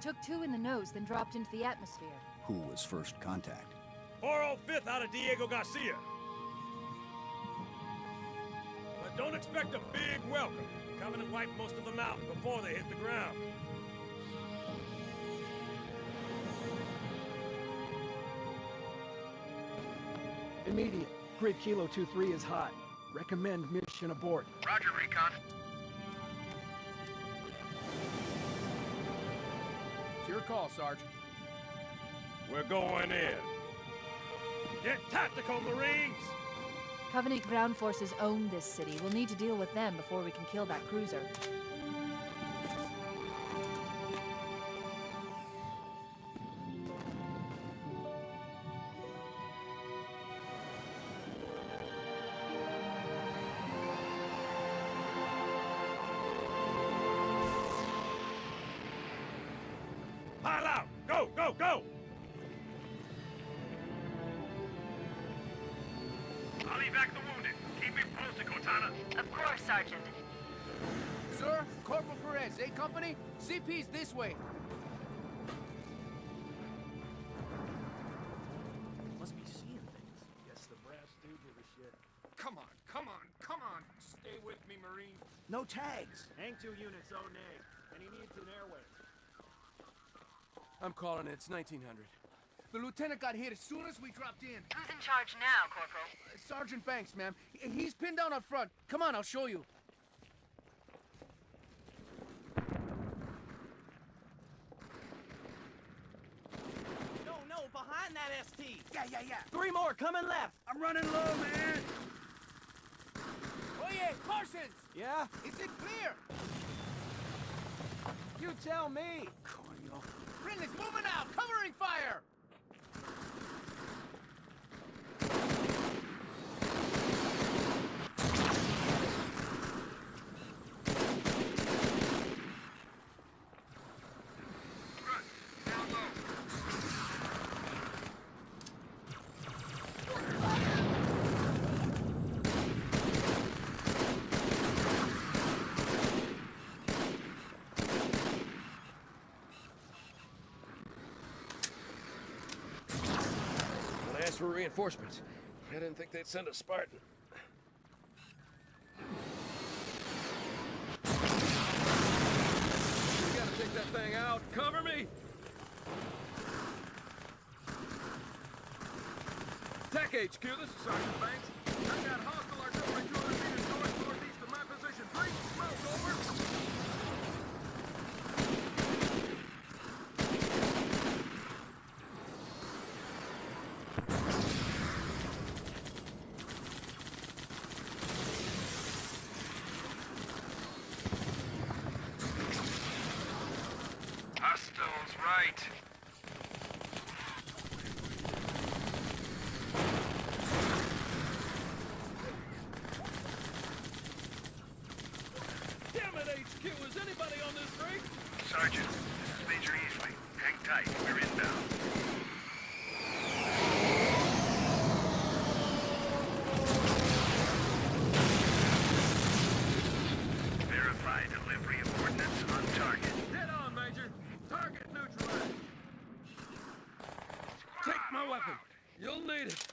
Took 2 in the nose, then dropped into the atmosphere. Who was first contact? 405th out of Diego Garcia. But don't expect a big welcome. Covenant wiped most of them out before they hit the ground. Immediate. Grid Kilo 2-3 is hot. Recommend mission abort. Roger, Recon. It's your call, Sergeant. We're going in. Get tactical, Marines! Covenant ground forces own this city. We'll need to deal with them before we can kill that cruiser. Pile out! Go, go, go! I'll evac the wounded. Keep him posted, Cortana. Of course, Sergeant. Sir, Corporal Perez, A Company, CP's this way. Must be seeing things. Guess the brass do give a shit. Come on, come on, come on! Stay with me, Marine. No tags. Hang 2 units, oh nay. And he needs an airway. I'm calling it. It's 1900. The lieutenant got hit as soon as we dropped in. Who's in charge now, Corporal? Sergeant Banks, ma'am. He's pinned down up front. Come on, I'll show you. No, behind that ST. Yeah. 3 more coming left. I'm running low, man. Oh yeah, Parsons! Yeah? Is it clear? You tell me. Friendly's moving out! Covering fire! Down low. Asked for reinforcements. I didn't think they'd send a Spartan. We gotta take that thing out. Cover me! Tech HQ, this is Sergeant Banks. I've got hostile artillery 200 meters northeast of my position. Breach smoke, over. Hostiles, right. Damn it, HQ! Is anybody on this rig? Sergeant, this is Major Easley. Hang tight. We're inbound. Verify delivery of ordnance on target. Head on, Major. Target neutralized. Take my weapon. You'll need it.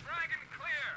Dragon clear.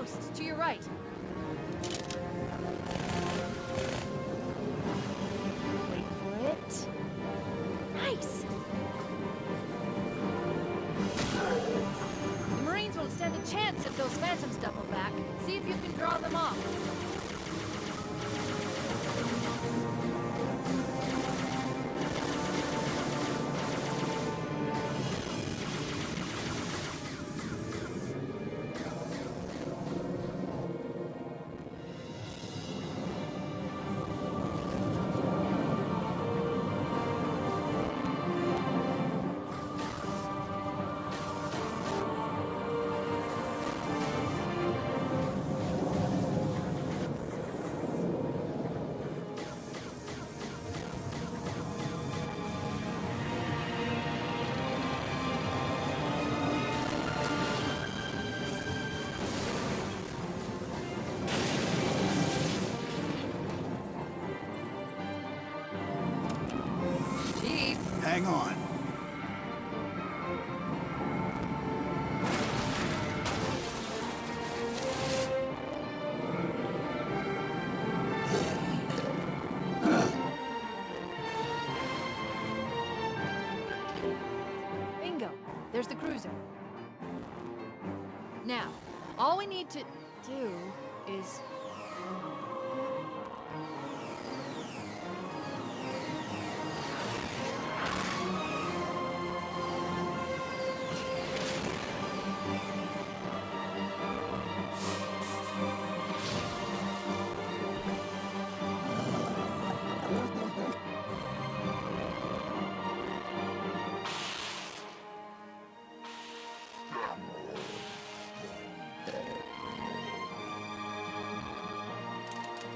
outposts, to your right. Wait for it. Nice! The Marines won't stand a chance if those phantoms double back. See if you can draw them off. Hang on. Bingo. There's the cruiser. Now, all we need to do is...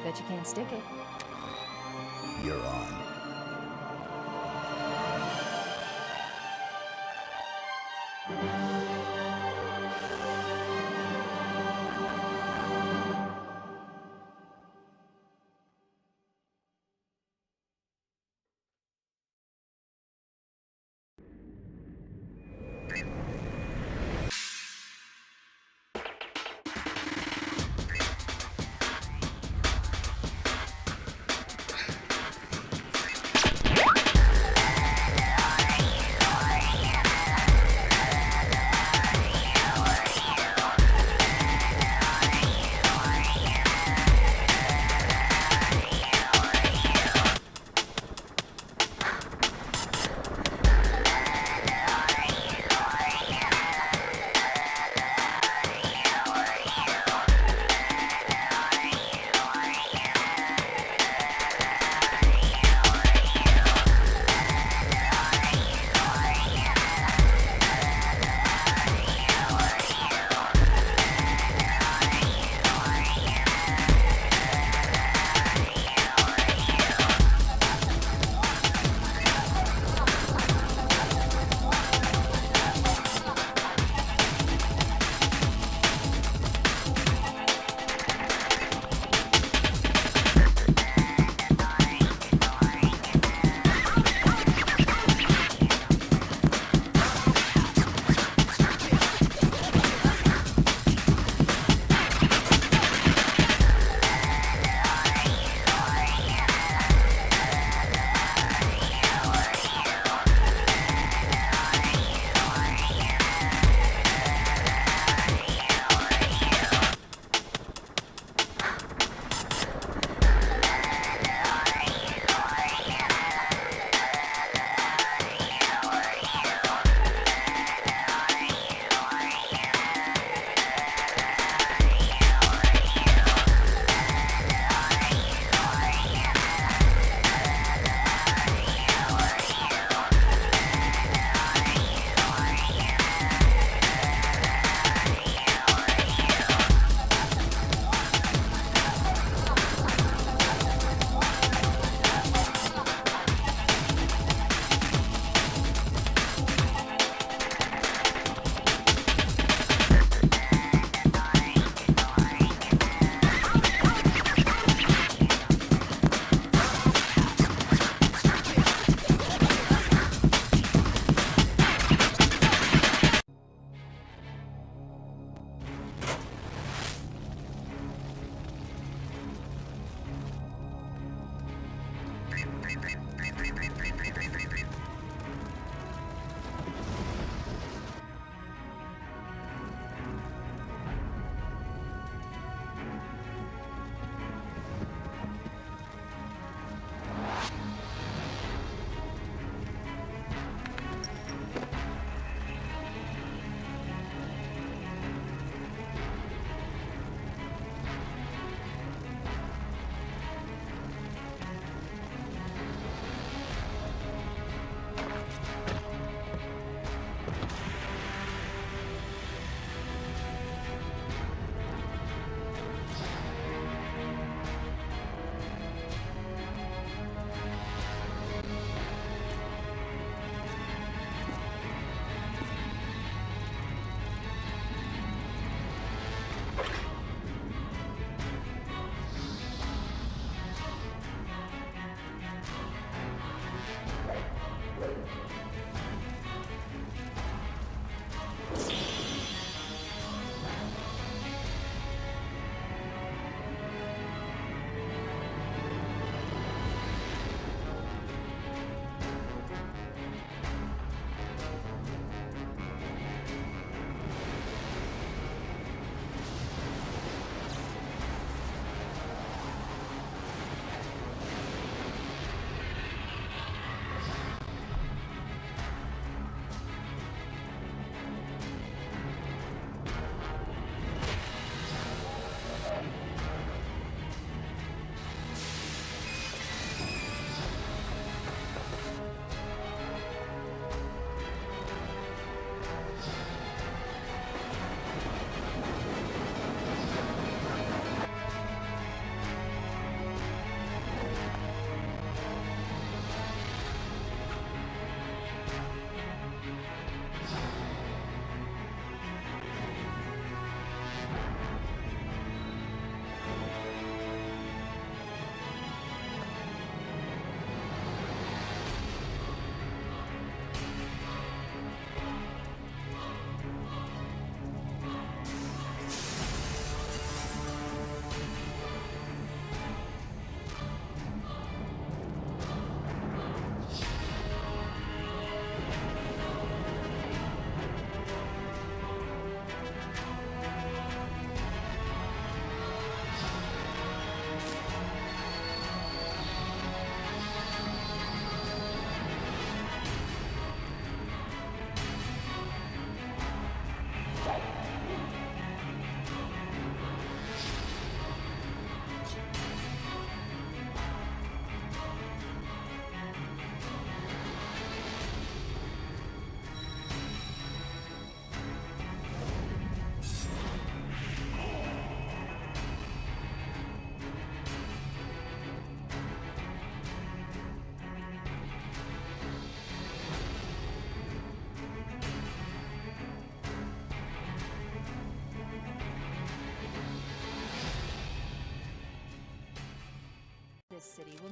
Bet you can't stick it. You're on.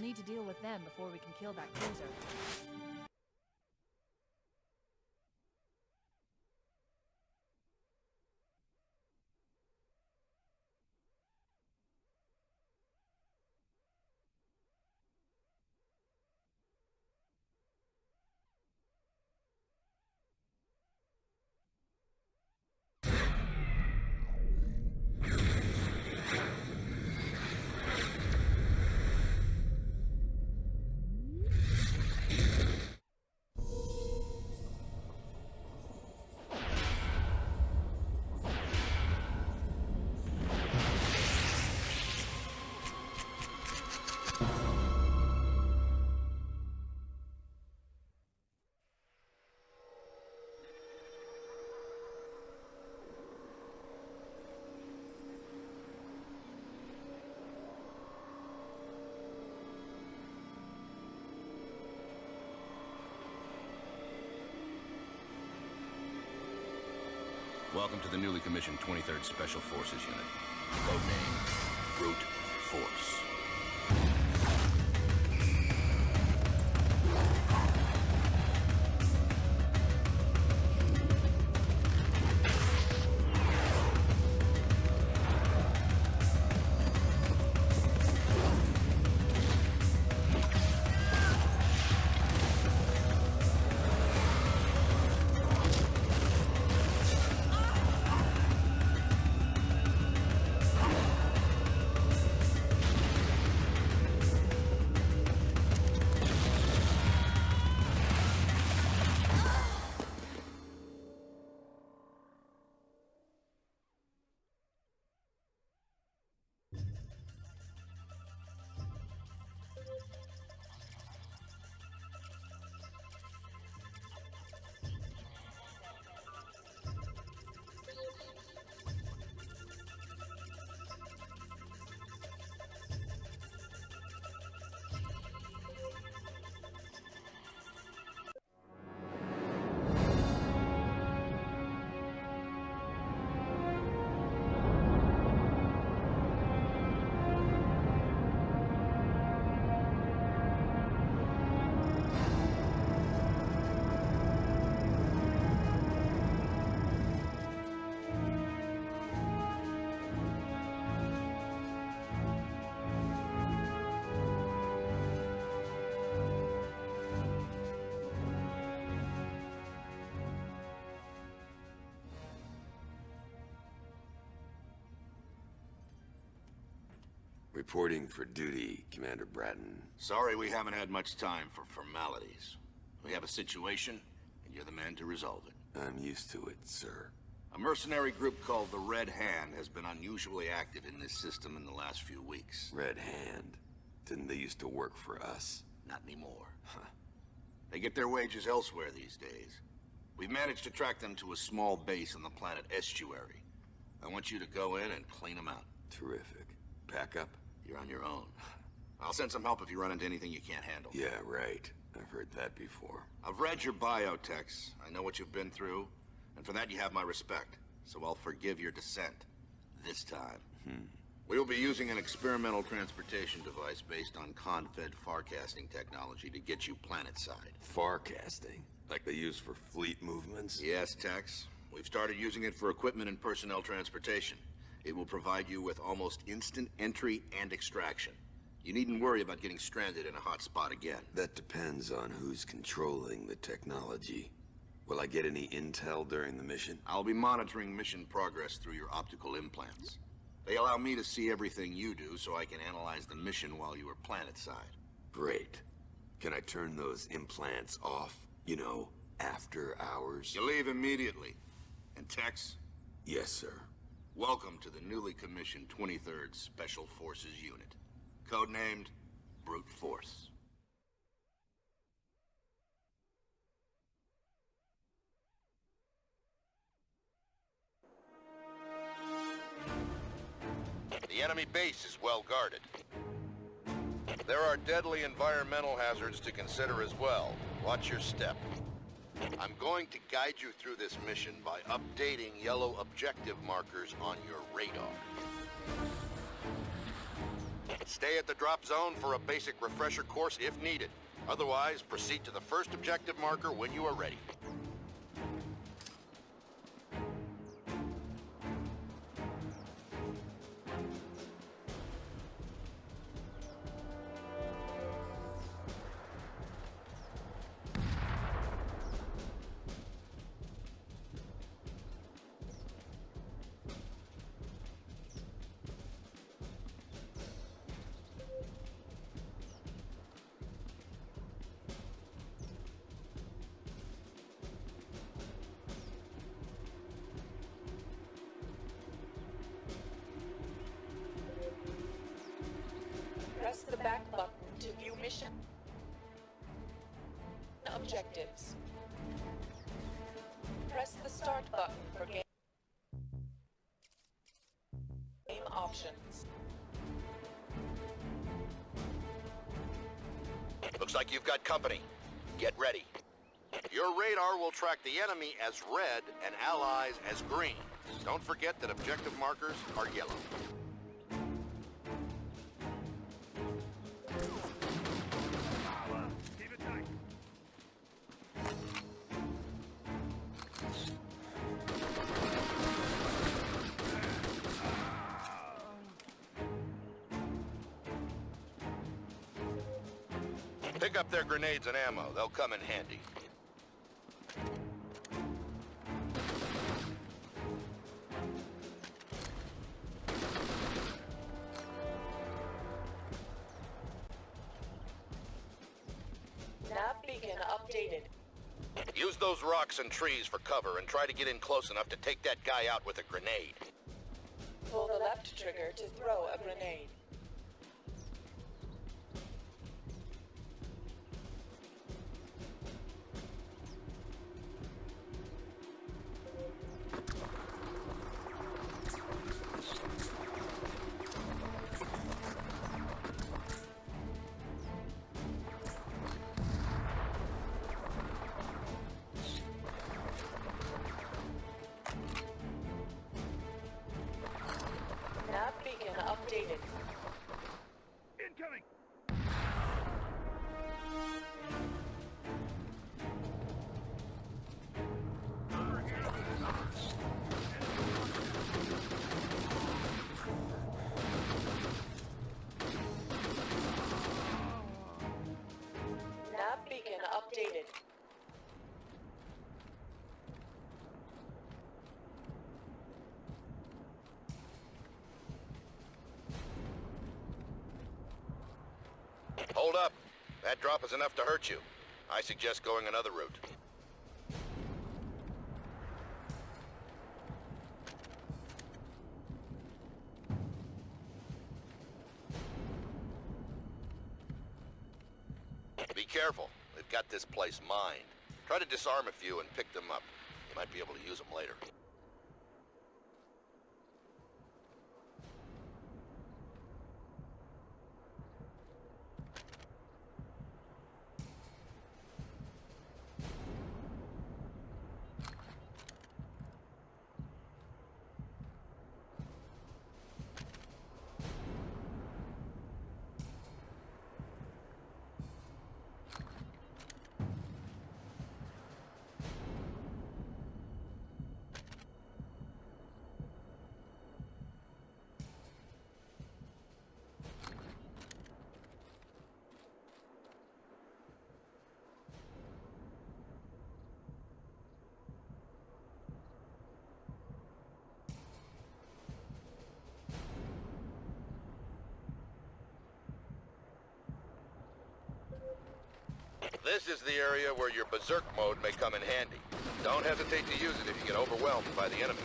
need to deal with them before we can kill that cruiser. Welcome to the newly commissioned 23rd Special Forces Unit. Codename Brute Force. Reporting for duty, Commander Bratton. Sorry we haven't had much time for formalities. We have a situation, and you're the man to resolve it. I'm used to it, sir. A mercenary group called the Red Hand has been unusually active in this system in the last few weeks. Red Hand? Didn't they used to work for us? Not anymore. They get their wages elsewhere these days. We've managed to track them to a small base on the planet Estuary. I want you to go in and clean them out. Terrific. Pack up? You're on your own. I'll send some help if you run into anything you can't handle. Yeah, right. I've heard that before. I've read your biotechs. I know what you've been through, and for that you have my respect. So I'll forgive your dissent. This time. We will be using an experimental transportation device based on con-fed farcasting technology to get you planet-side. Farcasting? Like they use for fleet movements? Yes, Tex. We've started using it for equipment and personnel transportation. It will provide you with almost instant entry and extraction. You needn't worry about getting stranded in a hot spot again. That depends on who's controlling the technology. Will I get any intel during the mission? I'll be monitoring mission progress through your optical implants. They allow me to see everything you do so I can analyze the mission while you are planet-side. Great. Can I turn those implants off, you know, after hours? You leave immediately. And Tex? Yes, sir. Welcome to the newly commissioned 23rd Special Forces Unit. Codenamed Brute Force. The enemy base is well guarded. There are deadly environmental hazards to consider as well. Watch your step. I'm going to guide you through this mission by updating yellow objective markers on your radar. Stay at the drop zone for a basic refresher course if needed. Otherwise, proceed to the first objective marker when you are ready. Press the back button to view mission objectives. Press the start button for game options. Looks like you've got company. Get ready. Your radar will track the enemy as red and allies as green. Don't forget that objective markers are yellow. Keep it tight. Pick up their grenades and ammo. They'll come in handy. Nav beacon updated. Use those rocks and trees for cover and try to get in close enough to take that guy out with a grenade. Pull the left trigger to throw a grenade. Nav beacon updated. Incoming! Nav beacon updated. Hold up. That drop is enough to hurt you. I suggest going another route. Be careful. They've got this place mined. Try to disarm a few and pick them up. You might be able to use them later. This is the area where your berserk mode may come in handy. Don't hesitate to use it if you get overwhelmed by the enemy.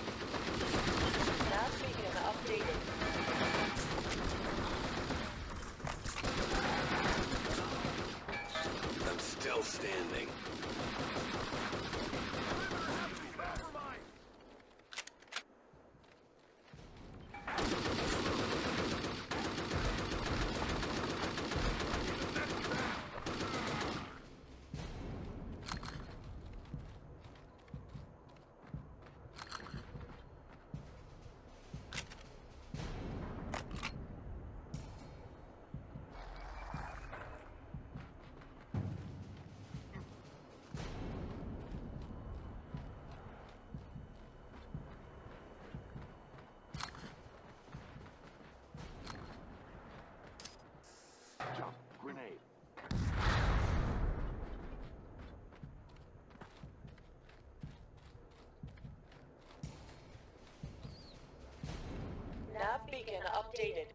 Nav beacon updated. I'm still standing. beacon updated.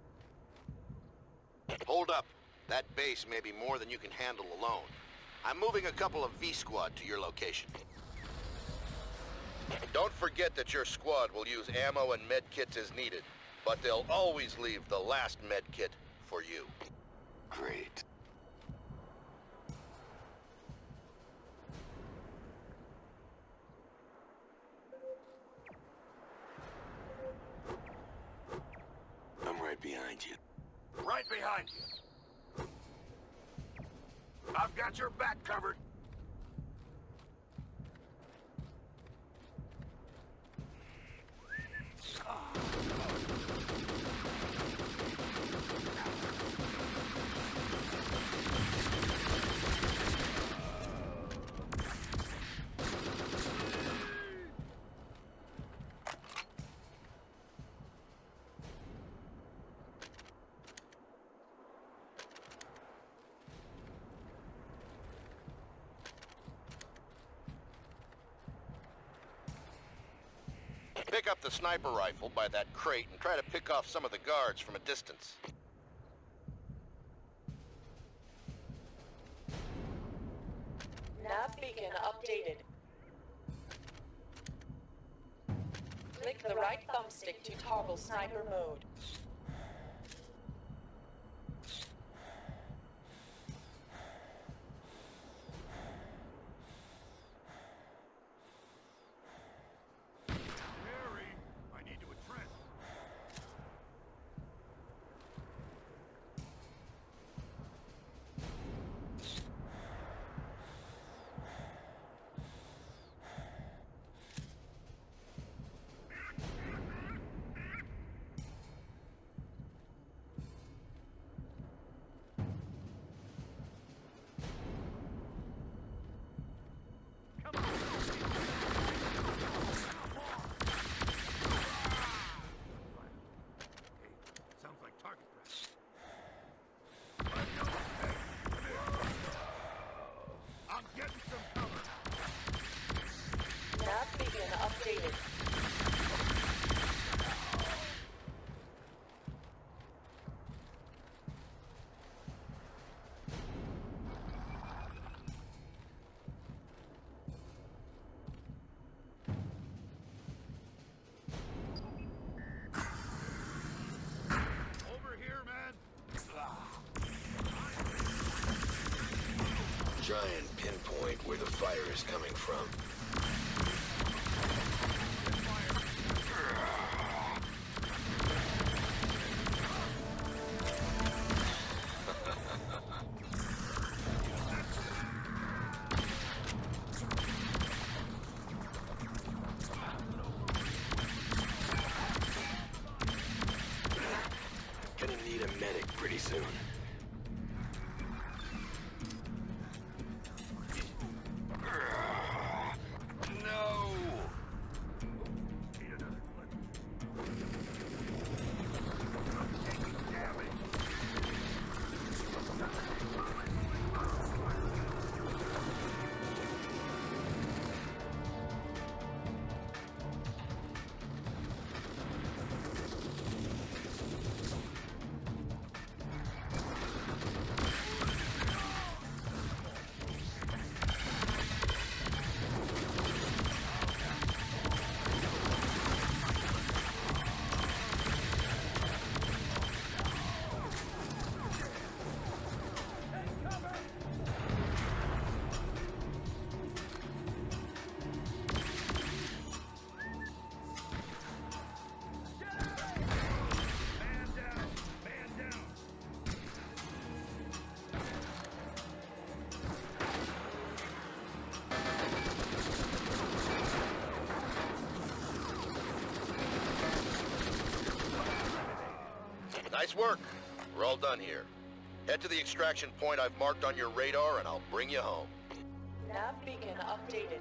Hold up. That base may be more than you can handle alone. I'm moving a couple of V-Squad to your location. Don't forget that your squad will use ammo and med kits as needed, but they'll always leave the last med kit for you. Great. I'm right behind you. Right behind you. I've got your back covered. Pick up the sniper rifle by that crate and try to pick off some of the guards from a distance. Nav beacon updated. Click the right thumbstick to toggle sniper mode. Harry, I need to address. Sounds like target practice. I'm getting some cover. Nav beacon updated. Over here, man. Try and pinpoint where the fire is coming from. Gonna need a medic pretty soon. No! Need another clip. I'm taking damage. Man down! Man down! Nice work. We're all done here. Head to the extraction point I've marked on your radar and I'll bring you home. Nav beacon updated.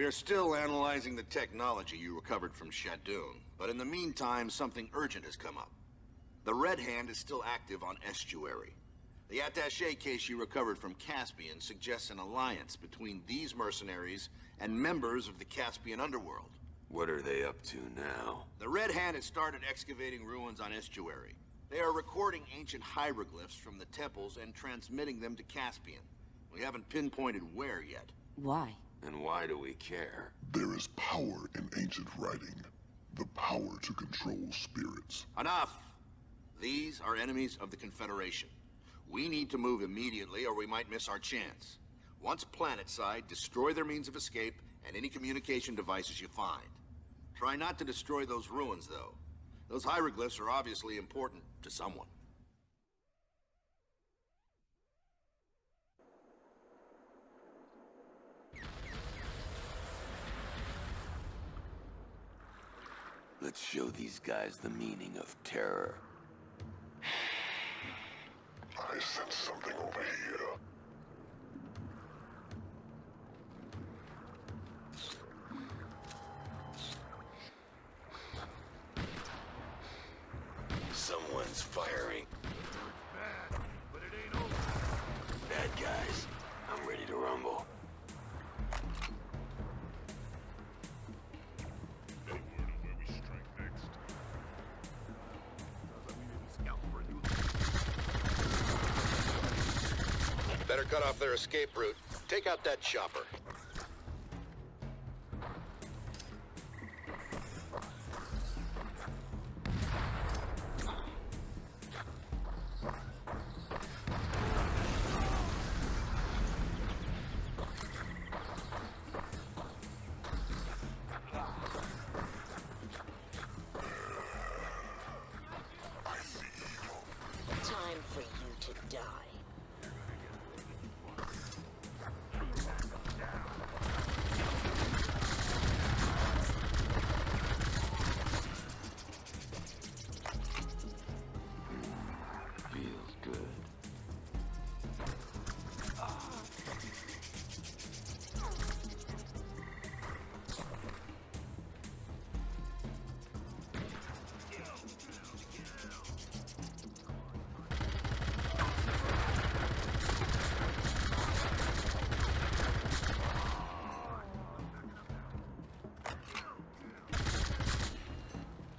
We are still analyzing the technology you recovered from Shadoon, but in the meantime, something urgent has come up. The Red Hand is still active on Estuary. The attaché case you recovered from Caspian suggests an alliance between these mercenaries and members of the Caspian underworld. What are they up to now? The Red Hand has started excavating ruins on Estuary. They are recording ancient hieroglyphs from the temples and transmitting them to Caspian. We haven't pinpointed where yet. Why? And why do we care? There is power in ancient writing. The power to control spirits. Enough! These are enemies of the Confederation. We need to move immediately or we might miss our chance. Once planetside, destroy their means of escape and any communication devices you find. Try not to destroy those ruins, though. Those hieroglyphs are obviously important to someone. Let's show these guys the meaning of terror. I sense something over here. Someone's firing. Bad, but it ain't over. Bad guys. I'm ready to rumble. Any word on where we strike next? Sounds like we may be scouting for a new... Better cut off their escape route. Take out that chopper. Time for you to die. Feels good.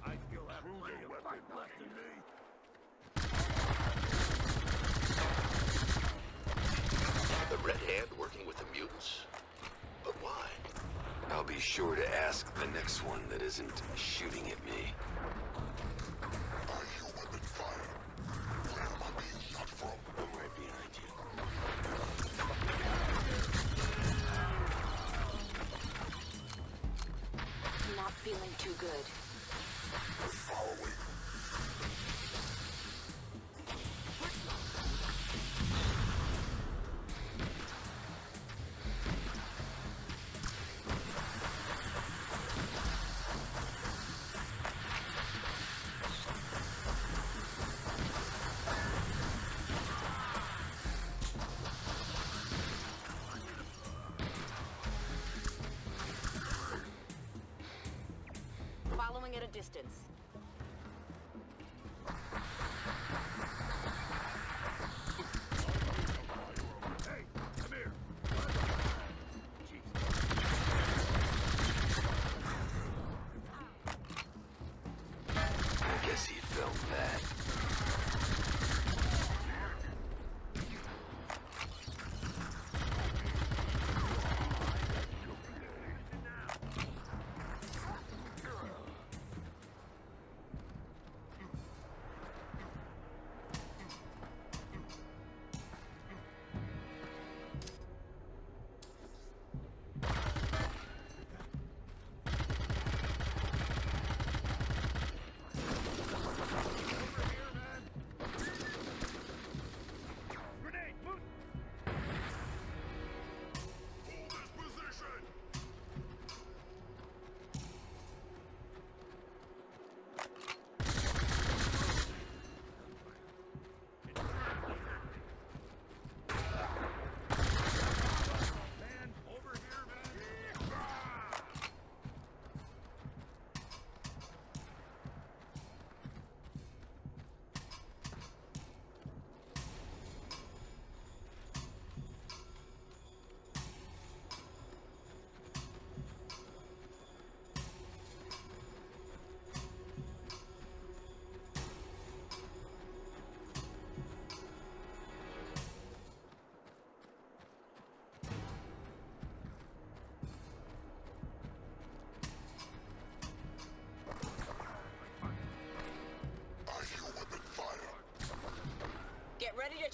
I still have plenty of fight left in me. The Red Hand working with the mutants? But why? I'll be sure to ask the next one that isn't shooting at me. I hear weapon fire. Where am I being shot from? I'm right behind you. Not feeling too good. Following. Following at a distance. Hey, come here. I guess he felt that.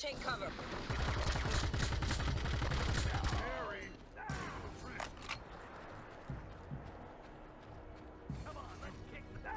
Take cover. Harry! Come on, let's kick down!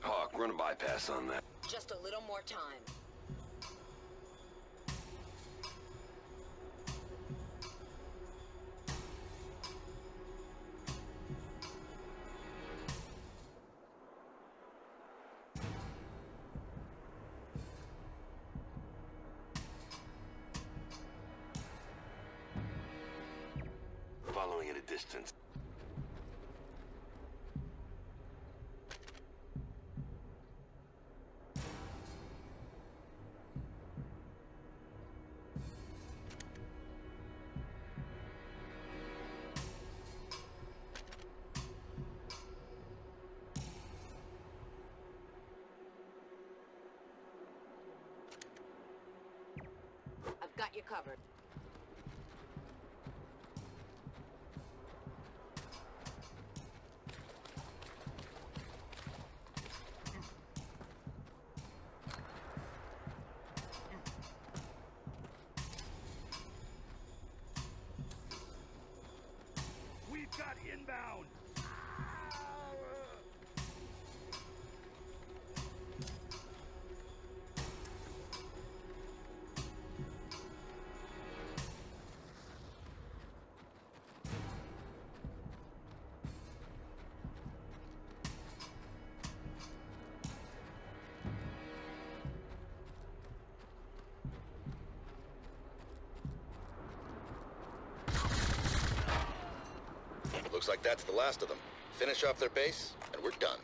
Hawk, run a bypass on that. Just a little more time. Following at a distance. I've got you covered. We've got inbound! Looks like that's the last of them. Finish off their base, and we're done.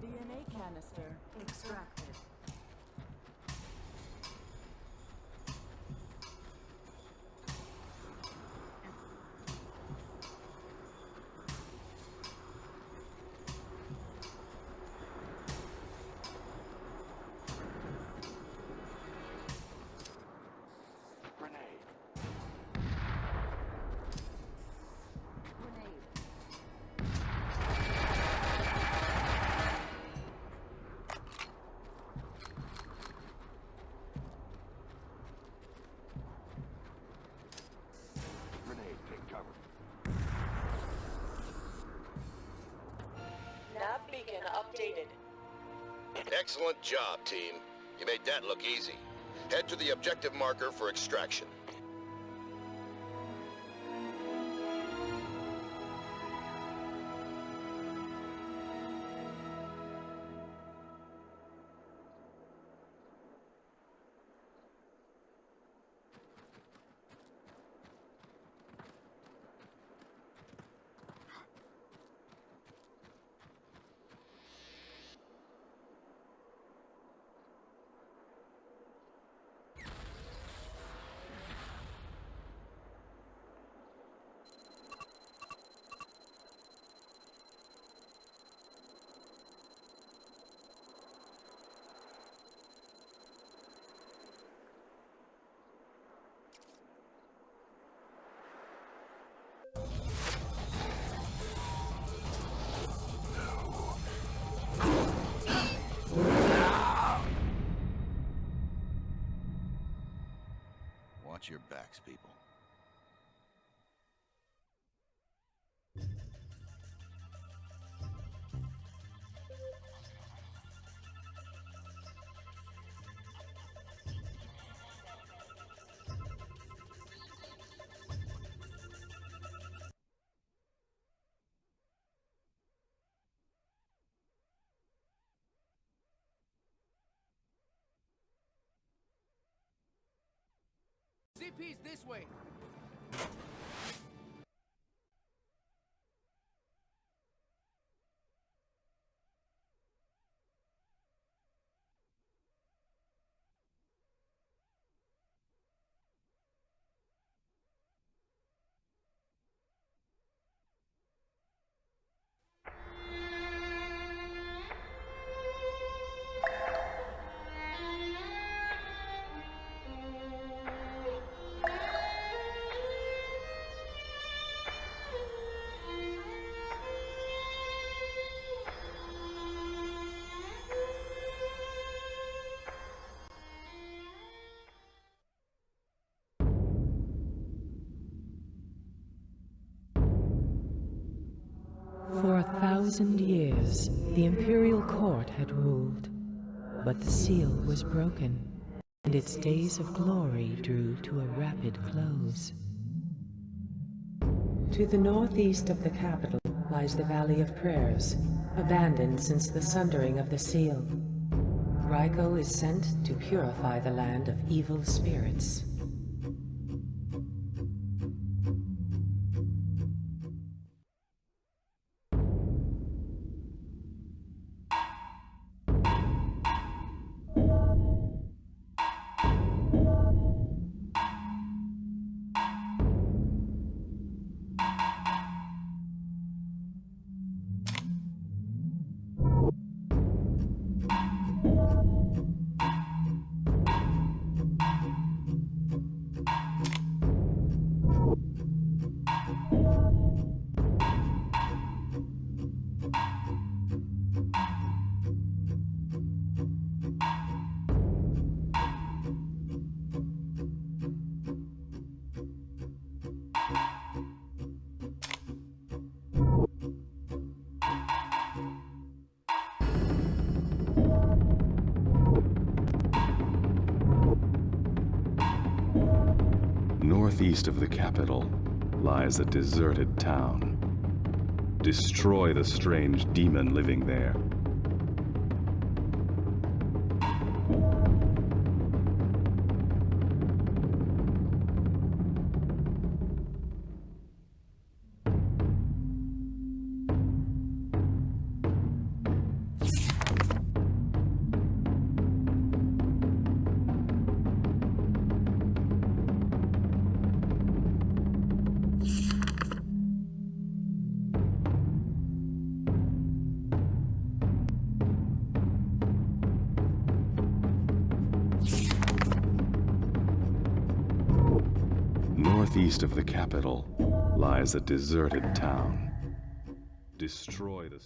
DNA canister extracted. Nav beacon updated. Excellent job, team. You made that look easy. Head to the objective marker for extraction. Watch your backs, people. CP's this way. For 1,000 years, the Imperial Court had ruled, but the seal was broken, and its days of glory drew to a rapid close. To the northeast of the capital lies the Valley of Prayers, abandoned since the sundering of the seal. Raiko is sent to purify the land of evil spirits. Northeast of the capital lies a deserted town. Destroy the strange demon living there. Northeast of the capital lies a deserted town. Destroy the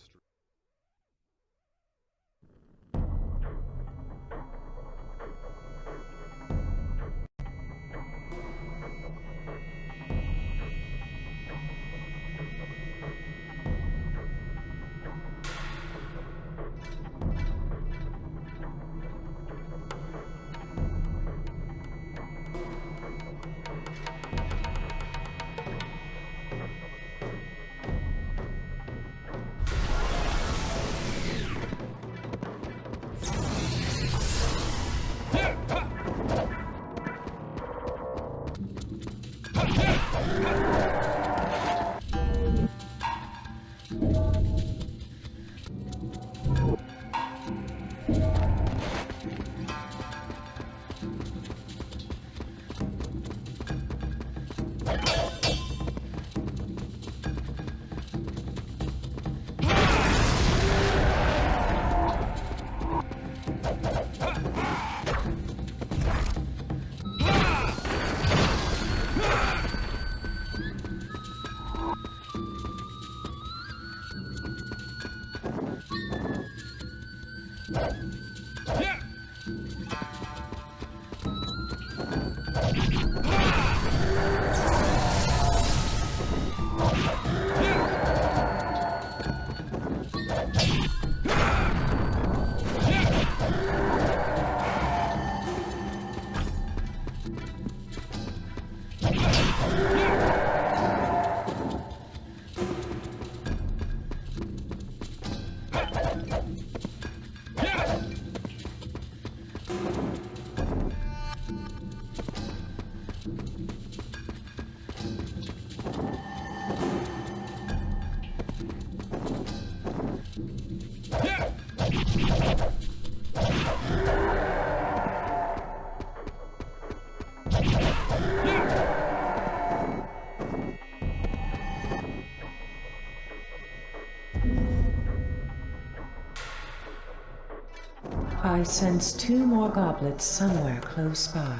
I sense 2 more goblets somewhere close by.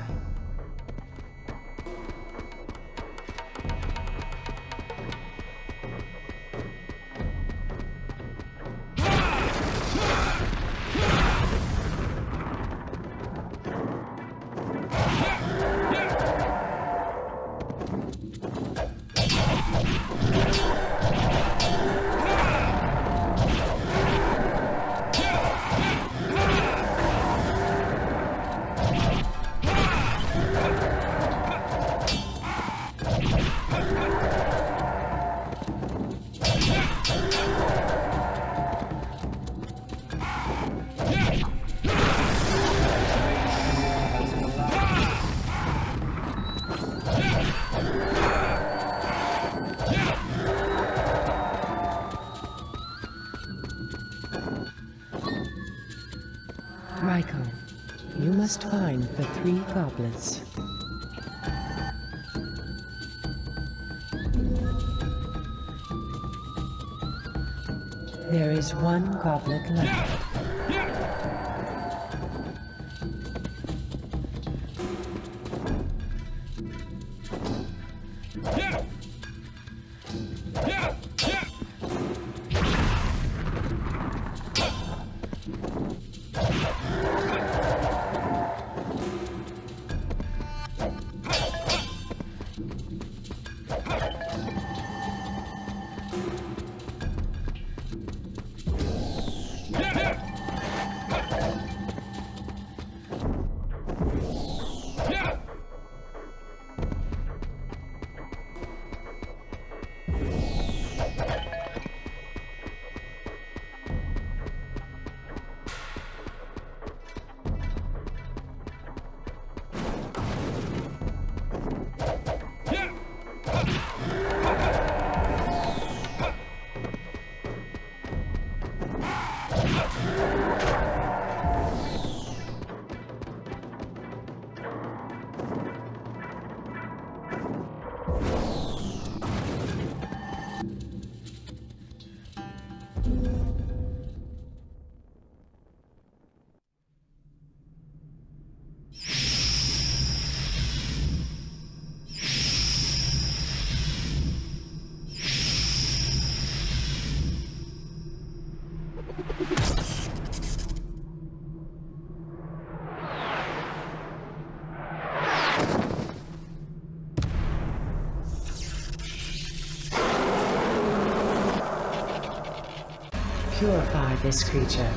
Raiko, you must find the 3 goblets. There is 1 goblet left. Purify this creature.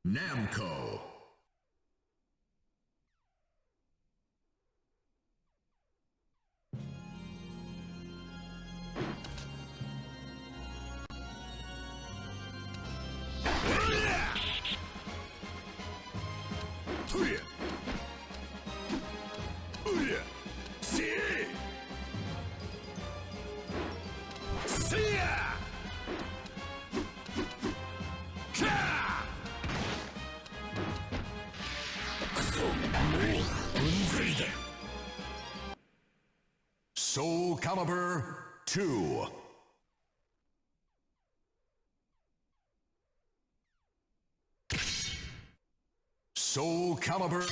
Namco. Soul Calibur 2. Soul Calibur.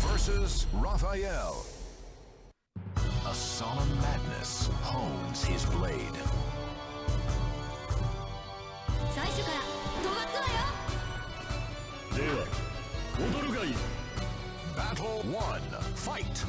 Versus Raphael. A solemn madness hones his blade. Battle 1, fight!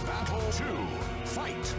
Battle 2, fight!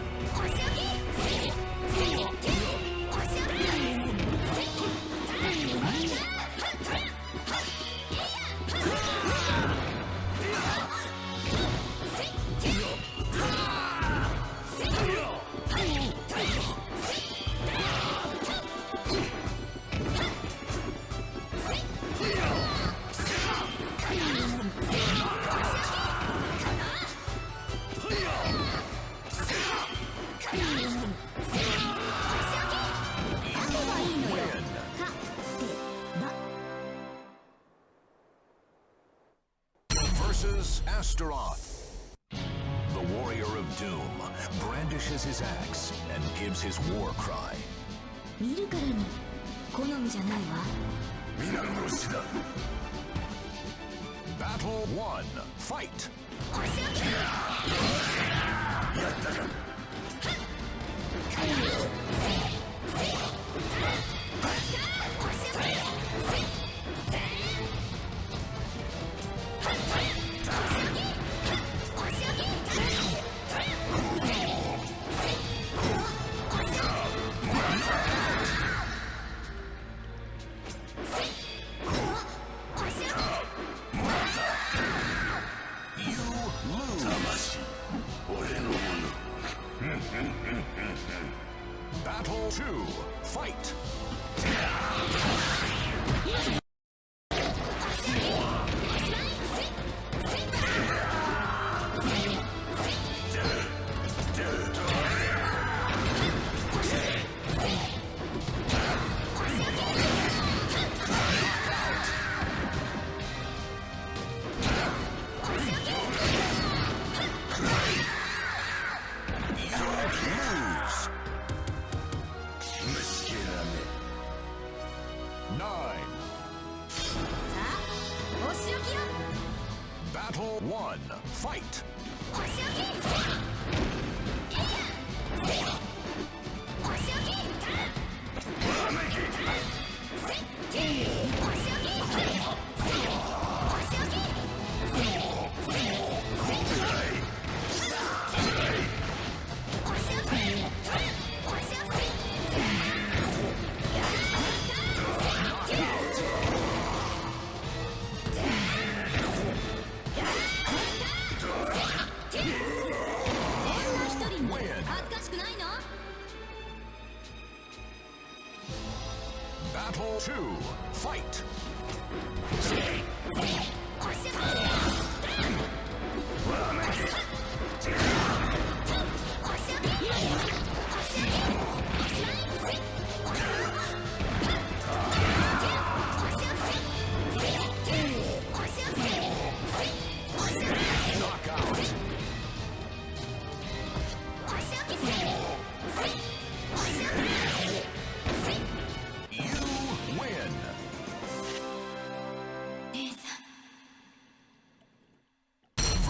Versus Astaroth. The warrior of Doom brandishes his axe and gives his war cry. Battle 1, fight! Battle 2, fight! Battle 1, fight! Battle 2, fight!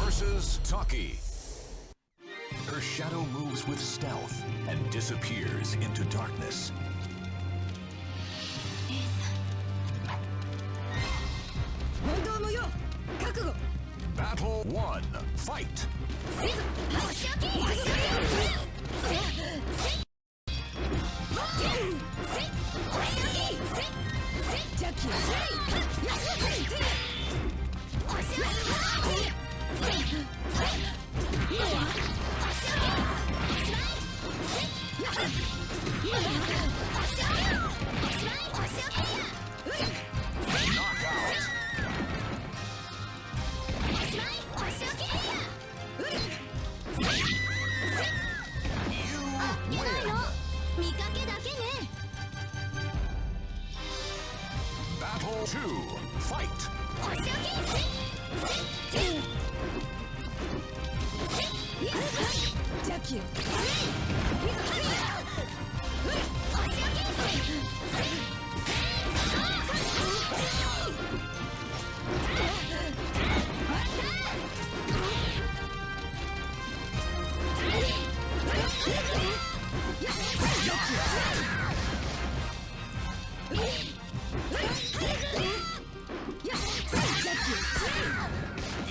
Versus Taki. Her shadow moves with stealth and disappears into darkness. Battle 1. Fight! Battle 2. Fight!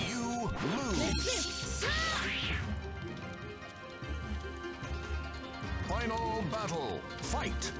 You lose. Final battle. Fight.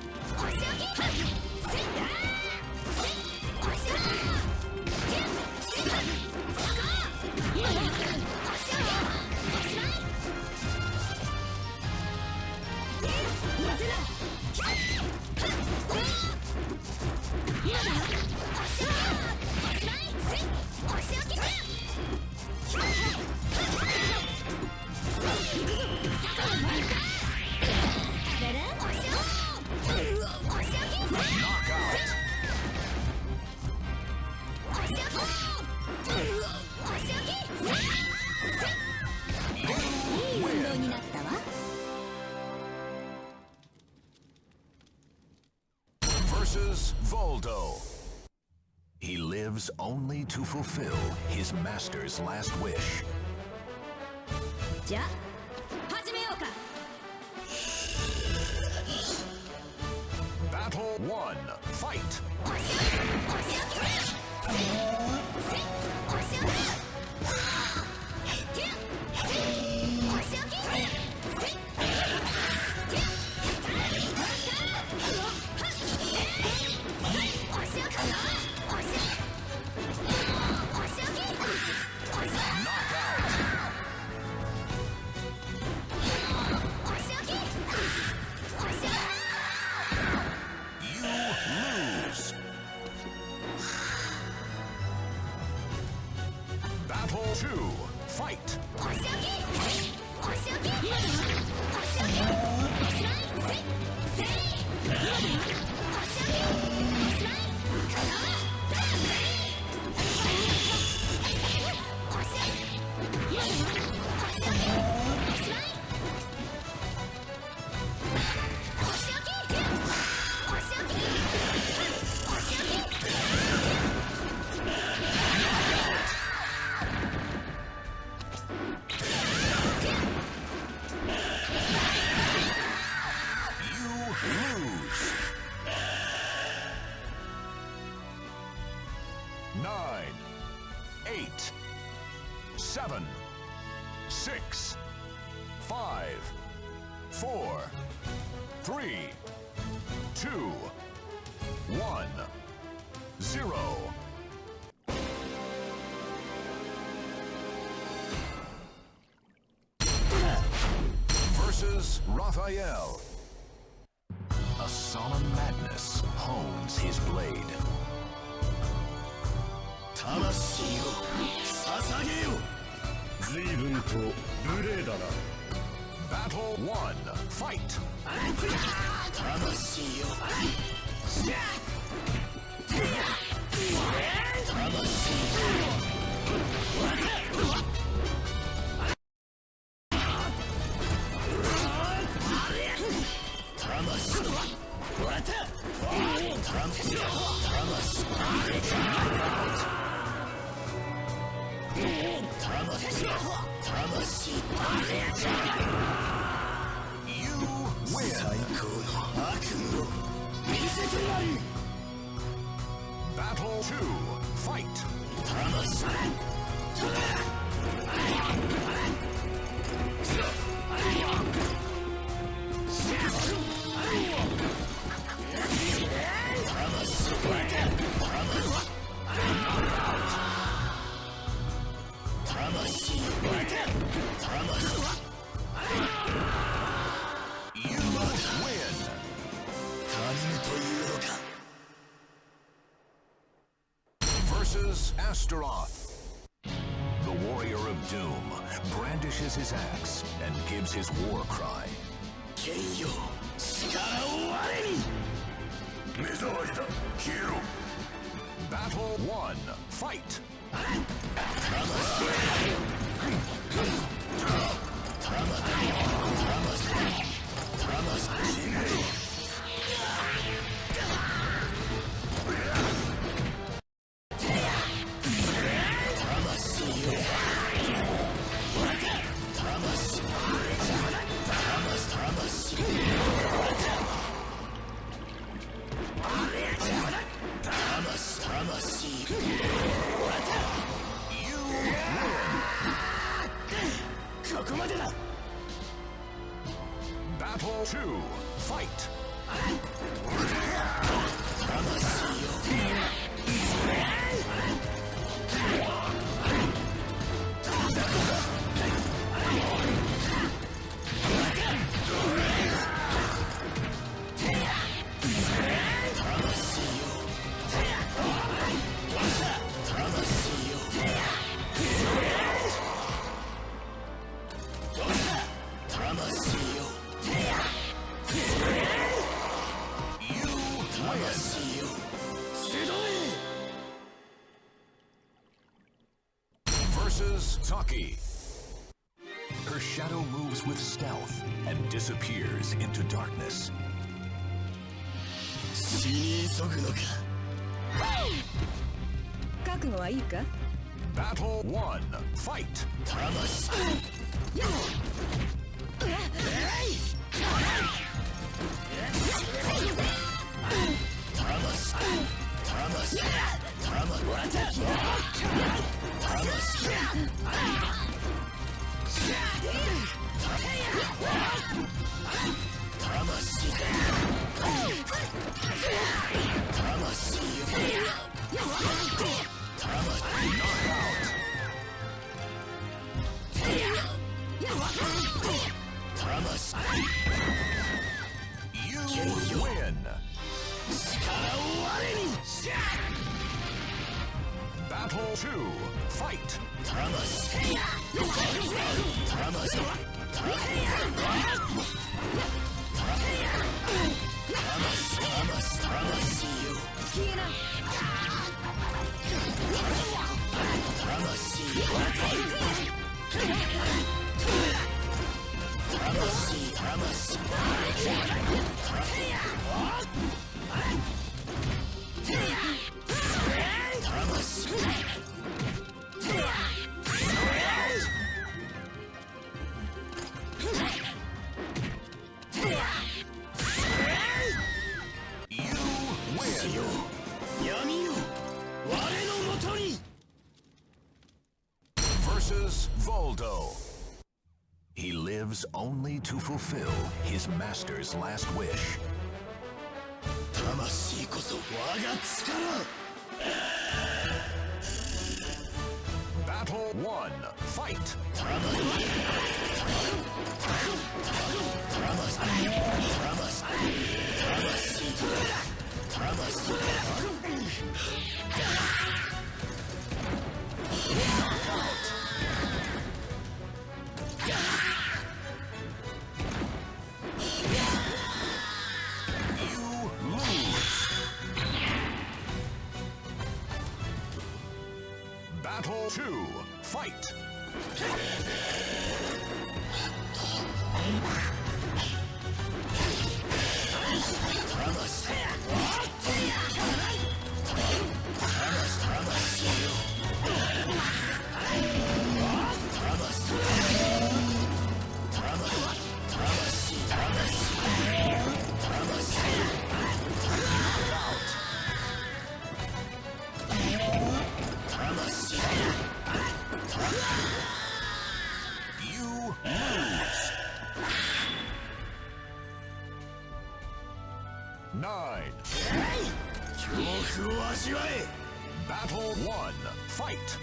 Versus Voldo. He lives only to fulfill his master's last wish. Battle 1. Fight! Battle 2. Fight! Lose. 9, 8, 7, 6, 5, 4, 3, 2, 1, 0. Versus Raphael. A solemn madness hones his blade. Battle 1. Fight! Battle 2, fight! You win! Versus Astaroth. The warrior of Doom brandishes his axe and gives his war cry. Battle 1, fight! Battle 2, fight! Versus Taki. Her shadow moves with stealth and disappears into darkness. Battle 1, fight! You win! Battle 2, fight! Versus Voldo. He lives only to fulfill his master's last wish. Battle 1, fight! Battle 2, fight! 9. Battle 1. Fight!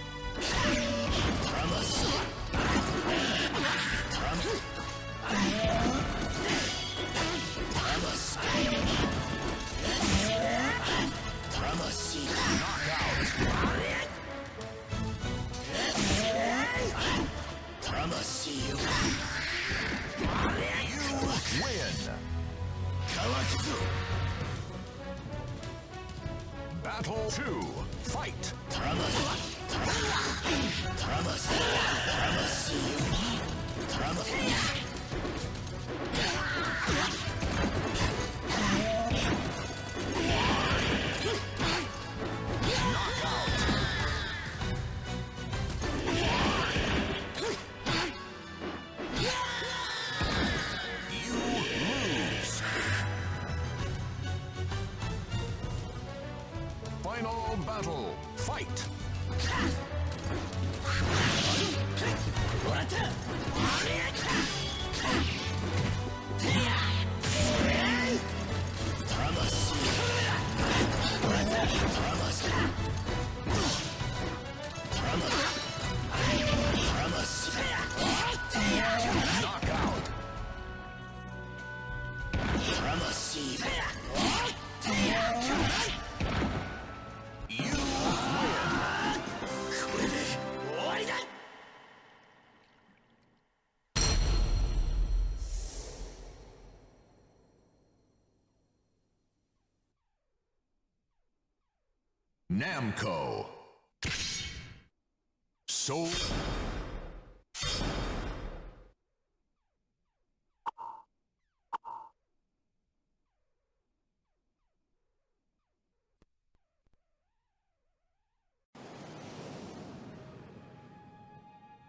Win! Battle 2. Fight! Final battle. Fight! Knockout! You win! Namco. Soul.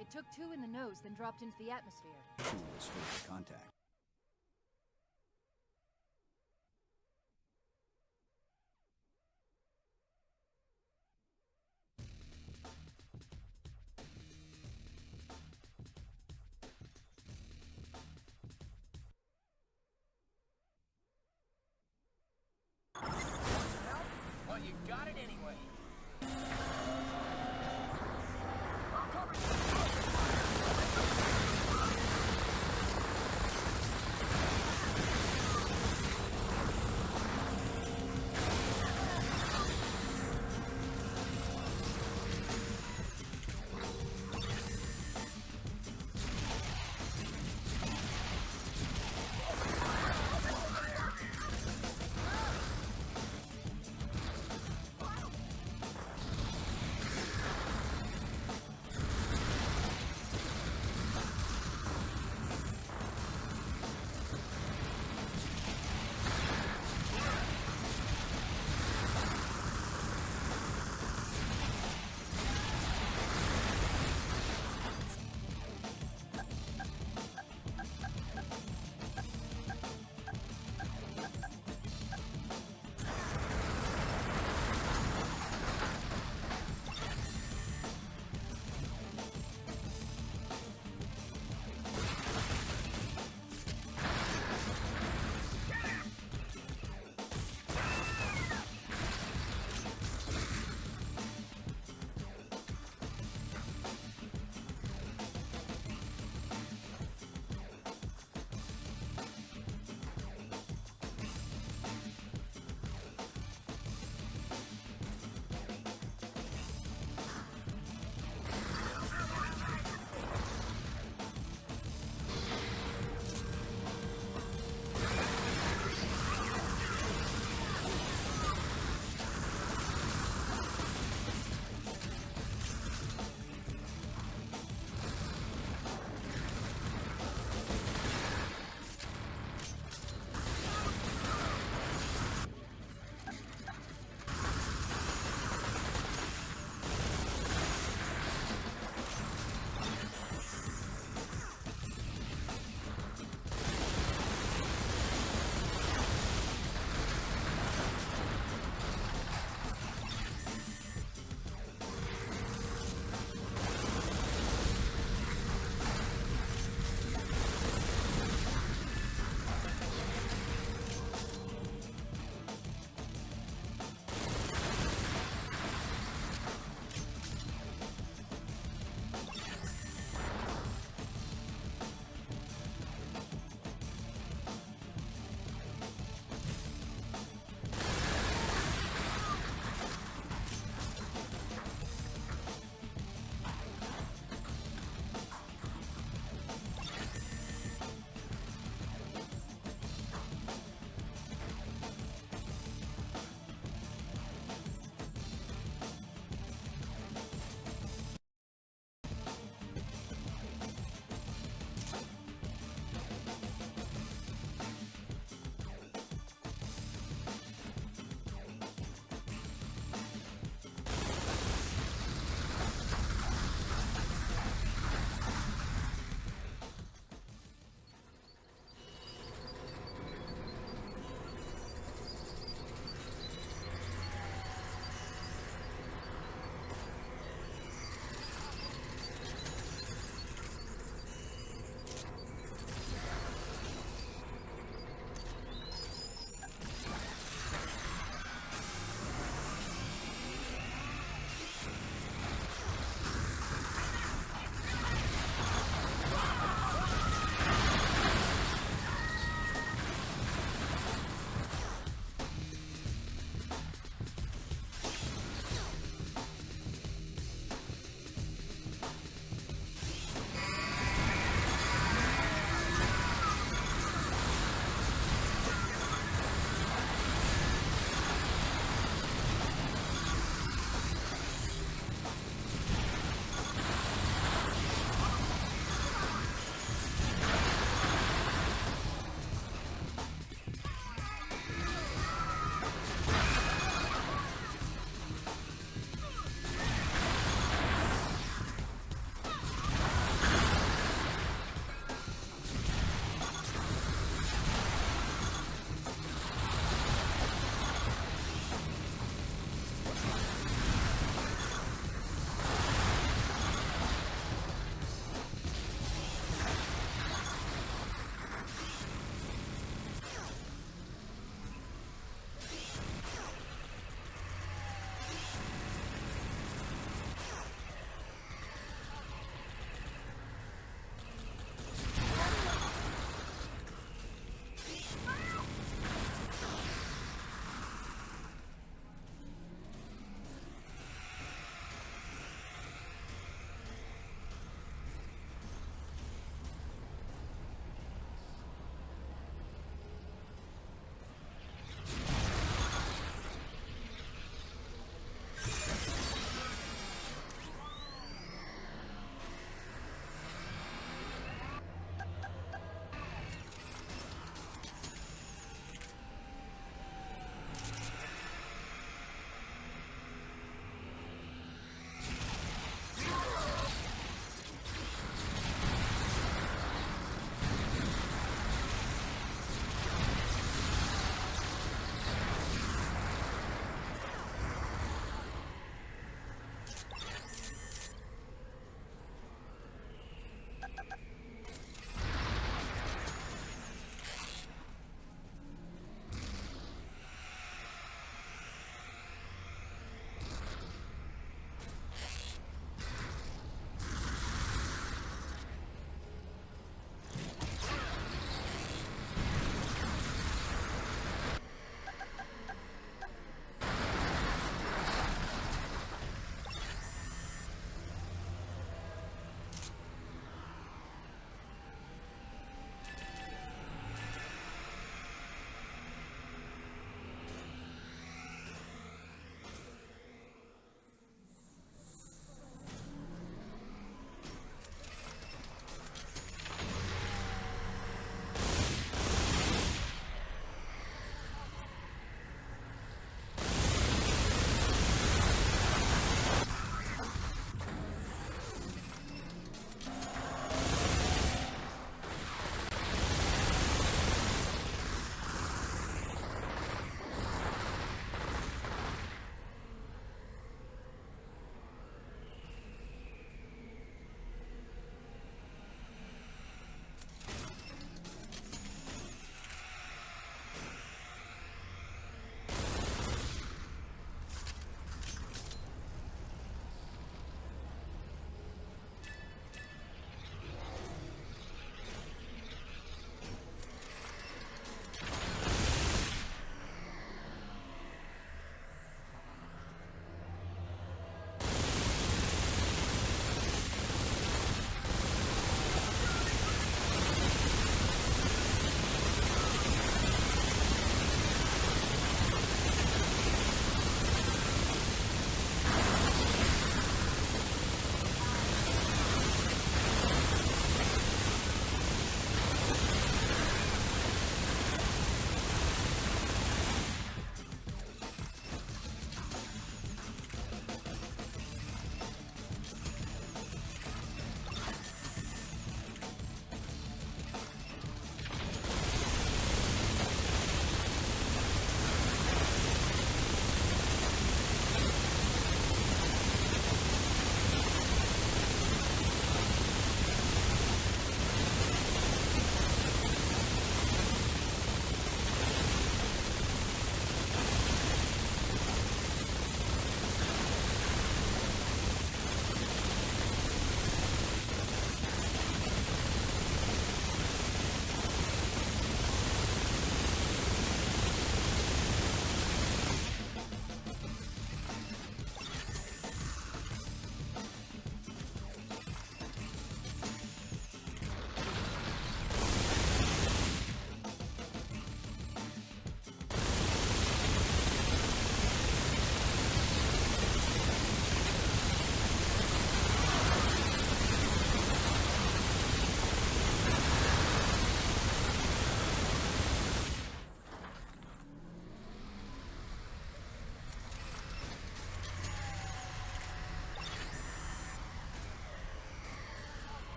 It took 2 in the nose, then dropped into the atmosphere. Tools for contact. Well, you got it anyway.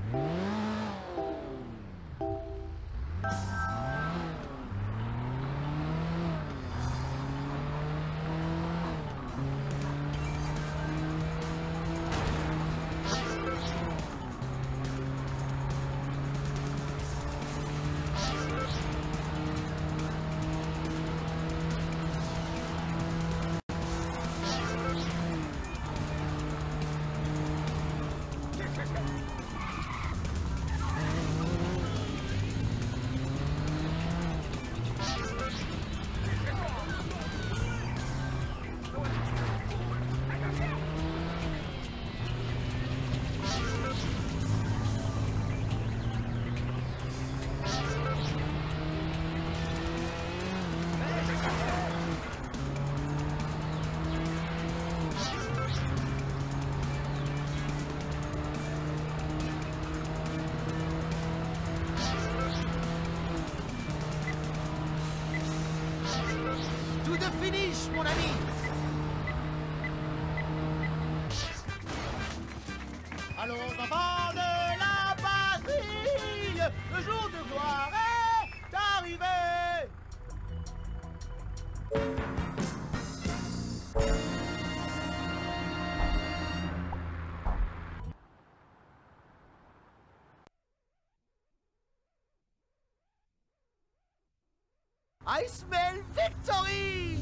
To the finish, mon ami! Allons, enfants de la patrie! Le jour de gloire est arrivé! I smell victory!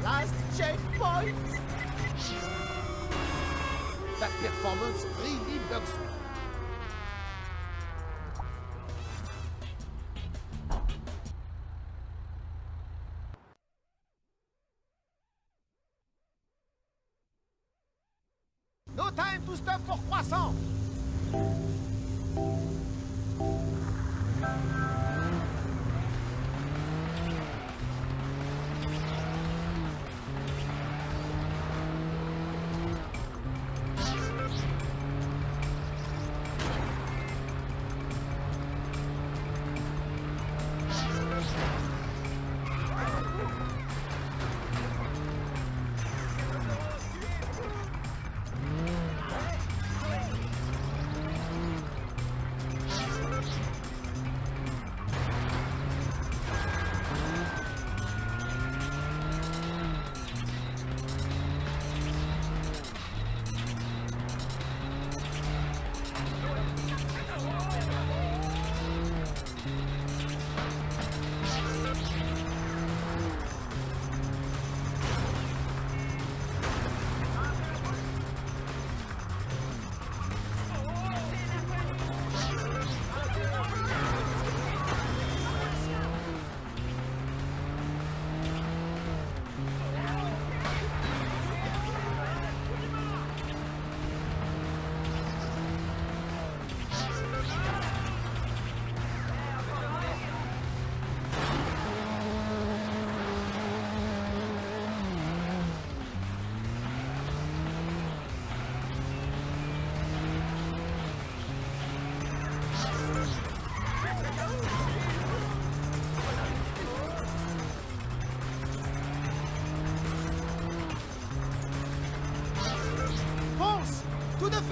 Last checkpoint! That performance really bugs me. No time to stop for croissant!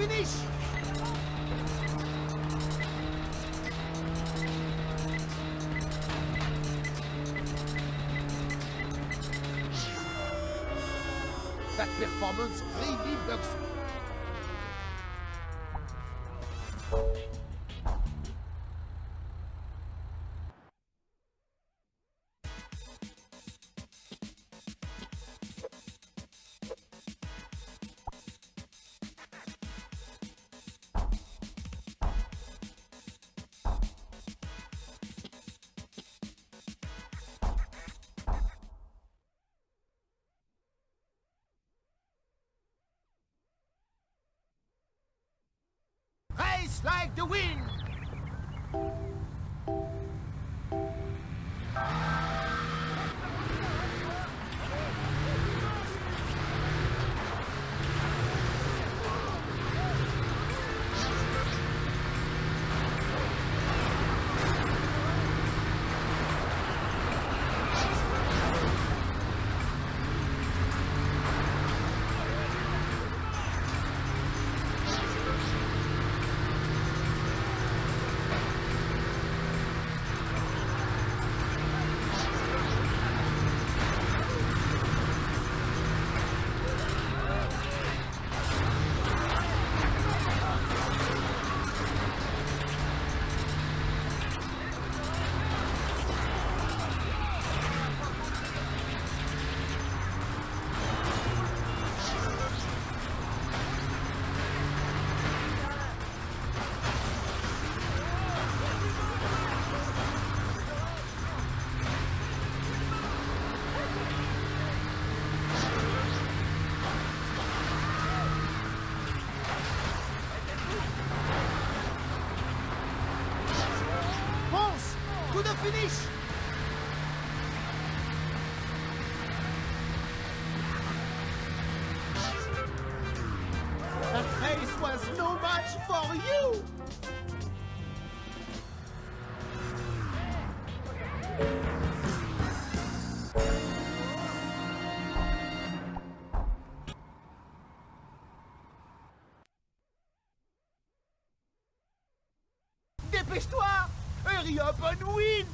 finish! That performance really bugs me. Race like the wind! Ponce! To the finish! That race was no match for you! Dépêche-toi! Hurry up and win!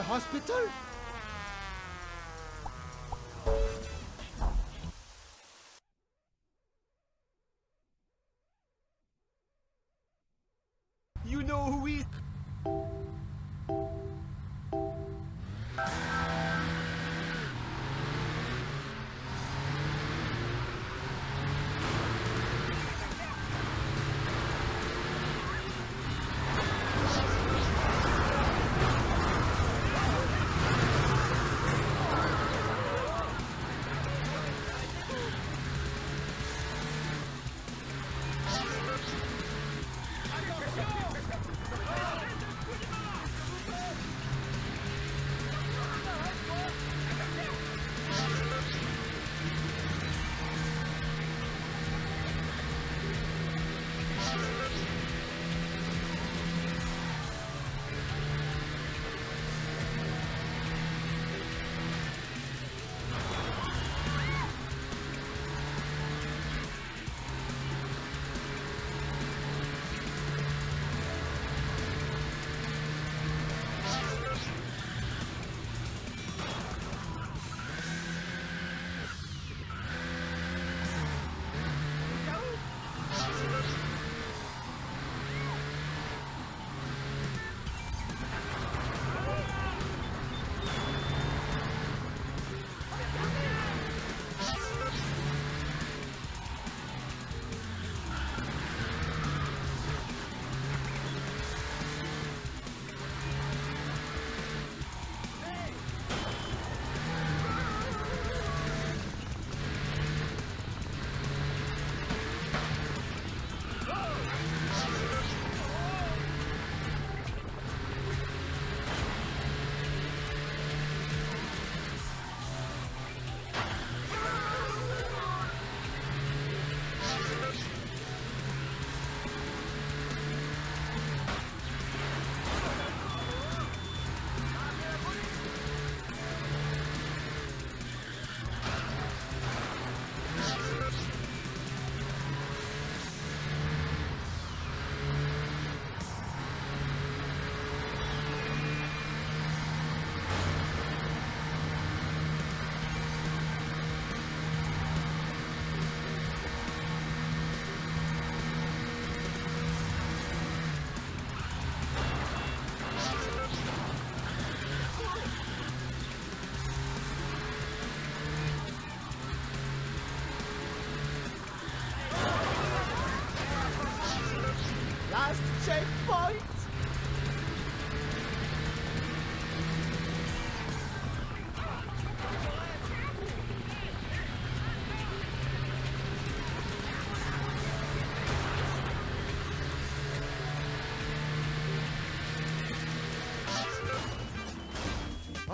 a hospital? You know who is... Last checkpoint!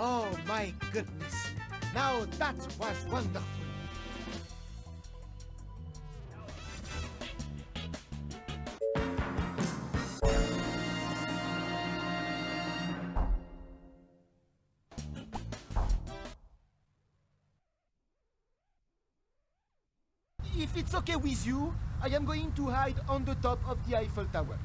Oh my goodness! Now that was wonderful! If it's okay with you, I am going to hide on the top of the Eiffel Tower.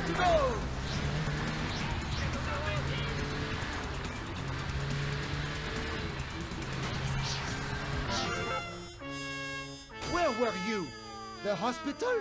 to go! Where were you? The hospital?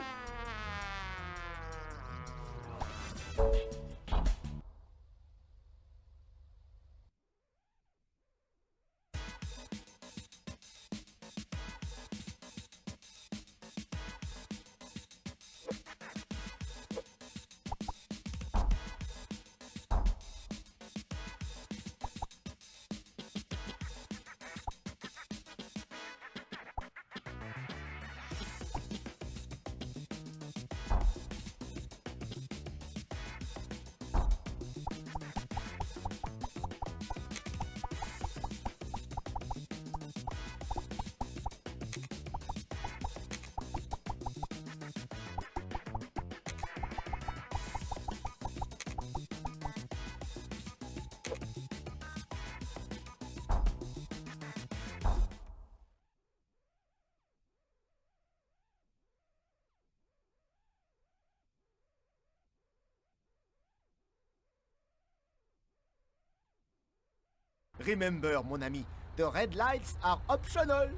Remember, mon ami, the red lights are optional.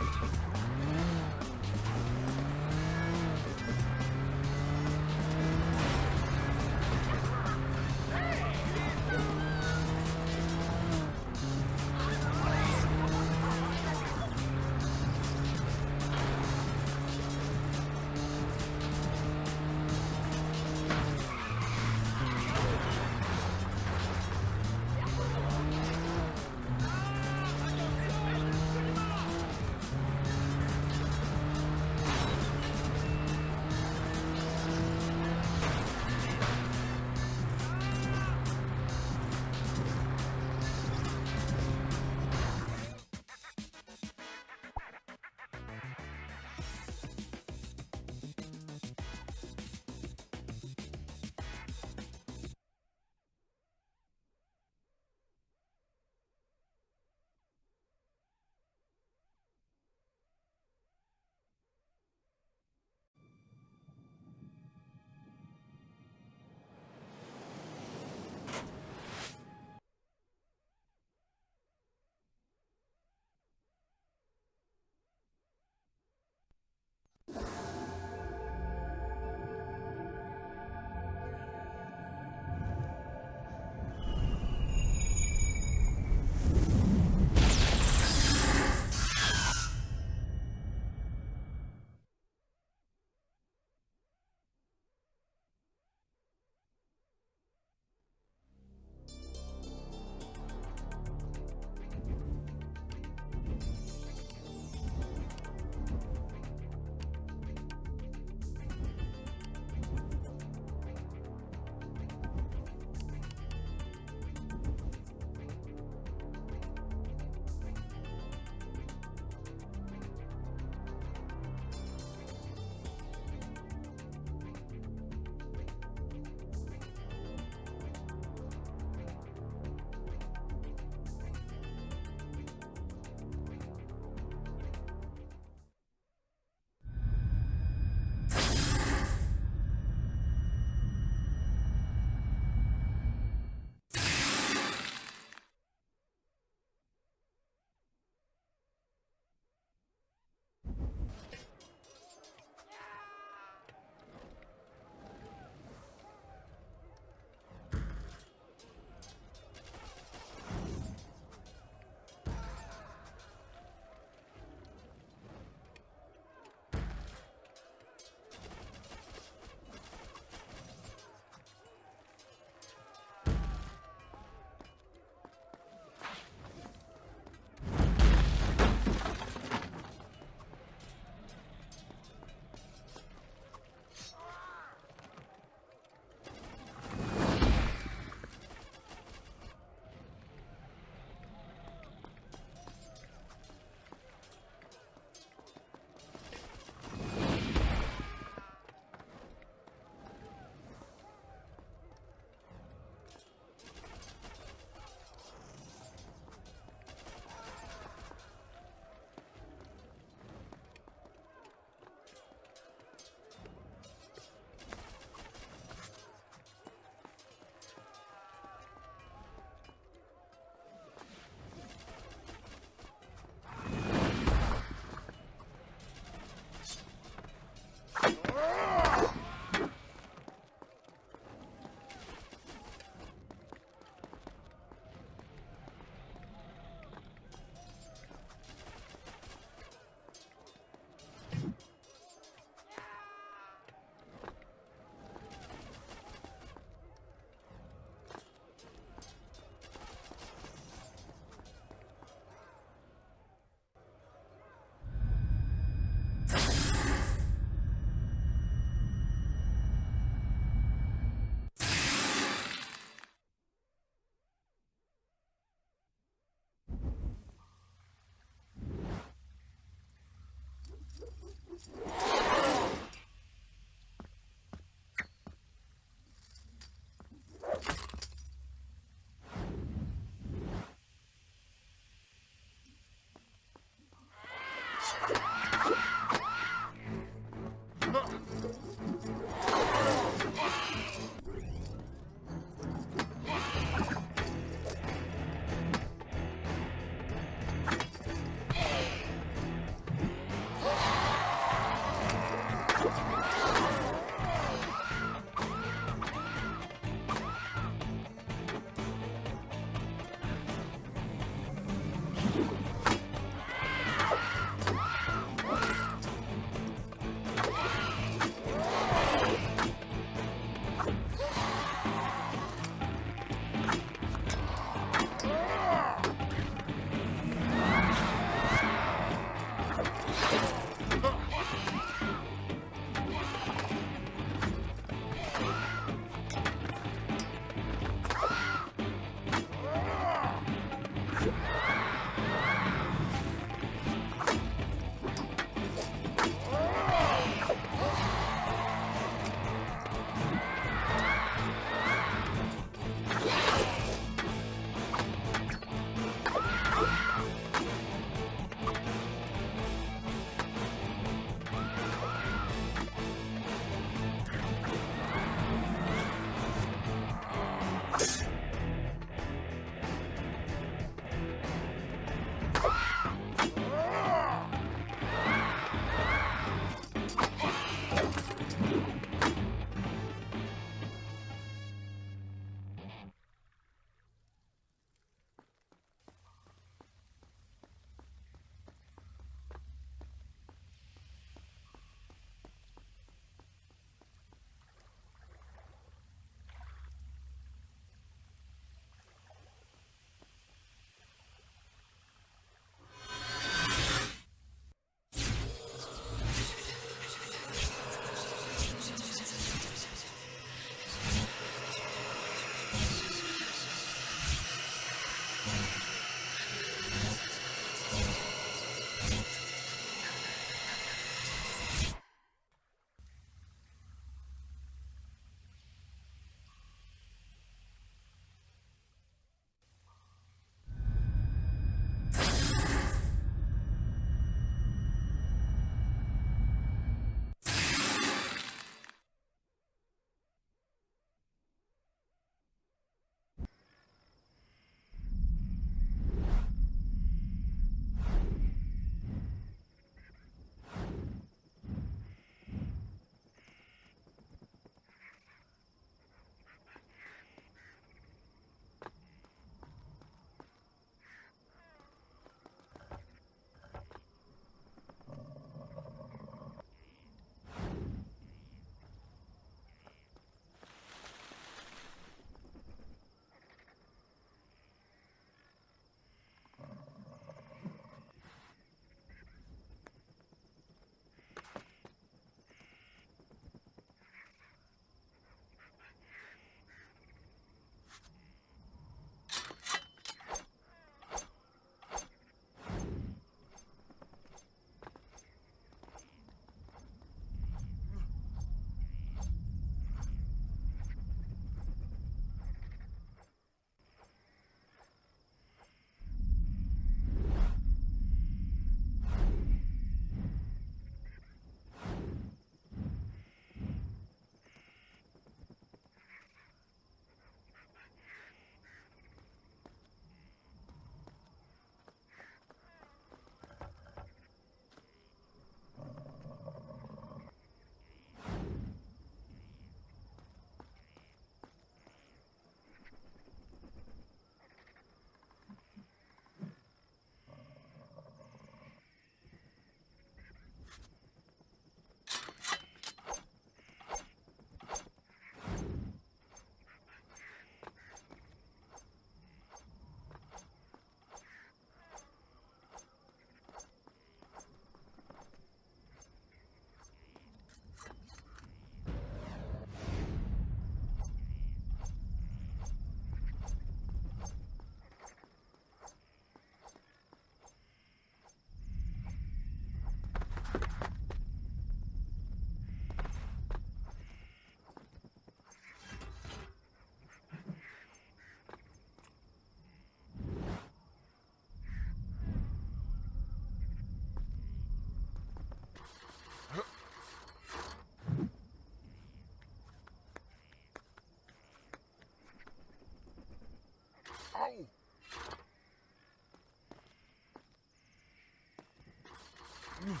Oh.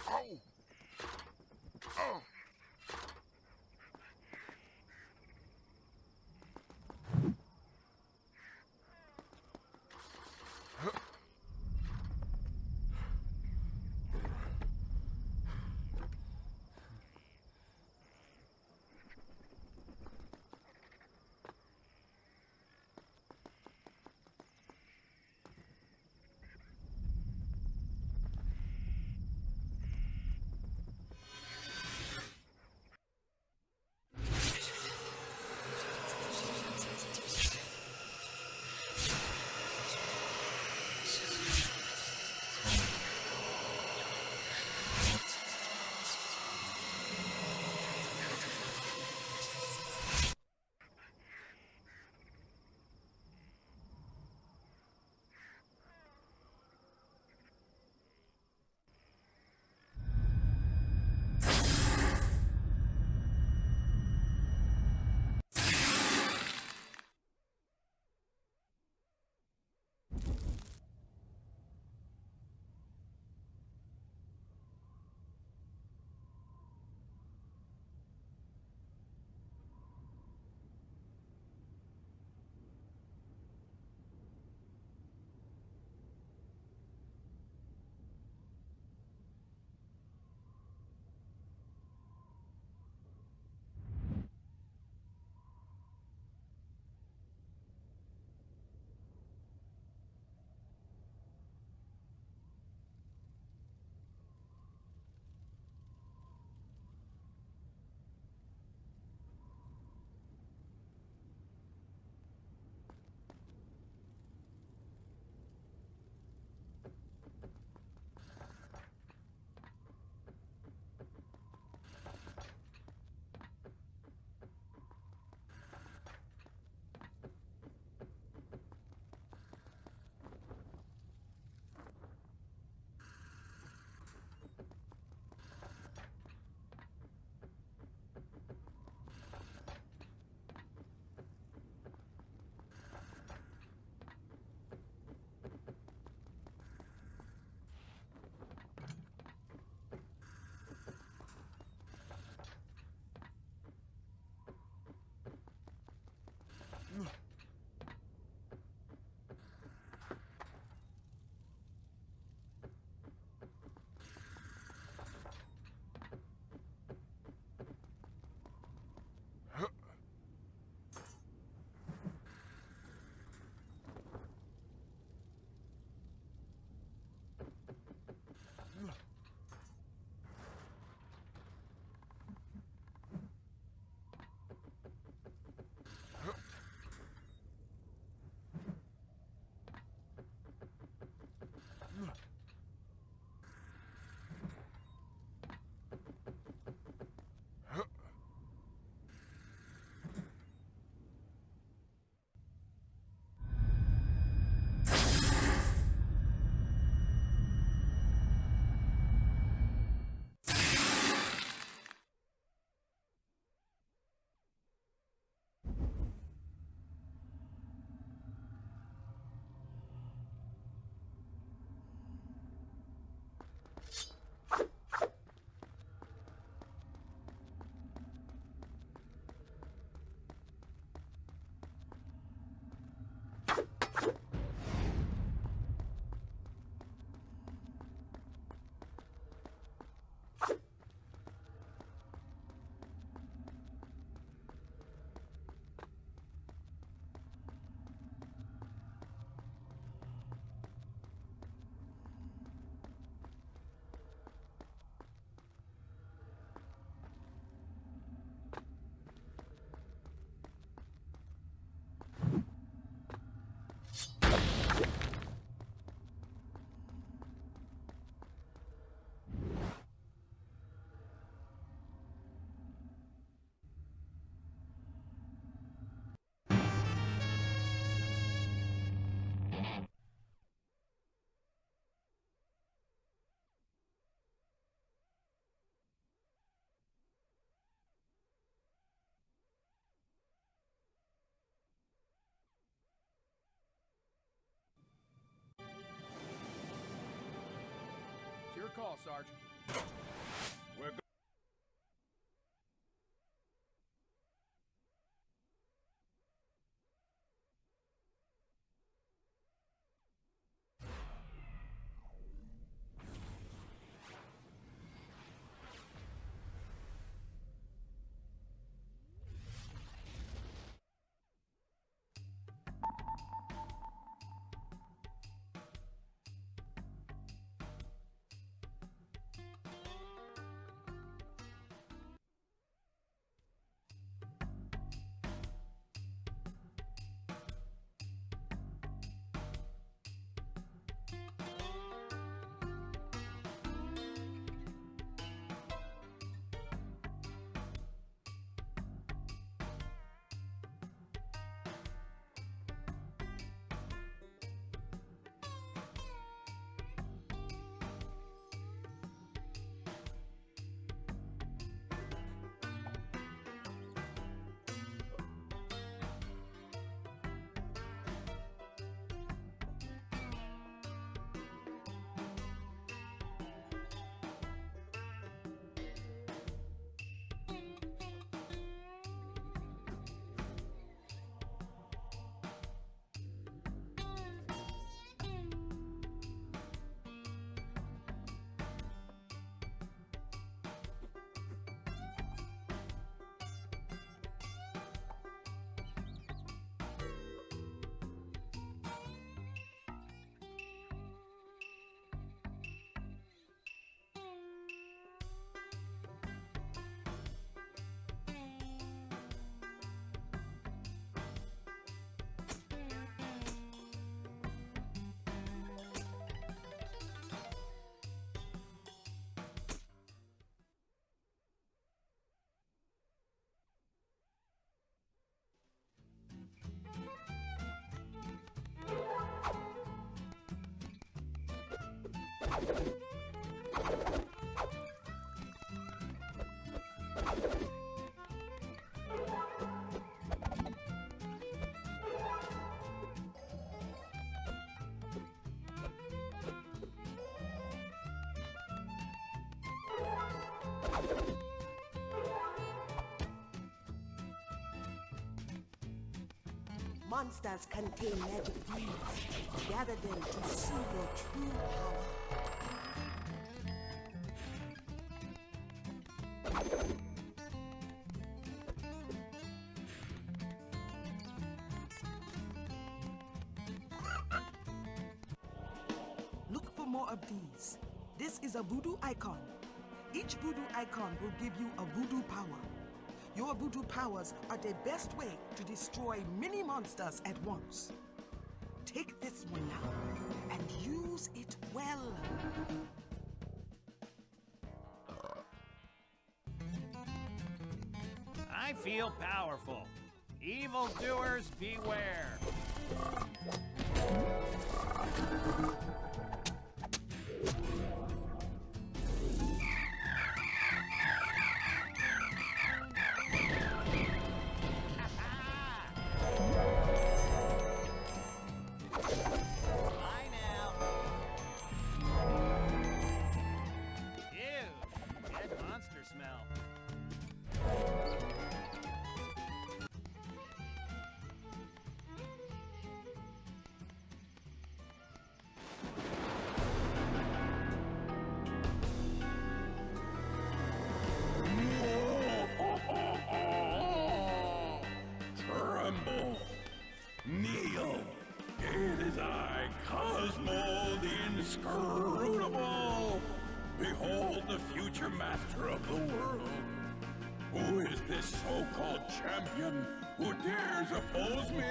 Oh. Oh. call, Sarge. We're go Monsters contain magic beads. Gather them to see their true power. Look for more of these. This is a voodoo icon. Each voodoo icon will give you a voodoo power. Your voodoo powers are the best way to destroy many monsters at once. Take this one now and use it well. I feel powerful. Evildoers beware. Tremble! Kneel! It is I, Cosmo the Inscrutable! Behold the future master of the world! Who is this so-called champion who dares oppose me?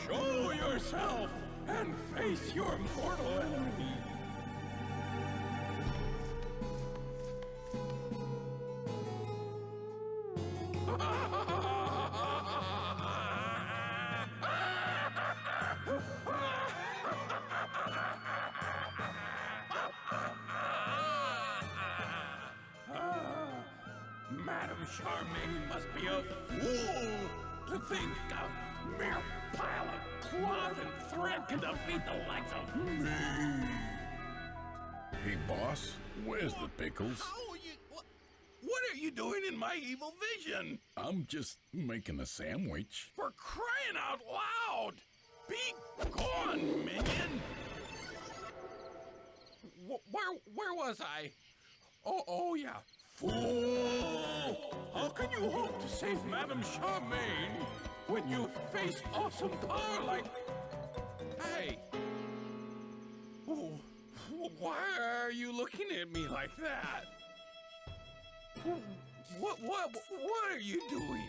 Show yourself and face your mortal enemy! Madame Charmaine must be a fool to think a mere pile of cloth and thread can defeat the likes of me. Hey, boss, where's the pickles? What are you doing in my evil vision? I'm just making a sandwich. For crying out loud! Be gone, minion! Where was I? Oh yeah. Fool! How can you hope to save Madame Charmaine when you face awesome power like... Hey! Why are you looking at me like that? What are you doing?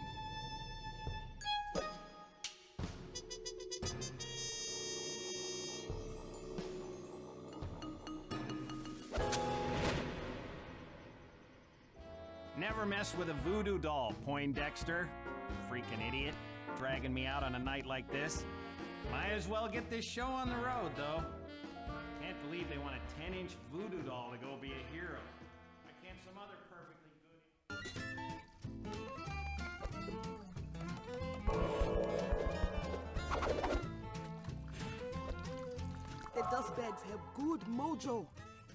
Never mess with a voodoo doll, Poindexter. Freaking idiot. Dragging me out on a night like this. Might as well get this show on the road, though. Can't believe they want a 10-inch voodoo doll to go be a hero. Why can't some other perfectly The dust bags have good mojo.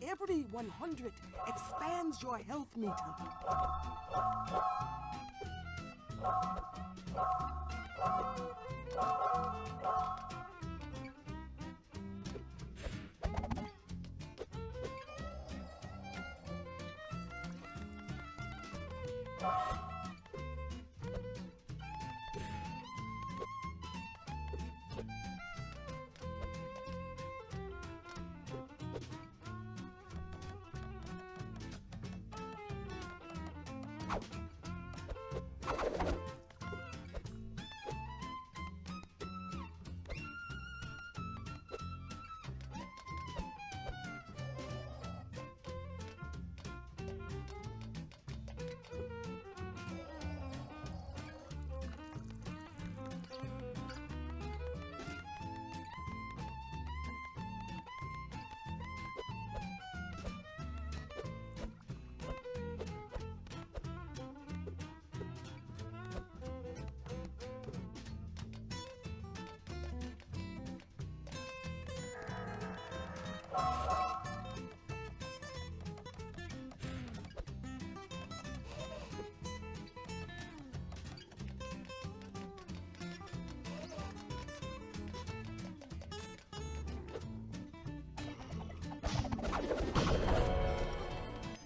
Every 100 expands your health meter.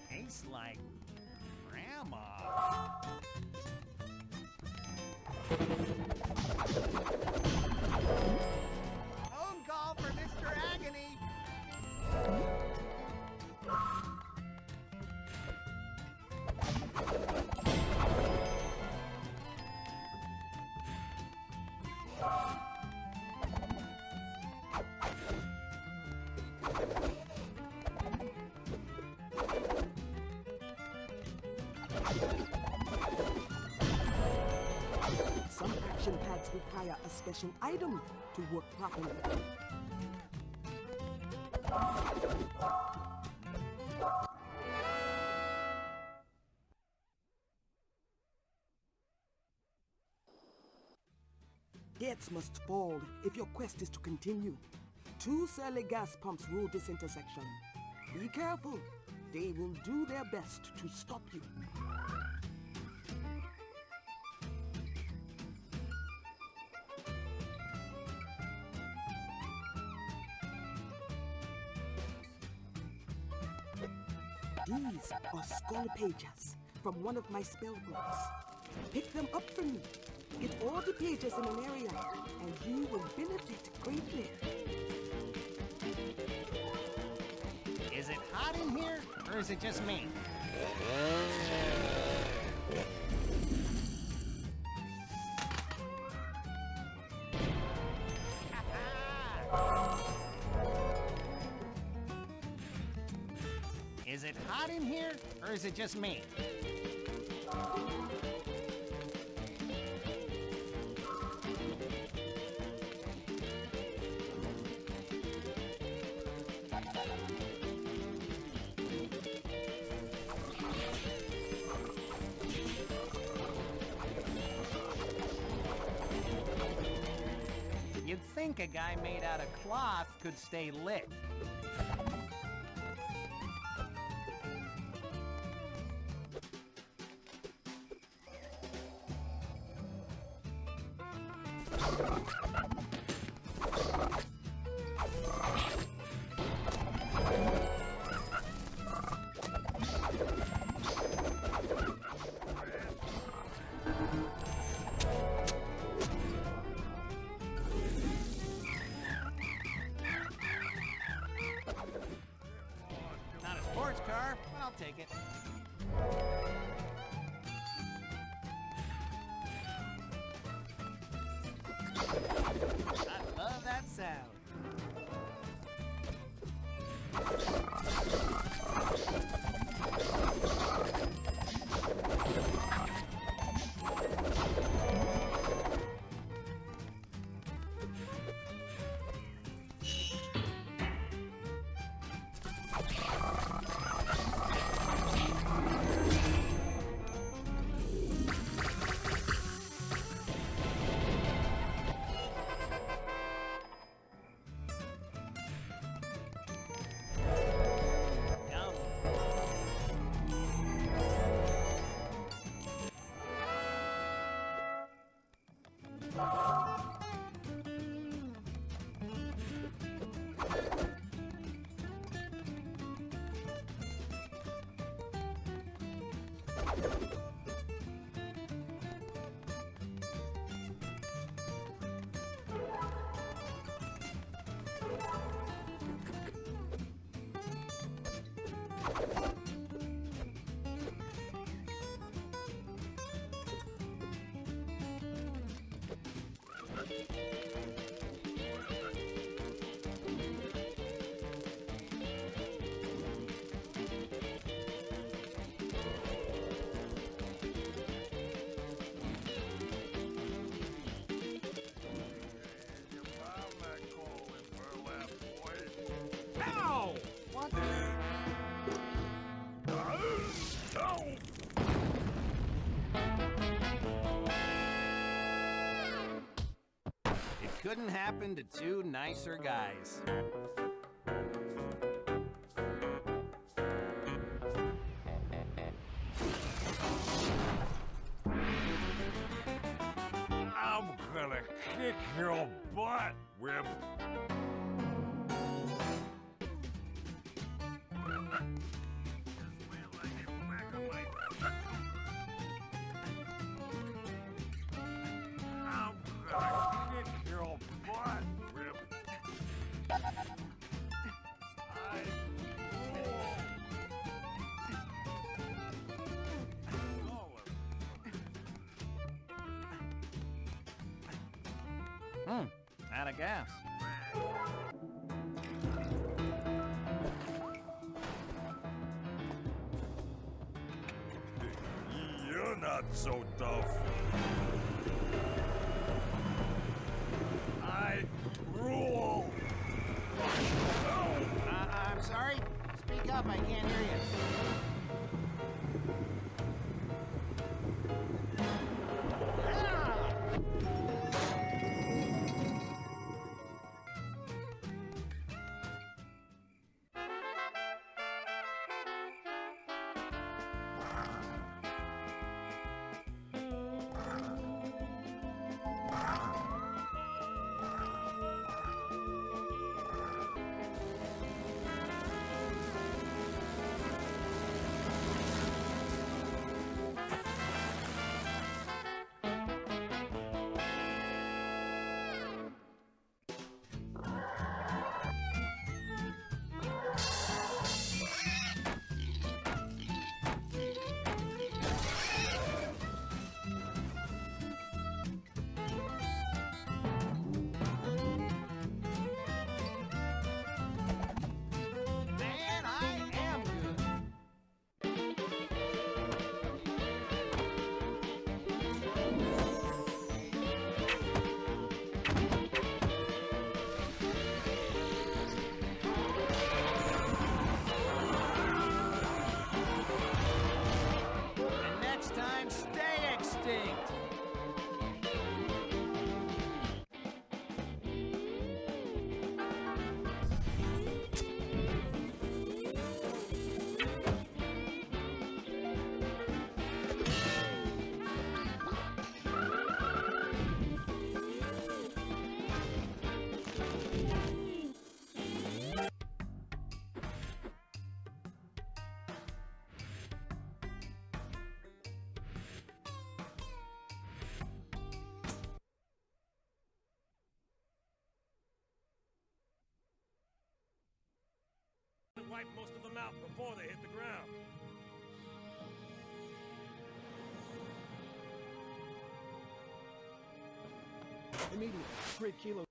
Tastes like grandma. Phone call for Mr. Agony. Some action pads require a special item to work properly. Gates must fall if your quest is to continue. 2 surly gas pumps rule this intersection. Be careful. They will do their best to stop you. These are skull pages from one of my spell books. Pick them up for me. Get all the pages in an area, and you will benefit greatly. Is it hot in here, or is it just me? Is it hot in here, or is it just me? You'd think a guy made out of cloth could stay lit. far, but I'll take it. I love that sound. Ow! What? It couldn't happen to two nicer guys. I'm gonna kick your butt, Whip. I'm gonna kick your butt, Whip. Out of gas. You're not so tough. I rule. I'm sorry? Speak up, I can't hear you. wipe most of them out before they hit the ground. Immediate. Grid Kilo.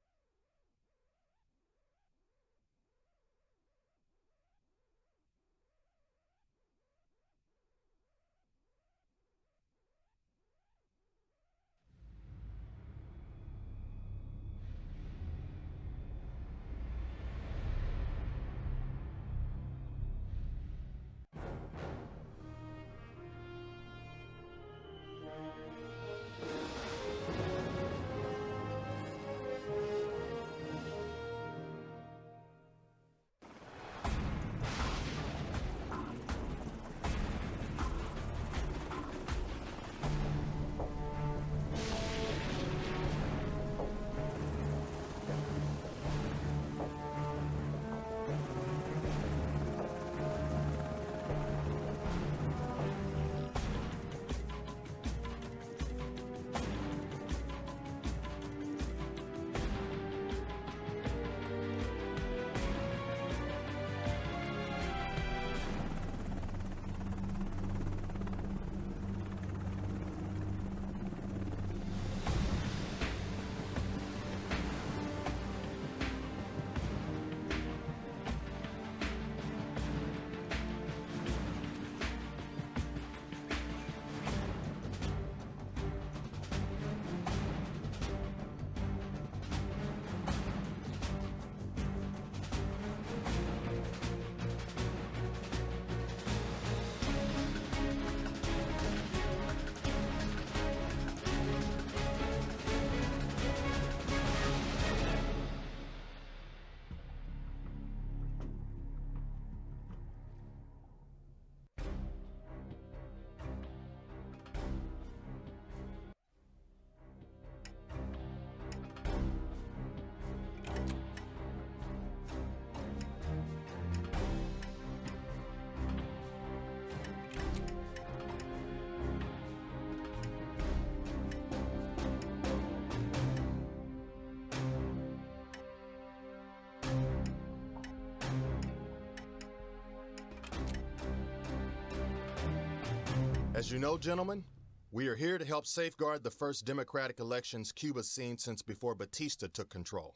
As you know, gentlemen, we are here to help safeguard the first democratic elections Cuba's seen since before Batista took control.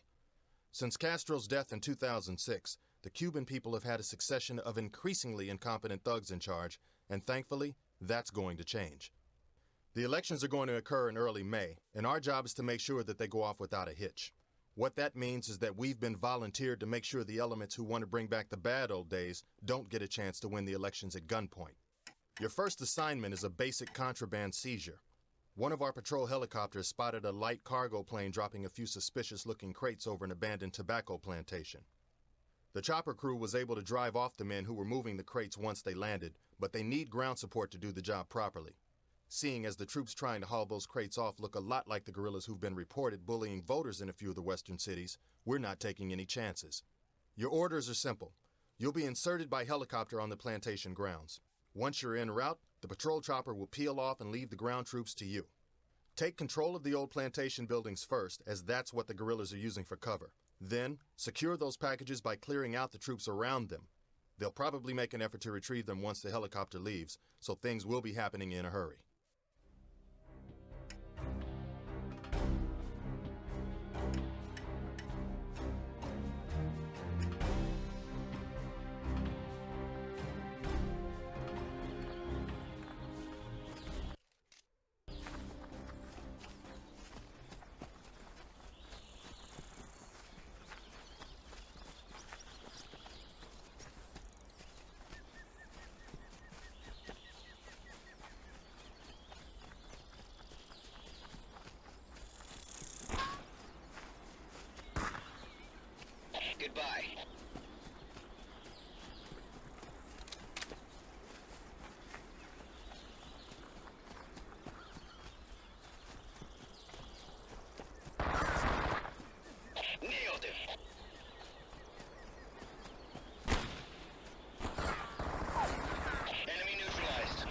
Since Castro's death in 2006, the Cuban people have had a succession of increasingly incompetent thugs in charge, and thankfully, that's going to change. The elections are going to occur in early May, and our job is to make sure that they go off without a hitch. What that means is that we've been volunteered to make sure the elements who want to bring back the bad old days don't get a chance to win the elections at gunpoint. Your first assignment is a basic contraband seizure. One of our patrol helicopters spotted a light cargo plane dropping a few suspicious-looking crates over an abandoned tobacco plantation. The chopper crew was able to drive off the men who were moving the crates once they landed, but they need ground support to do the job properly. Seeing as the troops trying to haul those crates off look a lot like the guerrillas who've been reported bullying voters in a few of the western cities, we're not taking any chances. Your orders are simple. You'll be inserted by helicopter on the plantation grounds. Once you're en route, the patrol chopper will peel off and leave the ground troops to you. Take control of the old plantation buildings first, as that's what the guerrillas are using for cover. Then, secure those packages by clearing out the troops around them. They'll probably make an effort to retrieve them once the helicopter leaves, so things will be happening in a hurry. Goodbye. Nailed him. Enemy neutralized.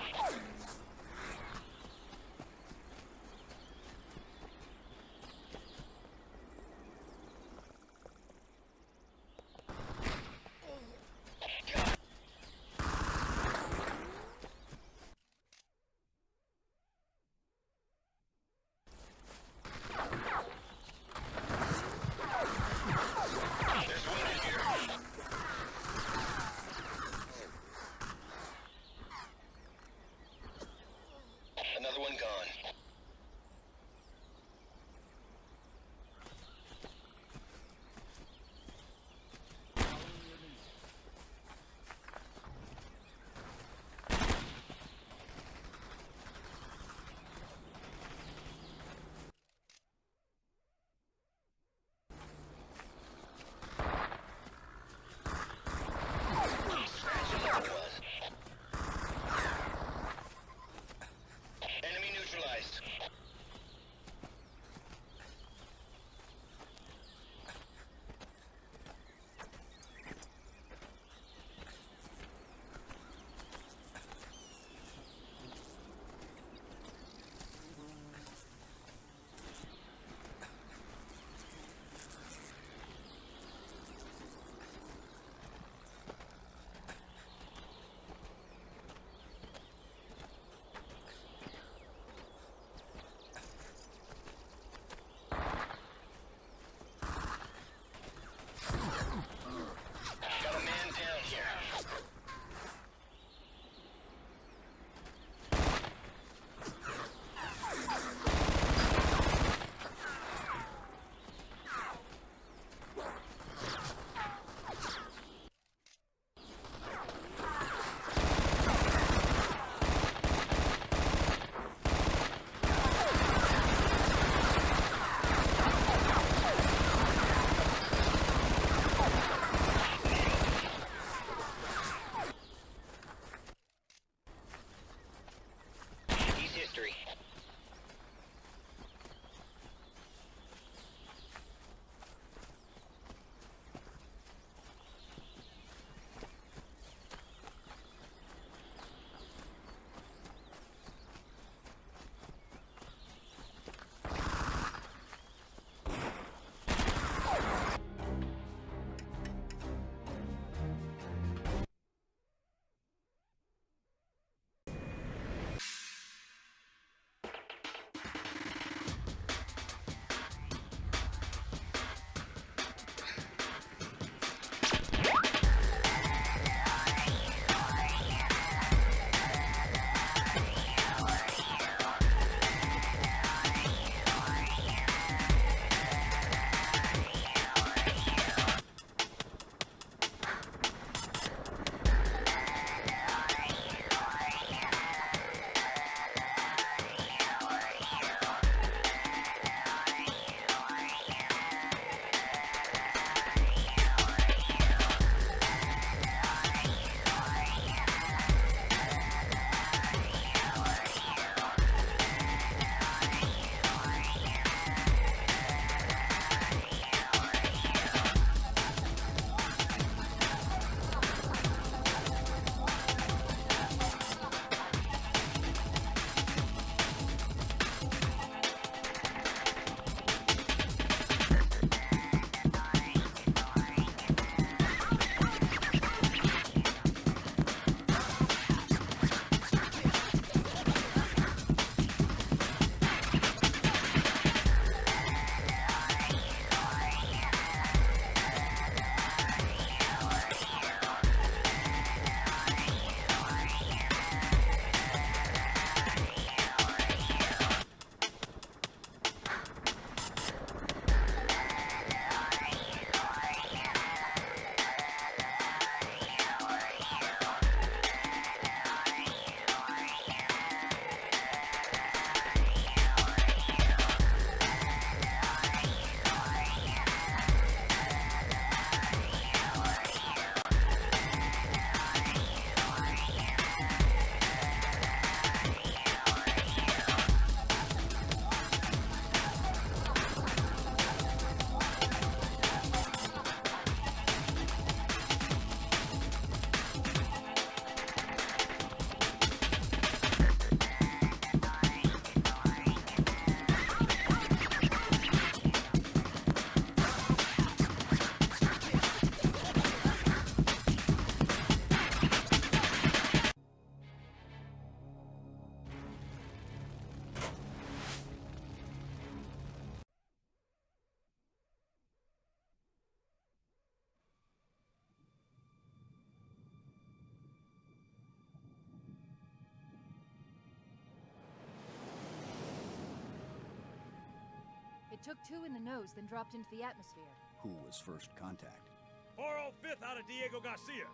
It took 2 in the nose, then dropped into the atmosphere. Who was first contact? 405th out of Diego Garcia.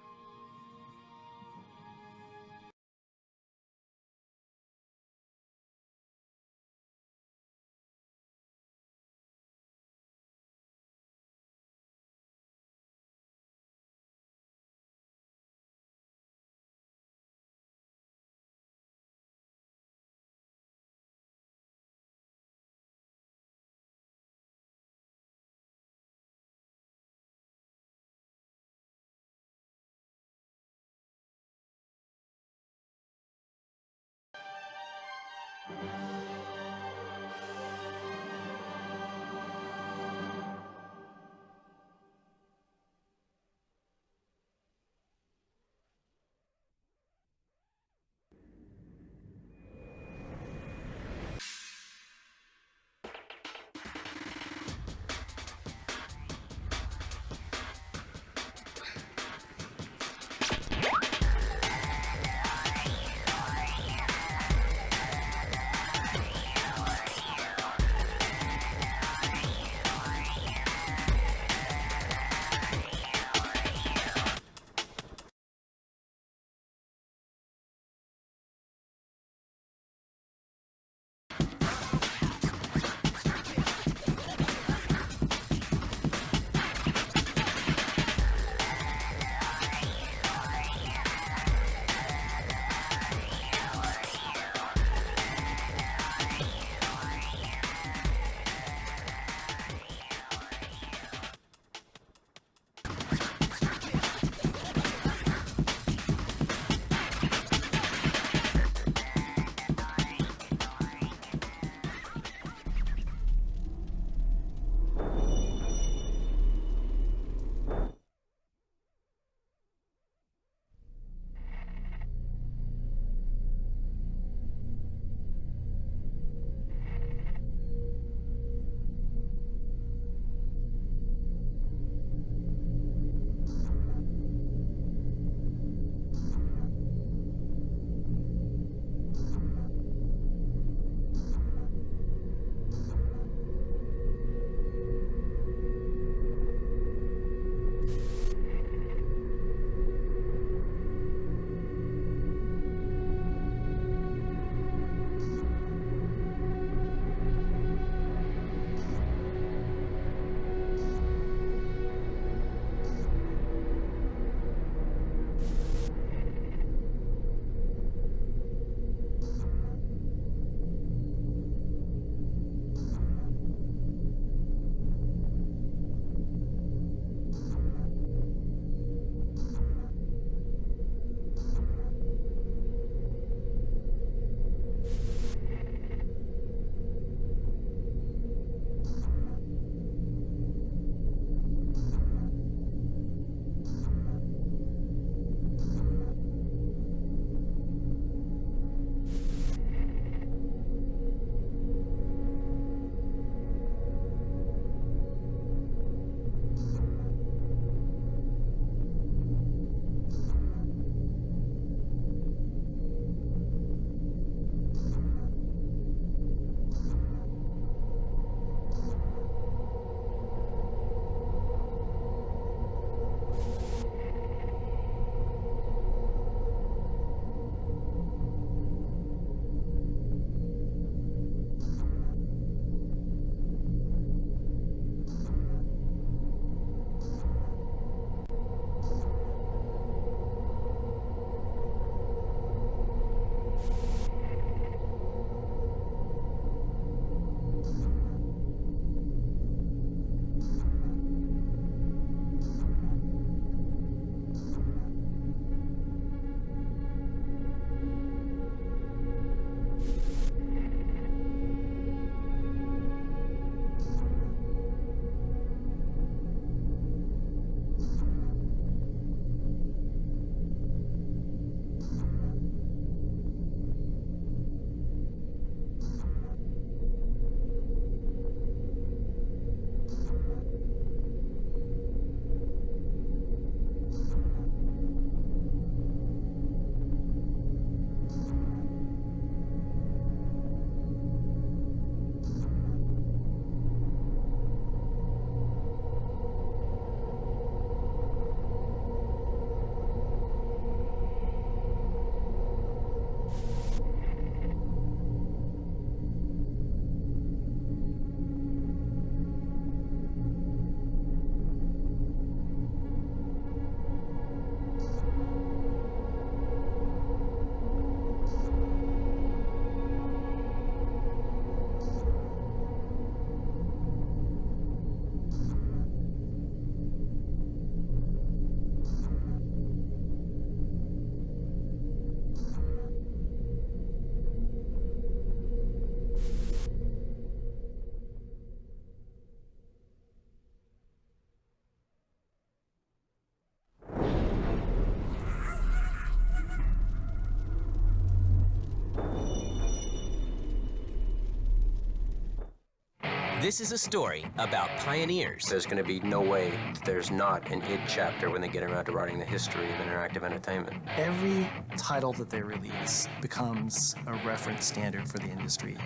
This is a story about pioneers. There's going to be no way that there's not an id chapter when they get around to writing the history of interactive entertainment. Every title that they release becomes a reference standard for the industry.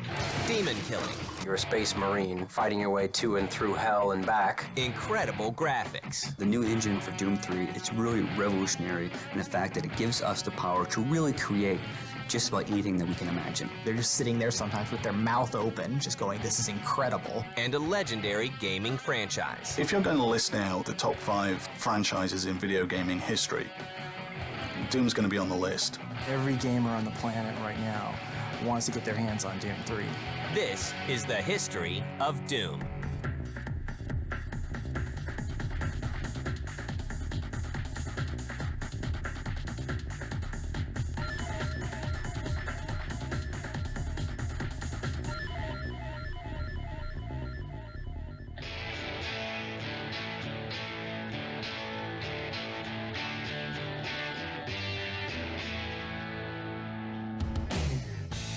Demon killing. You're a space marine fighting your way to and through hell and back. Incredible graphics. The new engine for Doom 3, it's really revolutionary in the fact that it gives us the power to really create just about anything that we can imagine. They're just sitting there sometimes with their mouth open, just going, this is incredible. And a legendary gaming franchise. If you're going to list now the top 5 franchises in video gaming history, Doom's going to be on the list. Every gamer on the planet right now wants to get their hands on Doom 3. This is the history of Doom.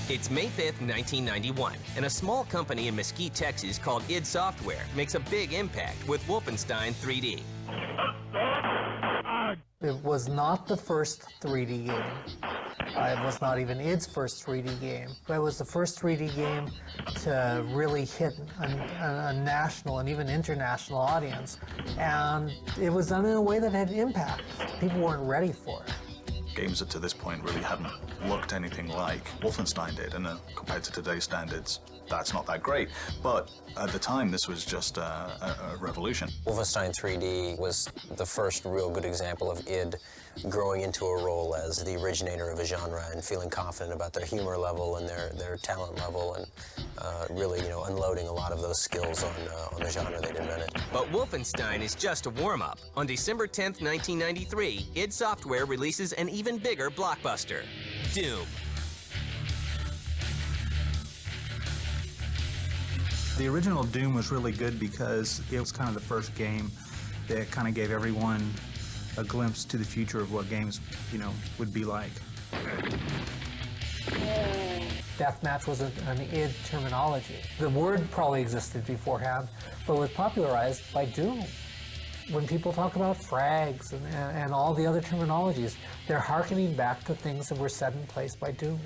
It's May 5th, 1991, and a small company in Mesquite, Texas called id Software makes a big impact with Wolfenstein 3D. It was not the first 3D game. It was not even id's first 3D game. But it was the first 3D game to really hit a national and even international audience. And it was done in a way that had impact. People weren't ready for it. Games that to this point really hadn't looked anything like Wolfenstein did, and compared to today's standards, that's not that great. But at the time, this was just a revolution. Wolfenstein 3D was the first real good example of id growing into a role as the originator of a genre and feeling confident about their humor level and their talent level, and really, unloading a lot of those skills on the genre they'd invented. But Wolfenstein is just a warm-up. On December 10th, 1993, id Software releases an even bigger blockbuster, Doom. The original Doom was really good because it was kind of the first game that kind of gave everyone a glimpse to the future of what games, would be like. Deathmatch was an id terminology. The word probably existed beforehand, but was popularized by Doom. When people talk about frags and all the other terminologies, they're hearkening back to things that were set in place by Doom.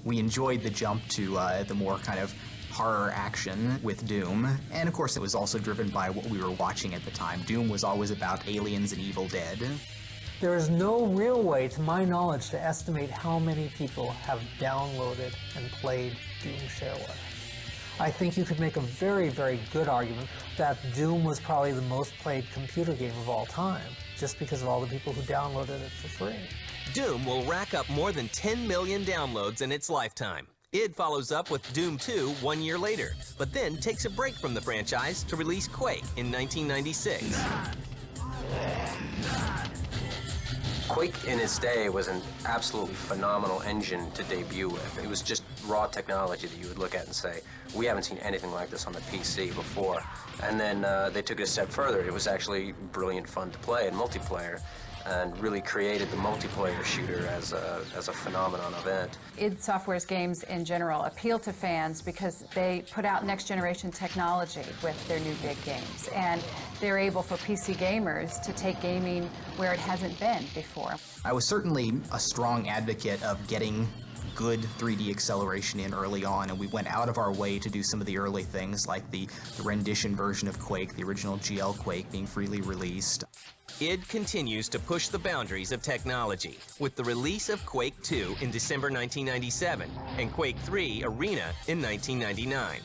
We enjoyed the jump to the more kind of horror action with Doom, and of course it was also driven by what we were watching at the time. Doom was always about aliens and Evil Dead. There is no real way, to my knowledge, to estimate how many people have downloaded and played Doom Shareware. I think you could make a very, very good argument that Doom was probably the most played computer game of all time, just because of all the people who downloaded it for free. Doom will rack up more than 10 million downloads in its lifetime. id follows up with Doom 2 1 year later, but then takes a break from the franchise to release Quake in 1996. Quake in its day was an absolutely phenomenal engine to debut with. It was just raw technology that you would look at and say, we haven't seen anything like this on the PC before. And then they took it a step further. It was actually brilliant fun to play in multiplayer, and really created the multiplayer shooter as a phenomenon event. id Software's games in general appeal to fans because they put out next-generation technology with their new big games, and they're able for PC gamers to take gaming where it hasn't been before. I was certainly a strong advocate of getting good 3D acceleration in early on, and we went out of our way to do some of the early things like the rendition version of Quake, the original GL Quake being freely released. id continues to push the boundaries of technology with the release of Quake 2 in December 1997 and Quake 3 Arena in 1999.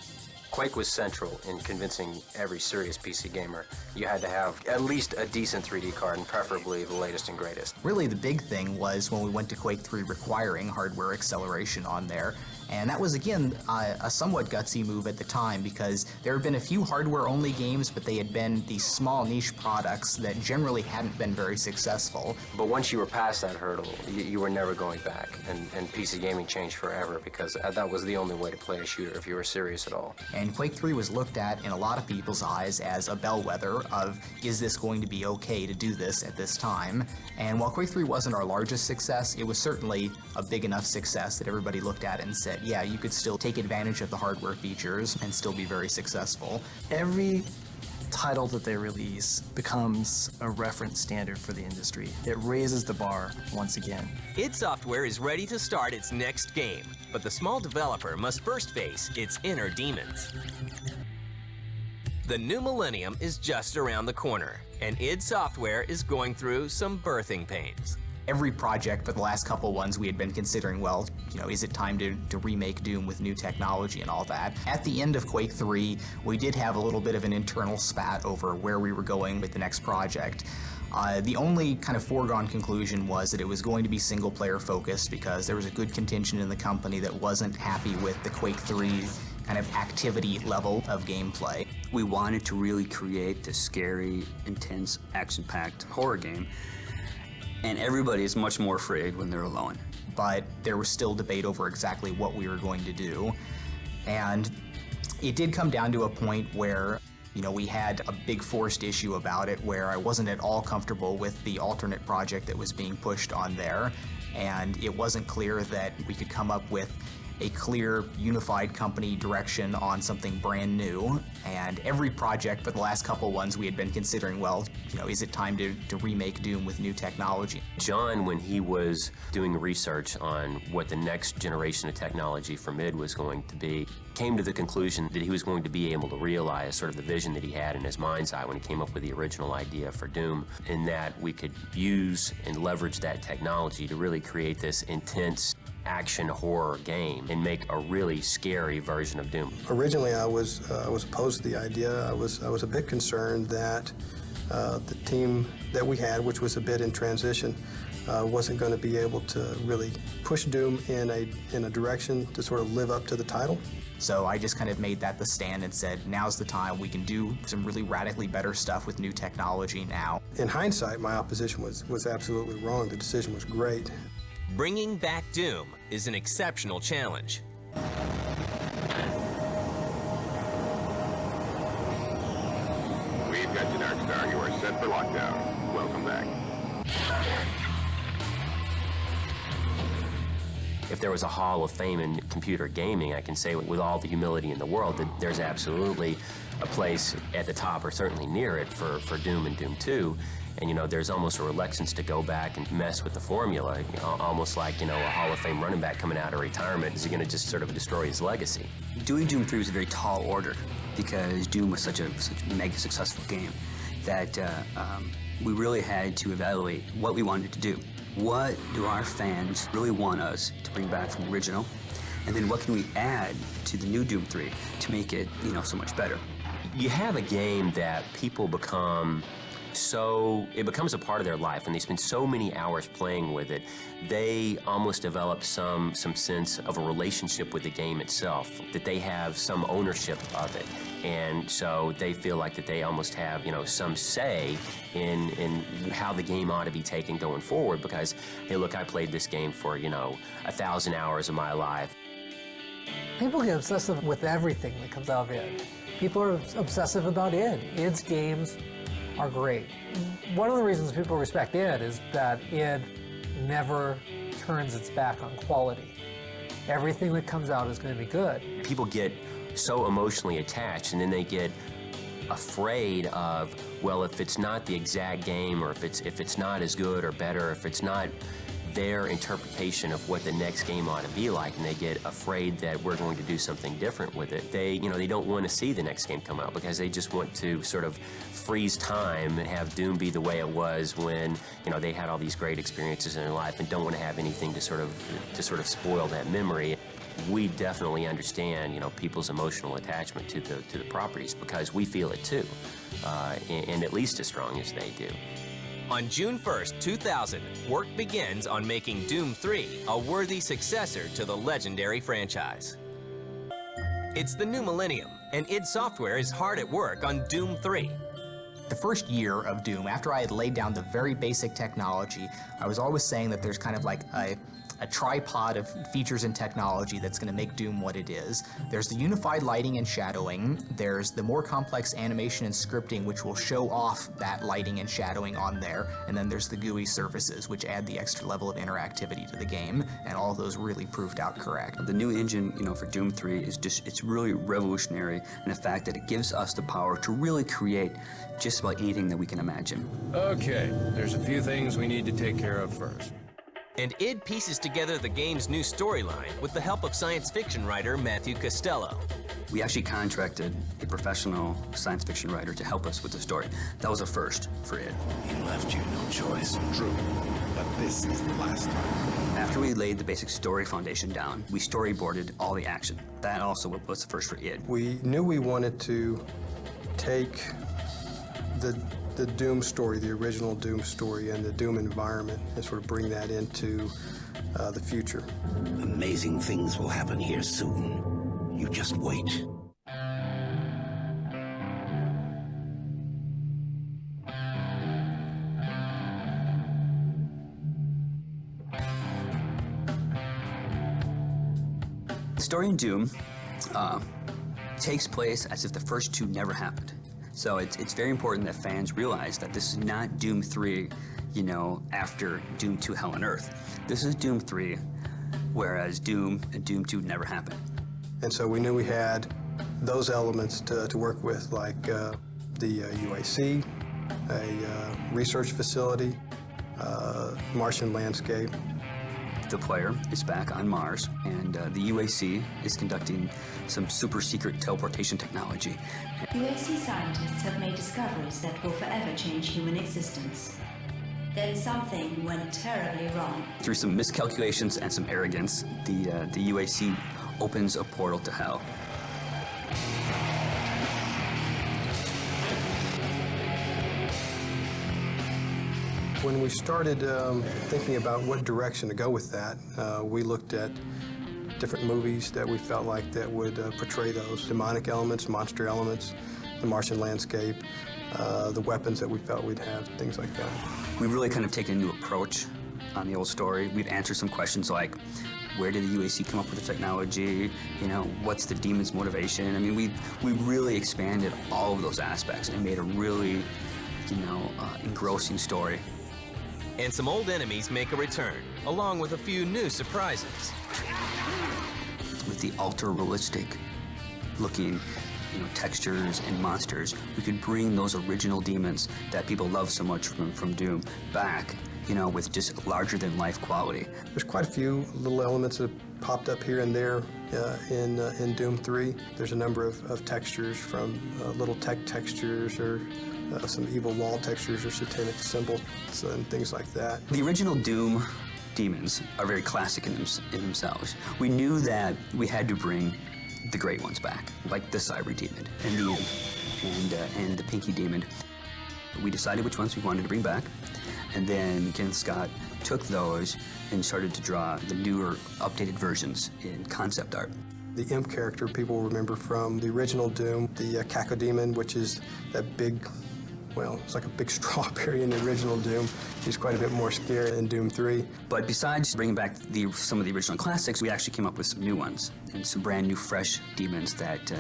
Quake was central in convincing every serious PC gamer you had to have at least a decent 3D card, and preferably the latest and greatest. Really the big thing was when we went to Quake 3 requiring hardware acceleration on there. And that was, again, a somewhat gutsy move at the time, because there had been a few hardware-only games, but they had been these small niche products that generally hadn't been very successful. But once you were past that hurdle, you were never going back, and PC gaming changed forever, because that was the only way to play a shooter if you were serious at all. And Quake 3 was looked at in a lot of people's eyes as a bellwether of, is this going to be okay to do this at this time? And while Quake 3 wasn't our largest success, it was certainly a big enough success that everybody looked at it and said, yeah, you could still take advantage of the hardware features and still be very successful. Every title that they release becomes a reference standard for the industry. It raises the bar once again. id Software is ready to start its next game, but the small developer must first face its inner demons. The new millennium is just around the corner, and id Software is going through some birthing pains. Every project for the last couple ones we had been considering, well, you know, is it time to remake Doom with new technology and all that? At the end of Quake 3, we did have a little bit of an internal spat over where we were going with the next project. The only kind of foregone conclusion was that it was going to be single-player focused because there was a good contingent in the company that wasn't happy with the Quake 3 kind of activity level of gameplay. We wanted to really create this scary, intense, action-packed horror game, and everybody is much more afraid when they're alone. But there was still debate over exactly what we were going to do, and it did come down to a point where, you know, we had a big forced issue about it where I wasn't at all comfortable with the alternate project that was being pushed on there, and it wasn't clear that we could come up with a clear, unified company direction on something brand new. And every project for the last couple ones we had been considering, well, you know, is it time to remake Doom with new technology? John, when he was doing research on what the next generation of technology for id was going to be, came to the conclusion that he was going to be able to realize sort of the vision that he had in his mind's eye when he came up with the original idea for Doom, in that we could use and leverage that technology to really create this intense action horror game and make a really scary version of Doom. Originally, I was opposed to the idea. I was a bit concerned that the team that we had, which was a bit in transition, wasn't going to be able to really push Doom in a direction to sort of live up to the title. So I just kind of made that the stand and said, now's the time. We can do some really radically better stuff with new technology now. In hindsight, my opposition was absolutely wrong. The decision was great. Bringing back Doom is an exceptional challenge. We've got you, Darkstar. You are set for lockdown. Welcome back. If there was a Hall of Fame in computer gaming, I can say with all the humility in the world that there's absolutely a place at the top, or certainly near it, for Doom and Doom 2. And, you know, there's almost a reluctance to go back and mess with the formula, you know, almost like, you know, a Hall of Fame running back coming out of retirement. Is he going to just sort of destroy his legacy? Doing Doom 3 was a very tall order because Doom was such a mega successful game that we really had to evaluate what we wanted to do. What do our fans really want us to bring back from the original? And then what can we add to the new Doom 3 to make it, you know, so much better? You have a game that people become it becomes a part of their life, and they spend so many hours playing with it, they almost develop some sense of a relationship with the game itself, that they have some ownership of it. And so they feel like that they almost have, you know, some say in how the game ought to be taken going forward, because, hey, look, I played this game for, you know, 1,000 hours of my life. People get obsessive with everything that comes out of id. People are obsessive about id. id's games are great. One of the reasons people respect id is that id never turns its back on quality. Everything that comes out is going to be good. People get so emotionally attached, and then they get afraid of, well, if it's not the exact game, or if it's not as good or better, if it's not their interpretation of what the next game ought to be like, and they get afraid that we're going to do something different with it. They don't want to see the next game come out because they just want to sort of freeze time and have Doom be the way it was when, you know, they had all these great experiences in their life, and don't want to have anything to sort of spoil that memory. We definitely understand, you know, people's emotional attachment to the properties, because we feel it too, and at least as strong as they do. On June 1st, 2000, work begins on making Doom 3 a worthy successor to the legendary franchise. It's the new millennium, and id Software is hard at work on Doom 3. The first year of Doom, after I had laid down the very basic technology, I was always saying that there's kind of like tripod of features and technology that's going to make Doom what it is. There's the unified lighting and shadowing. There's the more complex animation and scripting, which will show off that lighting and shadowing on there. And then there's the GUI surfaces, which add the extra level of interactivity to the game. And all of those really proved out correct. The new engine, for Doom 3 is it's really revolutionary in the fact that it gives us the power to really create just about anything that we can imagine. Okay, there's a few things we need to take care of first. And id pieces together the game's new storyline with the help of science fiction writer Matthew Costello. We actually contracted a professional science fiction writer to help us with the story. That was a first for id. He left you no choice. True, but this is the last time. After we laid the basic story foundation down, we storyboarded all the action. That also was the first for id. We knew we wanted to take the Doom story, the original Doom story, and the Doom environment, and sort of bring that into the future. Amazing things will happen here soon. You just wait. The story in Doom takes place as if the first two never happened. So it's very important that fans realize that this is not Doom 3, after Doom 2 Hell on Earth. This is Doom 3, whereas Doom and Doom 2 never happened. And so we knew we had those elements to work with, like the UAC, a research facility, Martian landscape. The player is back on Mars, and the UAC is conducting some super secret teleportation technology. UAC scientists have made discoveries that will forever change human existence. Then something went terribly wrong. Through some miscalculations and some arrogance, the UAC opens a portal to hell. When we started thinking about what direction to go with that, we looked at different movies that we felt like that would portray those demonic elements, monster elements, the Martian landscape, the weapons that we felt we'd have, things like that. We've really kind of taken a new approach on the old story. We've answered some questions like, where did the UAC come up with the technology? What's the demon's motivation? I mean, we've really expanded all of those aspects and made a really, engrossing story. And some old enemies make a return, along with a few new surprises. With the ultra-realistic looking, textures and monsters, we could bring those original demons that people love so much from Doom back, with just larger-than-life quality. There's quite a few little elements that popped up here and there in Doom 3. There's a number of textures, from little tech textures or some evil wall textures or satanic symbols and things like that. The original Doom demons are very classic in themselves. We knew that we had to bring the great ones back, like the Cyber Demon and the Imp and the Pinky Demon. We decided which ones we wanted to bring back, and then Kenneth Scott took those and started to draw the newer, updated versions in concept art. The Imp character people remember from the original Doom, the Cacodemon, which is that big, it's like a big strawberry in the original Doom. He's quite a bit more scary in Doom 3. But besides bringing back some of the original classics, we actually came up with some new ones and some brand new, fresh demons that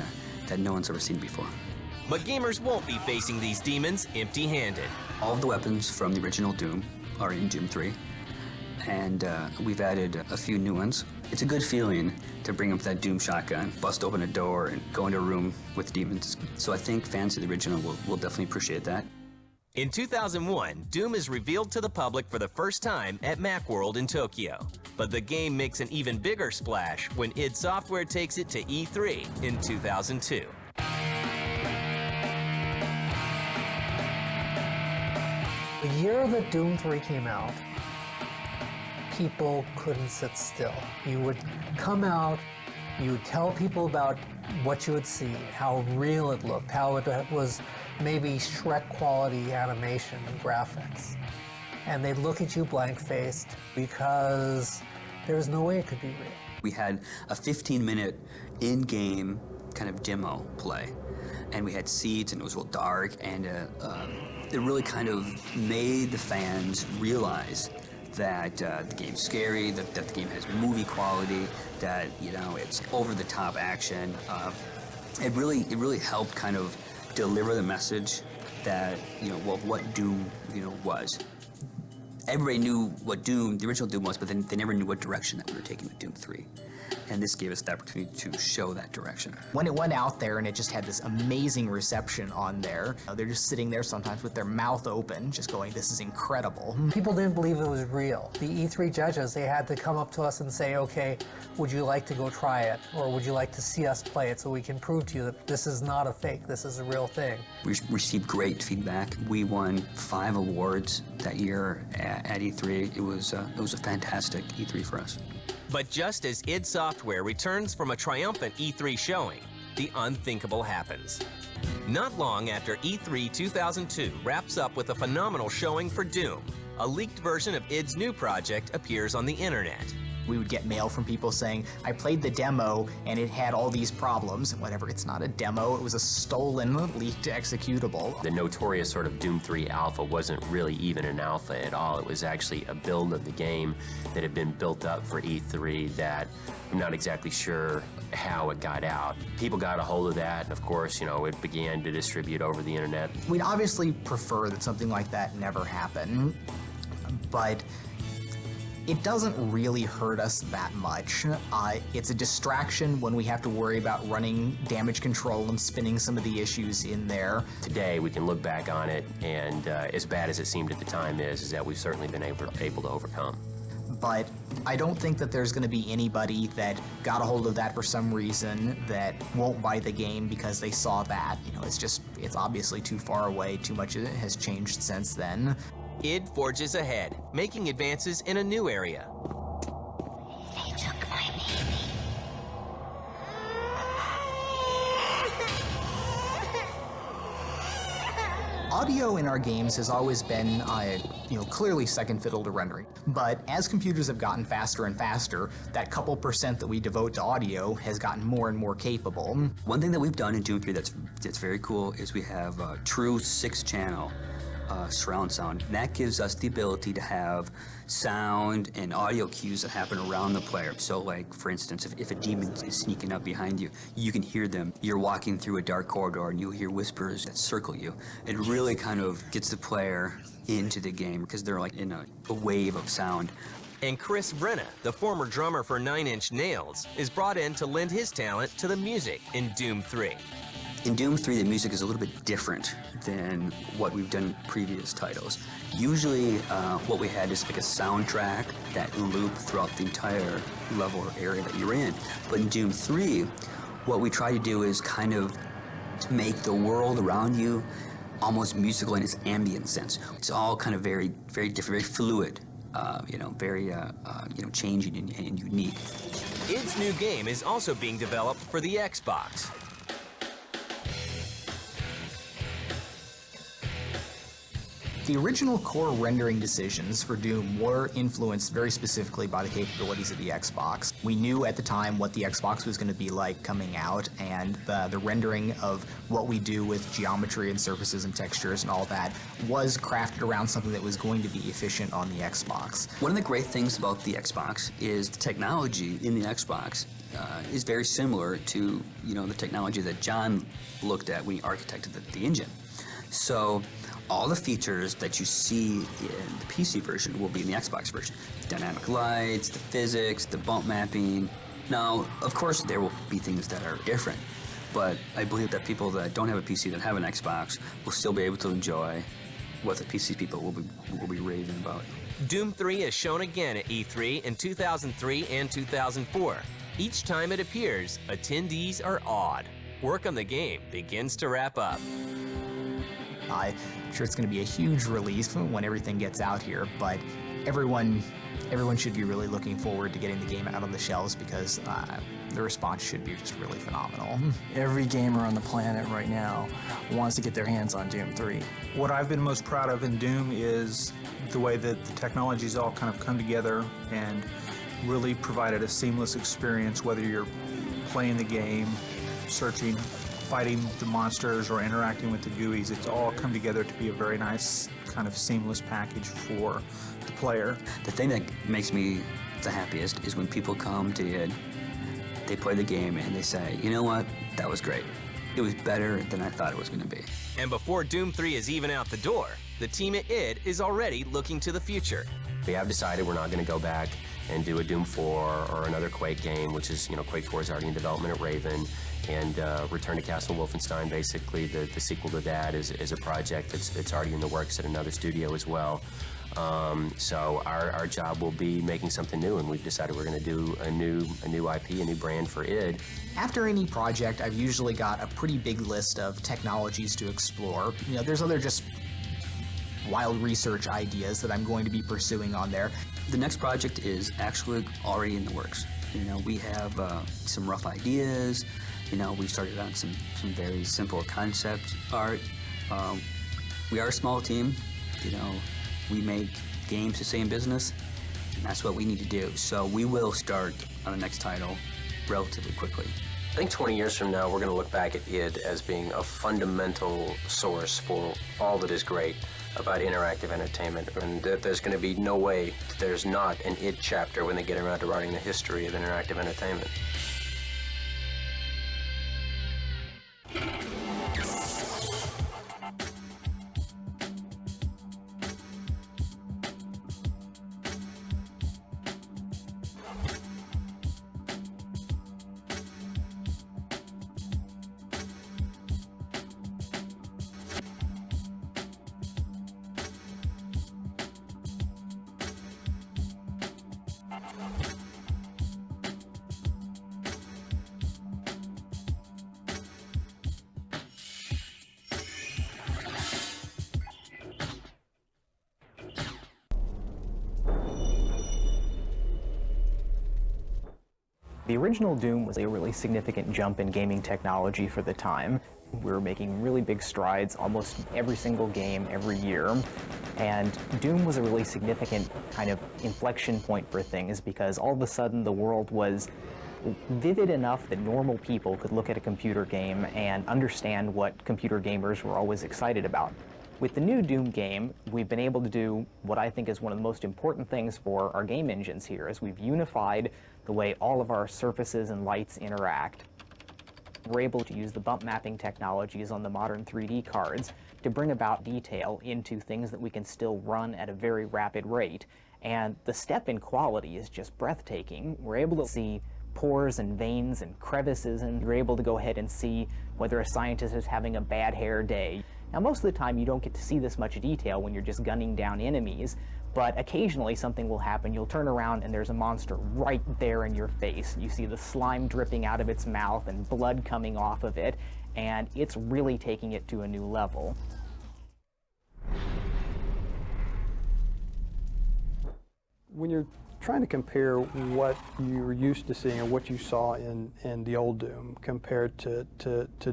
no one's ever seen before. But gamers won't be facing these demons empty-handed. All of the weapons from the original Doom are in Doom 3, and we've added a few new ones. It's a good feeling to bring up that Doom shotgun, bust open a door, and go into a room with demons. So I think fans of the original will definitely appreciate that. In 2001, Doom is revealed to the public for the first time at Macworld in Tokyo. But the game makes an even bigger splash when id Software takes it to E3 in 2002. The year that Doom 3 came out, people couldn't sit still. You would come out, you would tell people about what you had seen, how real it looked, how it was maybe Shrek quality animation and graphics. And they'd look at you blank-faced because there was no way it could be real. We had a 15-minute in-game kind of demo play, and we had seeds, and it was real dark, and it really kind of made the fans realize that the game's scary, that the game has movie quality, that it's over-the-top action. It really helped kind of deliver the message that what Doom was. Everybody knew what the original Doom was, but then they never knew what direction that we were taking with Doom 3. And this gave us the opportunity to show that direction. When it went out there and it just had this amazing reception on there, they're just sitting there sometimes with their mouth open, just going, this is incredible. People didn't believe it was real. The E3 judges, they had to come up to us and say, okay, would you like to go try it? Or would you like to see us play it so we can prove to you that this is not a fake, this is a real thing? We received great feedback. We won 5 awards that year at E3. It was a fantastic E3 for us. But just as id Software returns from a triumphant E3 showing, the unthinkable happens. Not long after E3 2002 wraps up with a phenomenal showing for Doom, a leaked version of id's new project appears on the internet. We would get mail from people saying, I played the demo and it had all these problems and whatever. It's not a demo, it was a stolen, leaked executable. The notorious sort of Doom 3 alpha wasn't really even an alpha at all. It was actually a build of the game that had been built up for E3 that I'm not exactly sure how it got out. People got a hold of that, and of course, it began to distribute over the internet. We'd obviously prefer that something like that never happen, but it doesn't really hurt us that much. It's a distraction when we have to worry about running damage control and spinning some of the issues in there. Today, we can look back on it, and as bad as it seemed at the time is that we've certainly been able to overcome. But I don't think that there's going to be anybody that got a hold of that for some reason that won't buy the game because they saw that. It's obviously too far away, too much has changed since then. id forges ahead, making advances in a new area. They took my baby. Audio in our games has always been, clearly second fiddle to rendering. But as computers have gotten faster and faster, that couple percent that we devote to audio has gotten more and more capable. One thing that we've done in Doom 3 that's very cool is we have a true 6-channel surround sound. That gives us the ability to have sound and audio cues that happen around the player. So like, for instance, if a demon is sneaking up behind you, you can hear them. You're walking through a dark corridor and you'll hear whispers that circle you. It really kind of gets the player into the game because they're like in a wave of sound. And Chris Brenna, the former drummer for 9 Inch Nails, is brought in to lend his talent to the music in Doom 3. In Doom 3, the music is a little bit different than what we've done in previous titles. Usually, what we had is like a soundtrack that looped throughout the entire level or area that you're in. But in Doom 3, what we try to do is kind of make the world around you almost musical in its ambient sense. It's all kind of very, very different, very fluid, very changing and unique. id's new game is also being developed for the Xbox. The original core rendering decisions for Doom were influenced very specifically by the capabilities of the Xbox. We knew at the time what the Xbox was going to be like coming out, and the rendering of what we do with geometry and surfaces and textures and all that was crafted around something that was going to be efficient on the Xbox. One of the great things about the Xbox is the technology in the Xbox is very similar to the technology that John looked at when he architected the engine. So all the features that you see in the PC version will be in the Xbox version. Dynamic lights, the physics, the bump mapping. Now, of course, there will be things that are different, but I believe that people that don't have a PC that have an Xbox will still be able to enjoy what the PC people will be raving about. Doom 3 is shown again at E3 in 2003 and 2004. Each time it appears, attendees are awed. Work on the game begins to wrap up. I'm sure it's going to be a huge release when everything gets out here, but everyone should be really looking forward to getting the game out on the shelves because the response should be just really phenomenal. Every gamer on the planet right now wants to get their hands on Doom 3. What I've been most proud of in Doom is the way that the technologies all kind of come together and really provided a seamless experience, whether you're playing the game, searching, fighting the monsters, or interacting with the GUIs. It's all come together to be a very nice kind of seamless package for the player. The thing that makes me the happiest is when people come to id, they play the game, and they say, you know what, that was great. It was better than I thought it was going to be. And before Doom 3 is even out the door, the team at id is already looking to the future. We have decided we're not going to go back and do a Doom 4 or another Quake game, which is, Quake 4 is already in development at Raven, and Return to Castle Wolfenstein, basically the sequel to that, is a project that's already in the works at another studio as well. So our job will be making something new, and we've decided we're going to do a new IP, a new brand for id. After any project, I've usually got a pretty big list of technologies to explore. There's other just wild research ideas that I'm going to be pursuing on there. The next project is actually already in the works. We have some rough ideas. We started on some very simple concept art. We are a small team. We make games to stay in business, and that's what we need to do. So we will start on the next title relatively quickly. I think 20 years from now, we're going to look back at id as being a fundamental source for all that is great about interactive entertainment, and that there's going to be no way that there's not an id chapter when they get around to writing the history of interactive entertainment. The original Doom was a really significant jump in gaming technology for the time. We were making really big strides almost every single game every year. And Doom was a really significant kind of inflection point for things because all of a sudden the world was vivid enough that normal people could look at a computer game and understand what computer gamers were always excited about. With the new Doom game, we've been able to do what I think is one of the most important things for our game engines here, is we've unified the way all of our surfaces and lights interact. We're able to use the bump mapping technologies on the modern 3D cards to bring about detail into things that we can still run at a very rapid rate. And the step in quality is just breathtaking. We're able to see pores and veins and crevices, and you're able to go ahead and see whether a scientist is having a bad hair day. Now, most of the time you don't get to see this much detail when you're just gunning down enemies, but occasionally something will happen. You'll turn around and there's a monster right there in your face. You see the slime dripping out of its mouth and blood coming off of it, and it's really taking it to a new level. When you're trying to compare what you're used to seeing or what you saw in the old Doom compared to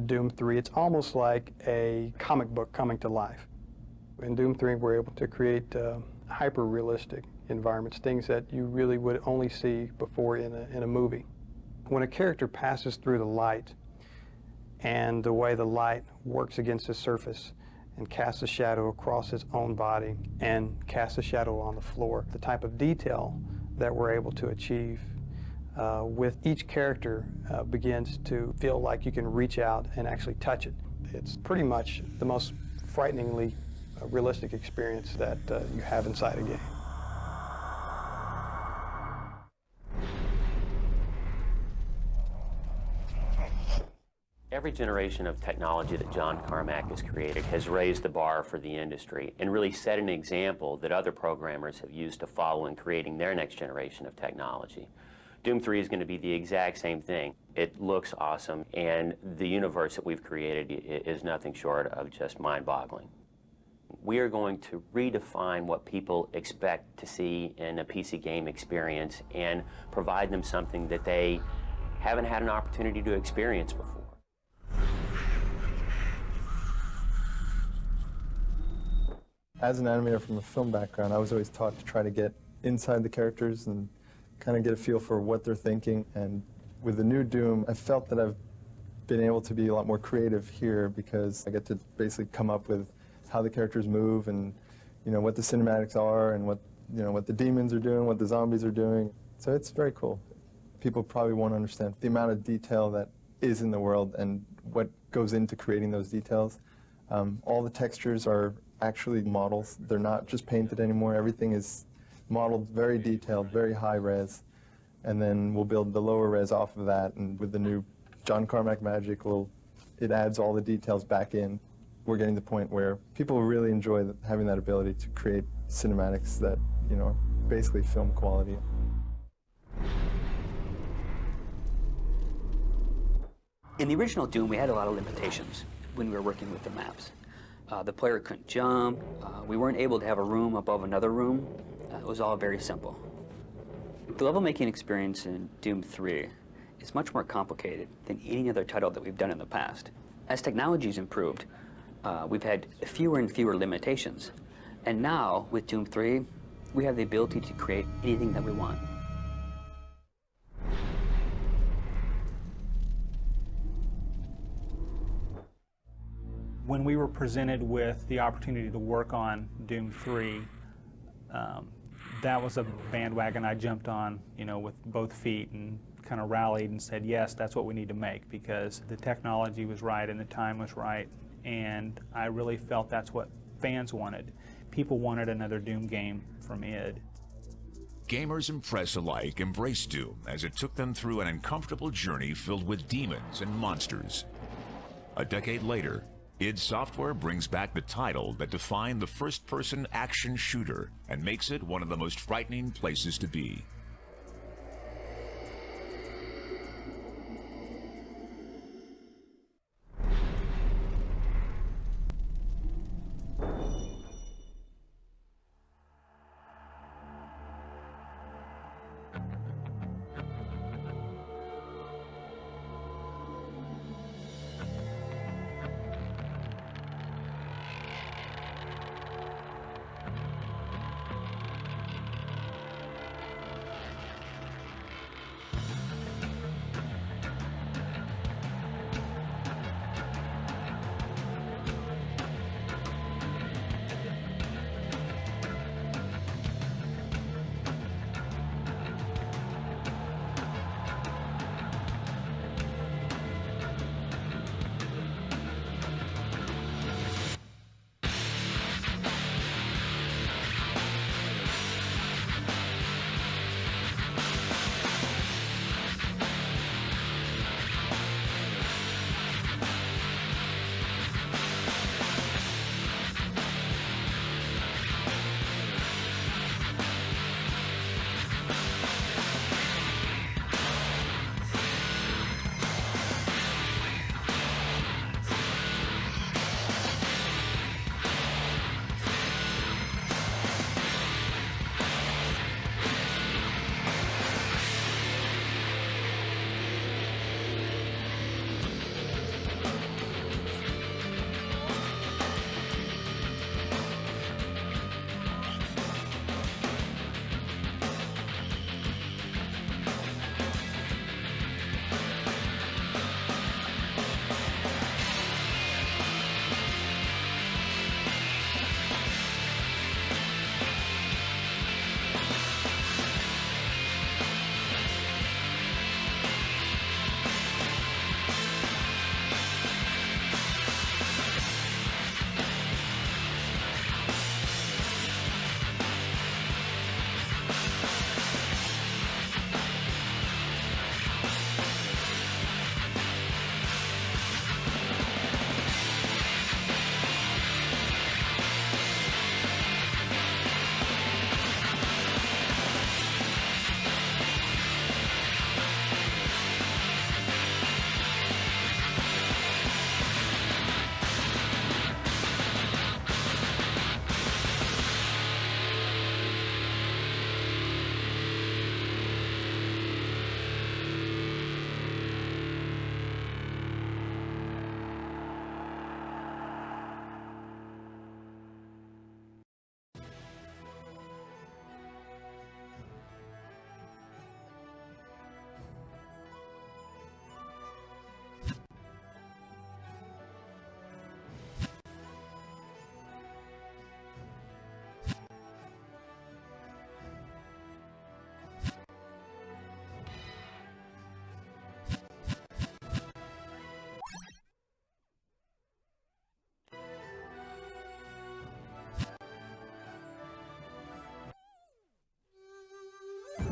Doom 3, it's almost like a comic book coming to life. In Doom 3, we're able to create hyper-realistic environments, things that you really would only see before in a movie. When a character passes through the light and the way the light works against the surface and casts a shadow across his own body and casts a shadow on the floor, the type of detail that we're able to achieve with each character begins to feel like you can reach out and actually touch it. It's pretty much the most frighteningly realistic experience that you have inside a game. Every generation of technology that John Carmack has created has raised the bar for the industry and really set an example that other programmers have used to follow in creating their next generation of technology. Doom 3 is going to be the exact same thing. It looks awesome, and the universe that we've created is nothing short of just mind-boggling. We are going to redefine what people expect to see in a PC game experience and provide them something that they haven't had an opportunity to experience before. As an animator from a film background, I was always taught to try to get inside the characters and kind of get a feel for what they're thinking. And with the new Doom, I felt that I've been able to be a lot more creative here because I get to basically come up with how the characters move and you know, what the cinematics are and what, you know, what the demons are doing, what the zombies are doing. So it's very cool. People probably won't understand the amount of detail that is in the world and what goes into creating those details. All the textures are actually models. They're not just painted anymore. Everything is modeled very detailed, very high res. And then we'll build the lower res off of that, and with the new John Carmack magic, it adds all the details back in. We're getting to the point where people really enjoy having that ability to create cinematics that, you know, are basically film quality. In the original Doom, we had a lot of limitations when we were working with the maps. The player couldn't jump. We weren't able to have a room above another room. It was all very simple. The level making experience in Doom 3 is much more complicated than any other title that we've done in the past. As technology's improved, we've had fewer and fewer limitations. And now, with Doom 3, we have the ability to create anything that we want. When we were presented with the opportunity to work on Doom 3, that was a bandwagon I jumped on, you know, with both feet and kind of rallied and said, yes, that's what we need to make, because the technology was right and the time was right, and I really felt that's what fans wanted. People wanted another Doom game from id. Gamers and press alike embraced Doom as it took them through an uncomfortable journey filled with demons and monsters. A decade later, id Software brings back the title that defined the first-person action shooter and makes it one of the most frightening places to be.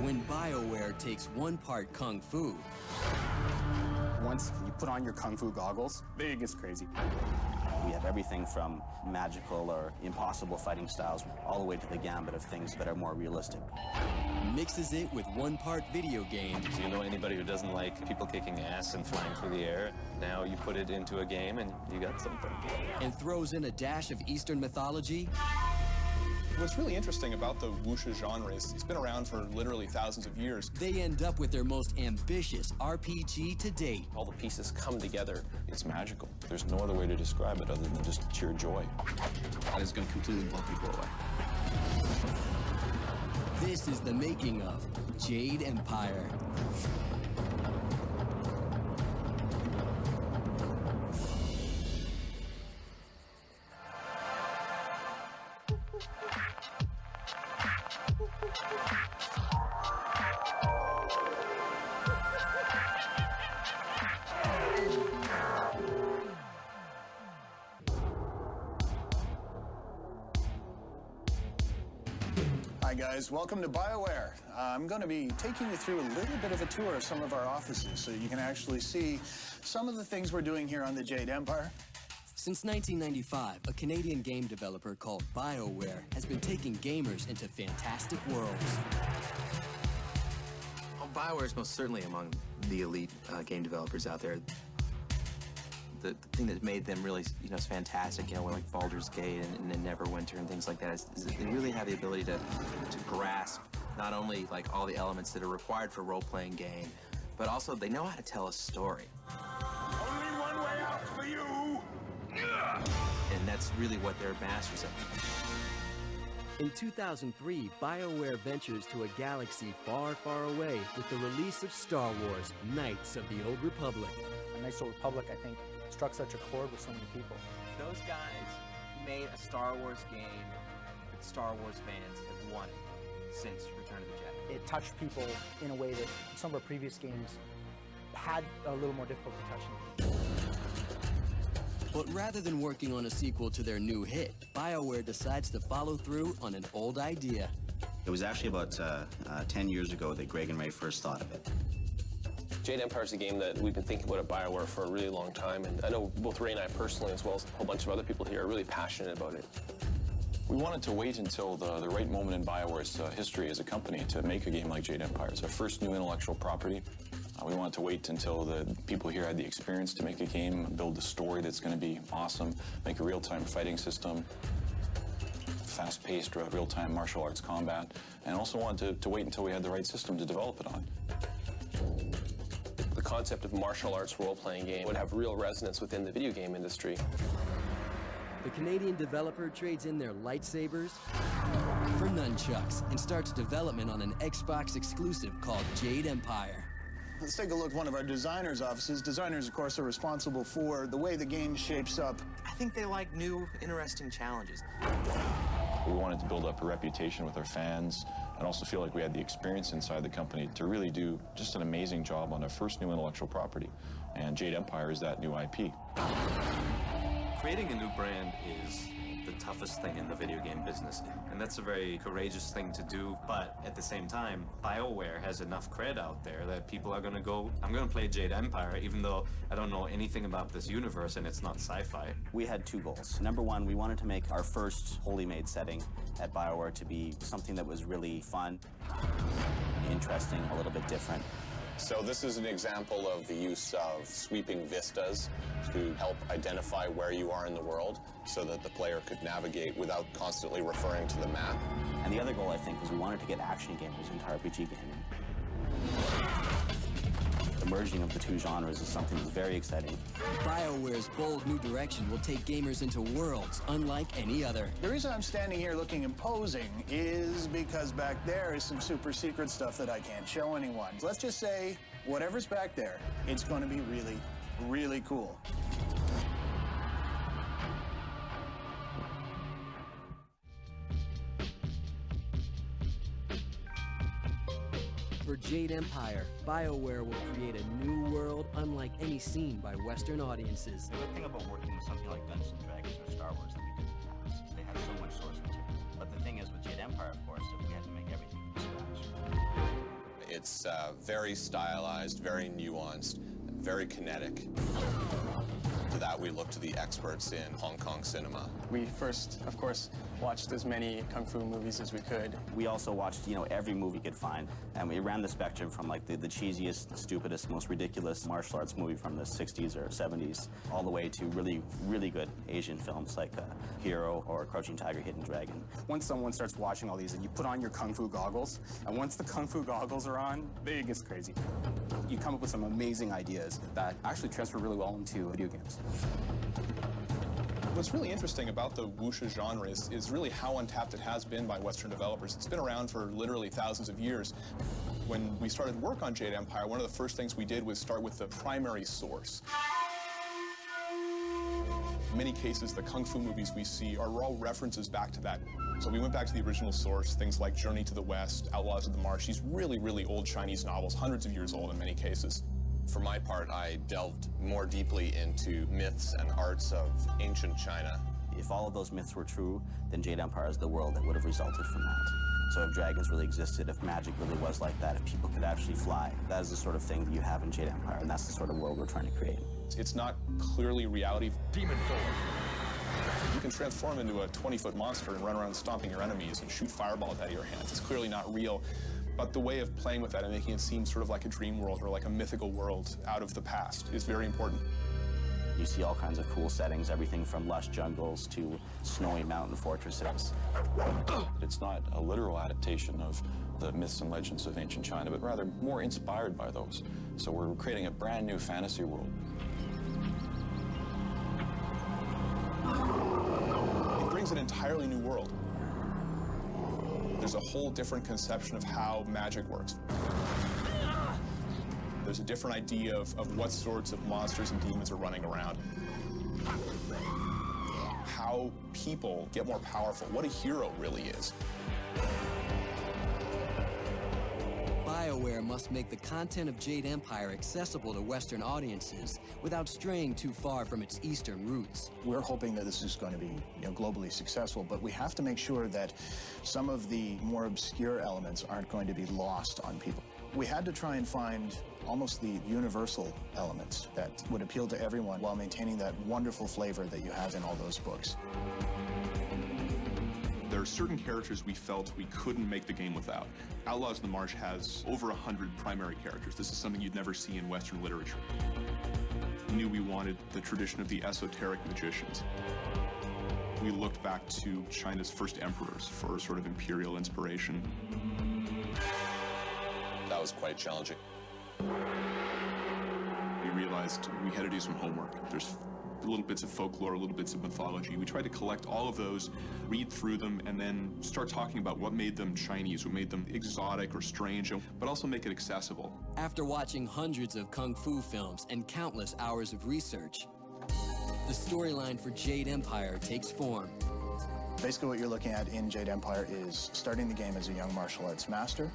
when BioWare takes one part Kung Fu. Once you put on your Kung Fu goggles, it gets crazy. We have everything from magical or impossible fighting styles all the way to the gambit of things that are more realistic. Mixes it with one part video game. Do you know anybody who doesn't like people kicking ass and flying through the air? Now you put it into a game and you got something. And throws in a dash of Eastern mythology. What's really interesting about the wuxia genre is it's been around for literally thousands of years. They end up with their most ambitious RPG to date. All the pieces come together. It's magical. There's no other way to describe it other than just sheer joy. That is going to completely blow people away. This is the making of Jade Empire. Hi guys, welcome to BioWare. I'm going to be taking you through a little bit of a tour of some of our offices so you can actually see some of the things we're doing here on the Jade Empire. Since 1995, a Canadian game developer called BioWare has been taking gamers into fantastic worlds. Well, BioWare is most certainly among the elite game developers out there. The thing that made them really, fantastic, like Baldur's Gate and Neverwinter and things like that is that they really have the ability to grasp not only like all the elements that are required for a role-playing game, but also they know how to tell a story. Only one way out for you! And that's really what they're masters of. In 2003, BioWare ventures to a galaxy far, far away with the release of Star Wars: Knights of the Old Republic. Knights of the Republic, I think, struck such a chord with so many people. Those guys made a Star Wars game that Star Wars fans have wanted since Return of the Jedi. It touched people in a way that some of our previous games had a little more difficulty touching. But rather than working on a sequel to their new hit, BioWare decides to follow through on an old idea. It was actually about 10 years ago that Greg and Ray first thought of it. Jade Empire is a game that we've been thinking about at BioWare for a really long time, and I know both Ray and I personally, as well as a whole bunch of other people here, are really passionate about it. We wanted to wait until the right moment in BioWare's history as a company to make a game like Jade Empire. It's our first new intellectual property. We wanted to wait until the people here had the experience to make a game, build a story that's going to be awesome, make a real-time fighting system, fast-paced real-time martial arts combat, and also wanted to wait until we had the right system to develop it on. The concept of martial arts role-playing game would have real resonance within the video game industry. The Canadian developer trades in their lightsabers for nunchucks and starts development on an Xbox exclusive called Jade Empire. Let's take a look at one of our designers' offices. Designers, of course, are responsible for the way the game shapes up. I think they like new, interesting challenges. We wanted to build up a reputation with our fans and also feel like we had the experience inside the company to really do just an amazing job on our first new intellectual property. And Jade Empire is that new IP. Creating a new brand is the toughest thing in the video game business, and that's a very courageous thing to do, but at the same time, BioWare has enough cred out there that people are gonna go, I'm gonna play Jade Empire, even though I don't know anything about this universe and it's not sci-fi. We had two goals. Number one, we wanted to make our first wholly made setting at BioWare to be something that was really fun, interesting, a little bit different. So this is an example of the use of sweeping vistas to help identify where you are in the world so that the player could navigate without constantly referring to the map. And the other goal, I think, was we wanted to get action gamers into RPG gaming. The merging of the two genres is something that's very exciting. BioWare's bold new direction will take gamers into worlds unlike any other. The reason I'm standing here looking imposing is because back there is some super secret stuff that I can't show anyone. Let's just say, whatever's back there, it's going to be really, really cool. For Jade Empire, BioWare will create a new world unlike any seen by Western audiences. The good thing about working with something like Dungeons & Dragons or Star Wars that we did in the past is they have so much source material. But the thing is with Jade Empire, of course, that we had to make everything from scratch. It's very stylized, very nuanced, very kinetic. To that, we look to the experts in Hong Kong cinema. We first, of course, watched as many kung fu movies as we could. We also watched, every movie we could find, and we ran the spectrum from like the cheesiest, stupidest, most ridiculous martial arts movie from the 60s or 70s, all the way to really, really good Asian films like Hero or Crouching Tiger, Hidden Dragon. Once someone starts watching all these, and you put on your kung fu goggles, and once the kung fu goggles are on, it gets crazy. You come up with some amazing ideas that actually transfer really well into video games. What's really interesting about the wuxia genre is really how untapped it has been by Western developers. It's been around for literally thousands of years. When we started work on Jade Empire, one of the first things we did was start with the primary source. In many cases, the kung fu movies we see are all references back to that. So we went back to the original source, things like Journey to the West, Outlaws of the March, these really, really old Chinese novels, hundreds of years old in many cases. For my part, I delved more deeply into myths and arts of ancient China. If all of those myths were true, then Jade Empire is the world that would have resulted from that. So if dragons really existed, if magic really was like that, if people could actually fly, that is the sort of thing that you have in Jade Empire, and that's the sort of world we're trying to create. It's not clearly reality. Demon form. You can transform into a 20-foot monster and run around stomping your enemies and shoot fireballs out of your hands. It's clearly not real. But the way of playing with that and making it seem sort of like a dream world or like a mythical world out of the past is very important. You see all kinds of cool settings, everything from lush jungles to snowy mountain fortresses. It's not a literal adaptation of the myths and legends of ancient China, but rather more inspired by those. So we're creating a brand new fantasy world. It brings an entirely new world. There's a whole different conception of how magic works. There's a different idea of what sorts of monsters and demons are running around. How people get more powerful, what a hero really is. BioWare must make the content of Jade Empire accessible to Western audiences without straying too far from its Eastern roots. We're hoping that this is going to be globally successful, but we have to make sure that some of the more obscure elements aren't going to be lost on people. We had to try and find almost the universal elements that would appeal to everyone while maintaining that wonderful flavor that you have in all those books. There are certain characters we felt we couldn't make the game without. Outlaws of the March has over 100 primary characters. This is something you'd never see in Western literature. We knew we wanted the tradition of the esoteric magicians. We looked back to China's first emperors for sort of imperial inspiration. That was quite challenging. We realized we had to do some homework. There's little bits of folklore, little bits of mythology. We tried to collect all of those, read through them, and then start talking about what made them Chinese, what made them exotic or strange, but also make it accessible. After watching hundreds of kung fu films and countless hours of research, the storyline for Jade Empire takes form. Basically what you're looking at in Jade Empire is starting the game as a young martial arts master.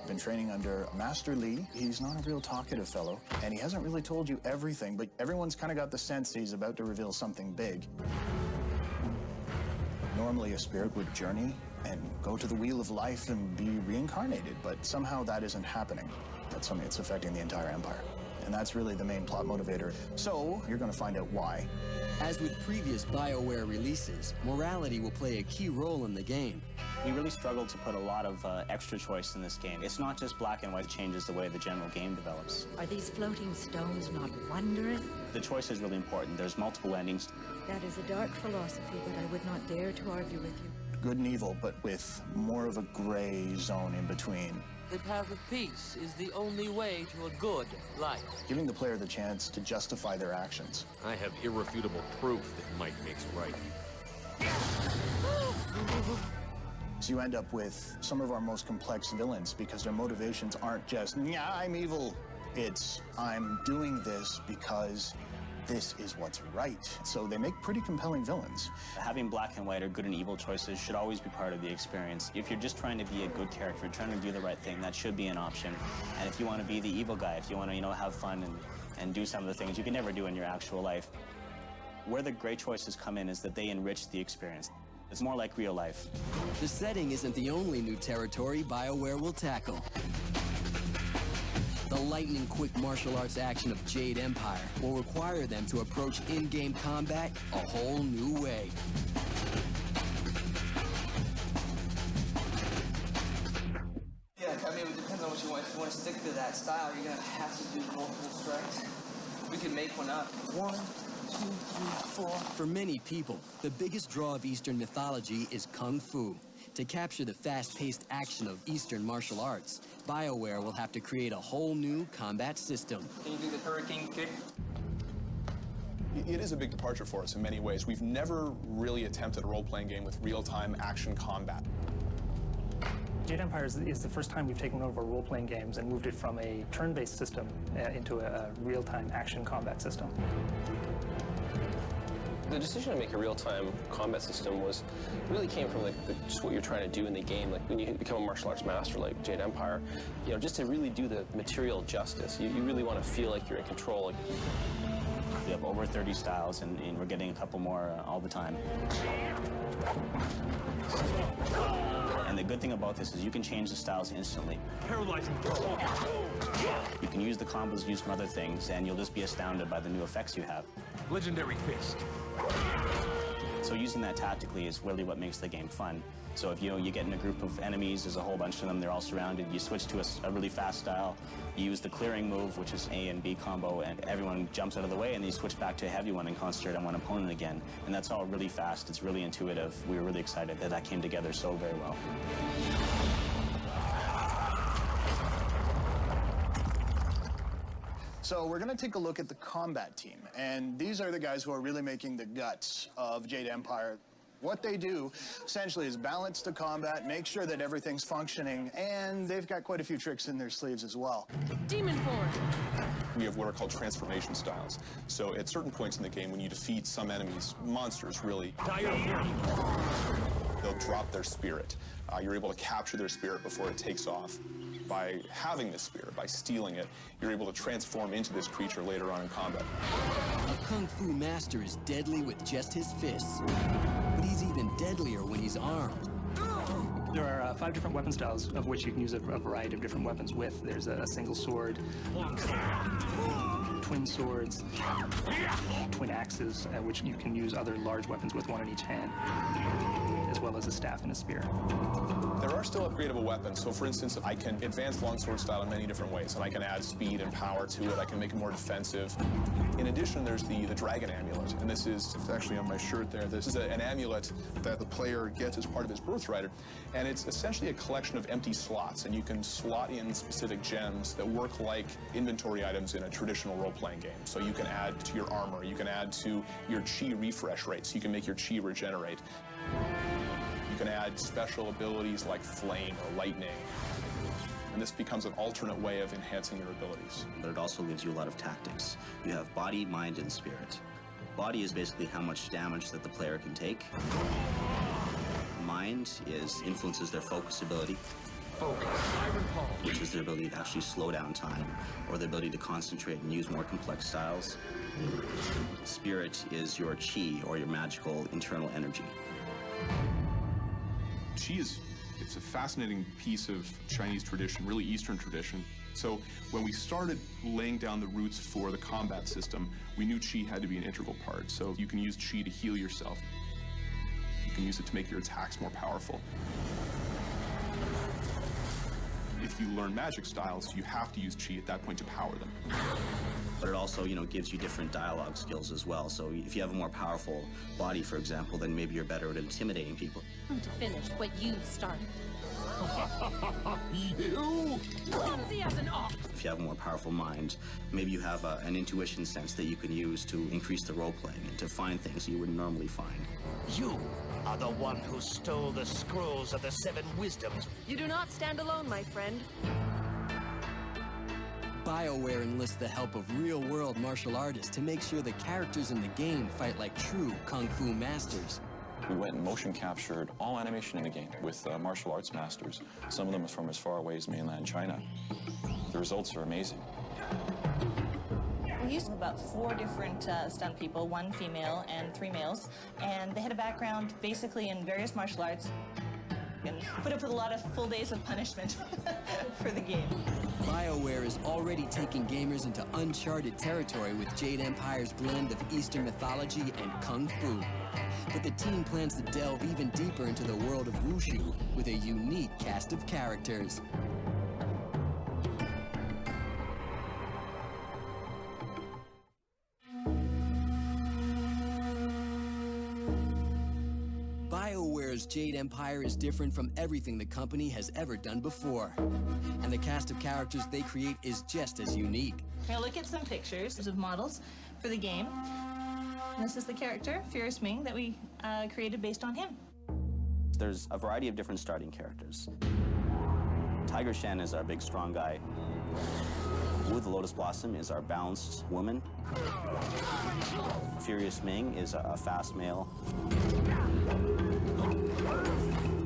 Been training under Master Li. He's not a real talkative fellow, and he hasn't really told you everything, but everyone's kind of got the sense he's about to reveal something big. Normally a spirit would journey and go to the wheel of life and be reincarnated, but somehow that isn't happening. That's something that's affecting the entire empire. And that's really the main plot motivator. So you're going to find out why. As with previous BioWare releases, morality will play a key role in the game. We really struggled to put a lot of extra choice in this game. It's not just black and white, it changes the way the general game develops. Are these floating stones not wondrous? The choice is really important. There's multiple endings. That is a dark philosophy that I would not dare to argue with you. Good and evil, but with more of a gray zone in between. The path of peace is the only way to a good life. Giving the player the chance to justify their actions. I have irrefutable proof that might makes right. So you end up with some of our most complex villains because their motivations aren't just, yeah, I'm evil. It's, I'm doing this because this is what's right. So they make pretty compelling villains. Having black and white or good and evil choices should always be part of the experience. If you're just trying to be a good character, trying to do the right thing, that should be an option. And if you want to be the evil guy, if you want to, have fun and do some of the things you can never do in your actual life, where the great choices come in is that they enrich the experience. It's more like real life. The setting isn't the only new territory BioWare will tackle. The lightning-quick martial arts action of Jade Empire will require them to approach in-game combat a whole new way. Yeah, I mean, it depends on what you want. If you want to stick to that style, you're going to have to do multiple strikes. We can make one up. 1, 2, 3, 4. For many people, the biggest draw of Eastern mythology is Kung Fu. To capture the fast-paced action of Eastern martial arts, BioWare will have to create a whole new combat system. Can you do the hurricane kick? It is a big departure for us in many ways. We've never really attempted a role-playing game with real-time action combat. Jade Empire is the first time we've taken one of our role-playing games and moved it from a turn-based system into a real-time action combat system. The decision to make a real-time combat system really came from just what you're trying to do in the game. Like when you become a martial arts master like Jade Empire, you know, just to really do the material justice, you really want to feel like you're in control. We have over 30 styles, and we're getting a couple more all the time. And the good thing about this is you can change the styles instantly. Paralyzing. You can use the combos used from other things, and you'll just be astounded by the new effects you have. Legendary fist. So using that tactically is really what makes the game fun. So if you get in a group of enemies, there's a whole bunch of them, they're all surrounded, you switch to a really fast style, you use the clearing move, which is A and B combo, and everyone jumps out of the way, and then you switch back to a heavy one and concentrate on one opponent again. And that's all really fast, it's really intuitive. We were really excited that came together so very well. So we're going to take a look at the combat team, and these are the guys who are really making the guts of Jade Empire. What they do, essentially, is balance the combat, make sure that everything's functioning, and they've got quite a few tricks in their sleeves as well. Demon form. We have what are called transformation styles. So at certain points in the game, when you defeat some enemies, monsters really, they'll drop their spirit. You're able to capture their spirit before it takes off. By having this spirit, by stealing it, you're able to transform into this creature later on in combat. A Kung Fu master is deadly with just his fists, but he's even deadlier when he's armed. There are 5 different weapon styles, of which you can use a variety of different weapons with. There's a single sword, twin swords, twin axes, which you can use other large weapons with, one in each hand, as well as a staff and a spear. There are still upgradable weapons. So for instance, I can advance longsword style in many different ways, and I can add speed and power to it. I can make it more defensive. In addition, there's the dragon amulet, and this is, it's actually on my shirt there, this is an amulet that the player gets as part of his birthright, and it's essentially a collection of empty slots, and you can slot in specific gems that work like inventory items in a traditional role-playing game. So you can add to your armor, you can add to your chi refresh rate, so you can make your chi regenerate. You can add special abilities like flame or lightning, and this becomes an alternate way of enhancing your abilities. But it also gives you a lot of tactics. You have body, mind, and spirit. Body is basically how much damage that the player can take. Mind influences their focus ability, which is their ability to actually slow down time, or the ability to concentrate and use more complex styles. Spirit is your chi, or your magical internal energy. Chi it's a fascinating piece of Chinese tradition, really Eastern tradition. So when we started laying down the roots for the combat system, we knew chi had to be an integral part. So you can use chi to heal yourself. You can use it to make your attacks more powerful. If you learn magic styles, you have to use chi at that point to power them. But it also, gives you different dialogue skills as well. So if you have a more powerful body, for example, then maybe you're better at intimidating people. To finish what you started. You! Clumsy as an ox! If you have a more powerful mind, maybe you have an intuition sense that you can use to increase the role-playing and to find things you wouldn't normally find. You are the one who stole the scrolls of the 7 wisdoms. You do not stand alone, my friend. BioWare enlists the help of real-world martial artists to make sure the characters in the game fight like true Kung Fu masters. We went and motion captured all animation in the game with martial arts masters. Some of them from as far away as mainland China. The results are amazing. We used about 4 different stunt people, 1 female and 3 males, and they had a background basically in various martial arts and put up with a lot of full days of punishment for the game. BioWare is already taking gamers into uncharted territory with Jade Empire's blend of Eastern mythology and Kung Fu. But the team plans to delve even deeper into the world of Wushu with a unique cast of characters. BioWare's Jade Empire is different from everything the company has ever done before. And the cast of characters they create is just as unique. Now look at some pictures of models for the game. This is the character, Fierce Ming, that we created based on him. There's a variety of different starting characters. Tiger Shen is our big, strong guy. Wu the Lotus Blossom is our balanced woman. Furious Ming is a fast male.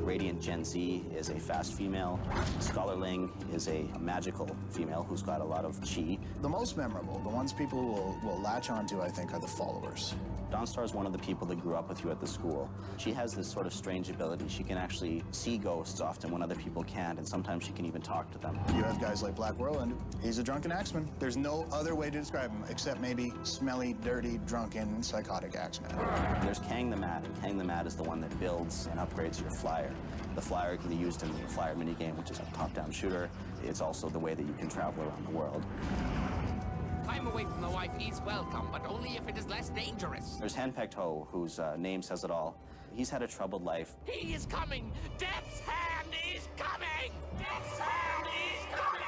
Radiant Gen Z is a fast female. Scholarling is a magical female who's got a lot of chi. The most memorable, the ones people will latch onto, I think, are the followers. Dawnstar is one of the people that grew up with you at the school. She has this sort of strange ability. She can actually see ghosts often when other people can't, and sometimes she can even talk to them. You have guys like Black Whirlwind. He's a drunken axeman. There's no other way to describe him except maybe smelly, dirty, drunken, psychotic axeman. There's Kang the Mad, and Kang the Mad is the one that builds and upgrades your flyer. The flyer can be used in the flyer minigame, which is a top-down shooter. It's also the way that you can travel around the world. Time away from the wife is welcome, but only if it is less dangerous. There's Hanpecked Ho, whose name says it all. He's had a troubled life. He is coming! Death's hand is coming! Death's hand is coming!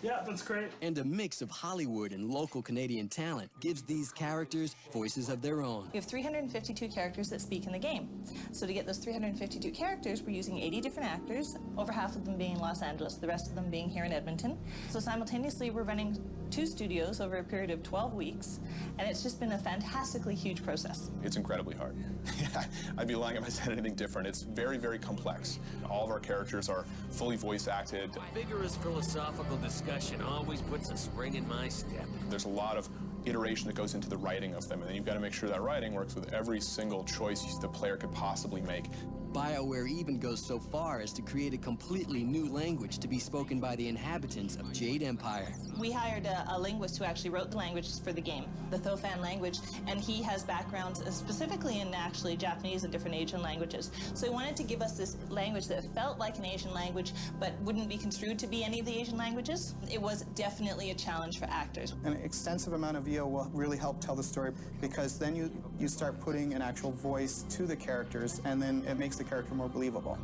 Yeah, that's great. And a mix of Hollywood and local Canadian talent gives these characters voices of their own. We have 352 characters that speak in the game. So to get those 352 characters, we're using 80 different actors, over half of them being in Los Angeles, the rest of them being here in Edmonton. So simultaneously, we're running 2 studios over a period of 12 weeks, and it's just been a fantastically huge process. It's incredibly hard. Yeah, I'd be lying if I said anything different. It's very, very complex. All of our characters are fully voice acted. Vigorous philosophical discussion always puts a spring in my step. There's a lot of iteration that goes into the writing of them, and then you've got to make sure that writing works with every single choice the player could possibly make. BioWare even goes so far as to create a completely new language to be spoken by the inhabitants of Jade Empire. We hired a linguist who actually wrote the languages for the game, the Thofan language, and he has backgrounds specifically in actually Japanese and different Asian languages. So he wanted to give us this language that felt like an Asian language, but wouldn't be construed to be any of the Asian languages. It was definitely a challenge for actors. An extensive amount of VO will really help tell the story, because then you start putting an actual voice to the characters, and then it makes the character more believable.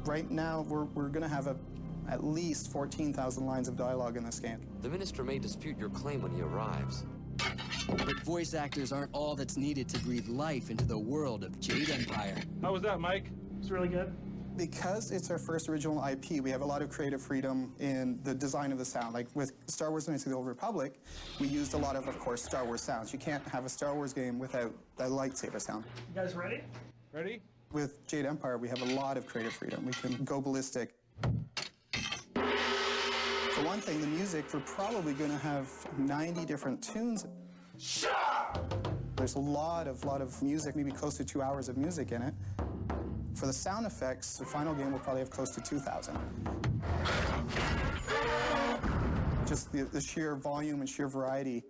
Right now, we're going to have at least 14,000 lines of dialogue in this game. The minister may dispute your claim when he arrives. But voice actors aren't all that's needed to breathe life into the world of Jade Empire. How was that, Mike? It's really good. Because it's our first original IP, we have a lot of creative freedom in the design of the sound. Like with Star Wars Knights of the Old Republic, we used a lot of course, Star Wars sounds. You can't have a Star Wars game without that lightsaber sound. You guys ready? Ready? With Jade Empire, we have a lot of creative freedom. We can go ballistic. For one thing, the music, we're probably going to have 90 different tunes. There's a lot of music, maybe close to 2 hours of music in it. For the sound effects, the final game will probably have close to 2,000. Just the sheer volume and sheer variety.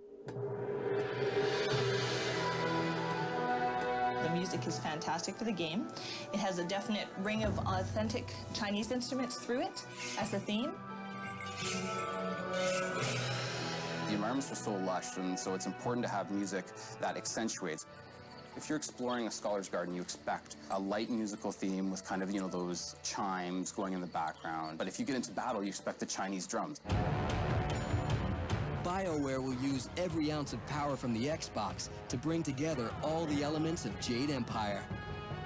The music is fantastic for the game. It has a definite ring of authentic Chinese instruments through it as a theme. The environments are so lush, and so it's important to have music that accentuates. If you're exploring a scholar's garden, you expect a light musical theme with kind of, those chimes going in the background. But if you get into battle, you expect the Chinese drums. BioWare will use every ounce of power from the Xbox to bring together all the elements of Jade Empire.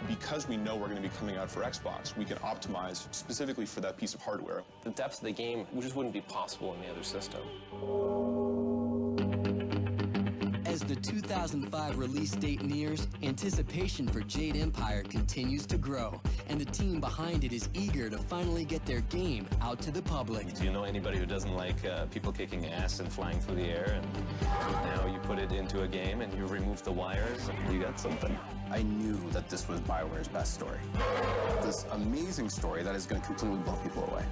Because we know we're going to be coming out for Xbox, we can optimize specifically for that piece of hardware. The depth of the game just wouldn't be possible in the other system. As the 2005 release date nears, anticipation for Jade Empire continues to grow, and the team behind it is eager to finally get their game out to the public. Do you know anybody who doesn't like people kicking ass and flying through the air? And now you put it into a game and you remove the wires and you got something. I knew that this was BioWare's best story. This amazing story that is going to completely blow people away.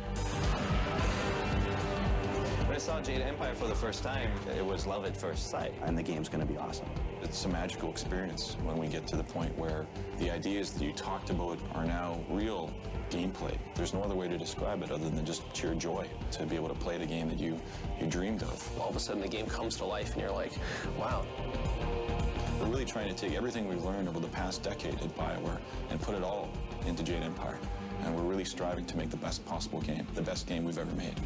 saw Jade Empire for the first time, it was love at first sight. And the game's going to be awesome. It's a magical experience when we get to the point where the ideas that you talked about are now real gameplay. There's no other way to describe it other than just sheer joy to be able to play the game that you dreamed of. All of a sudden the game comes to life and you're like, wow. We're really trying to take everything we've learned over the past decade at BioWare and put it all into Jade Empire. And we're really striving to make the best possible game, the best game we've ever made.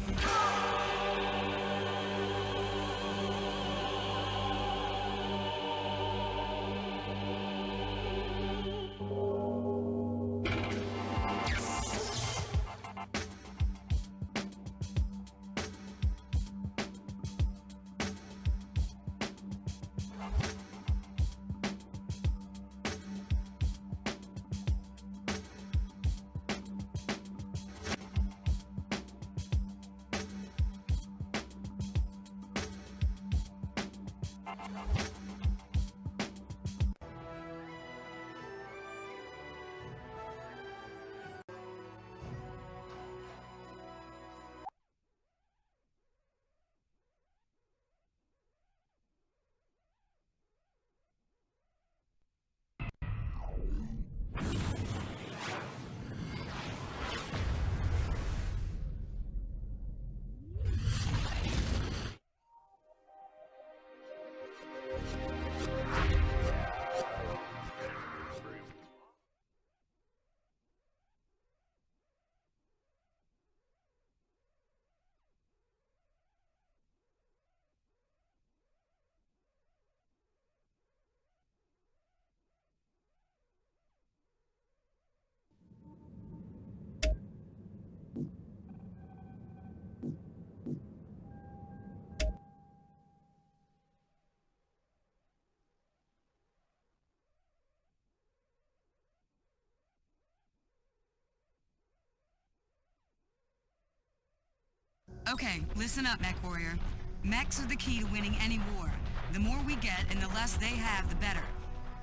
Okay, listen up, Mech Warrior. Mechs are the key to winning any war. The more we get and the less they have, the better.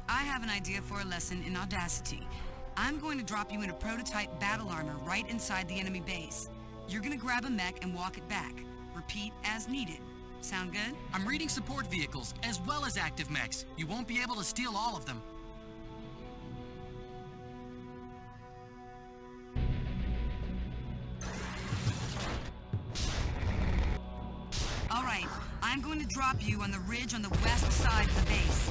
I have an idea for a lesson in audacity. I'm going to drop you in a prototype battle armor right inside the enemy base. You're gonna grab a mech and walk it back. Repeat as needed. Sound good? I'm reading support vehicles, as well as active mechs. You won't be able to steal all of them. All right, I'm going to drop you on the ridge on the west side of the base.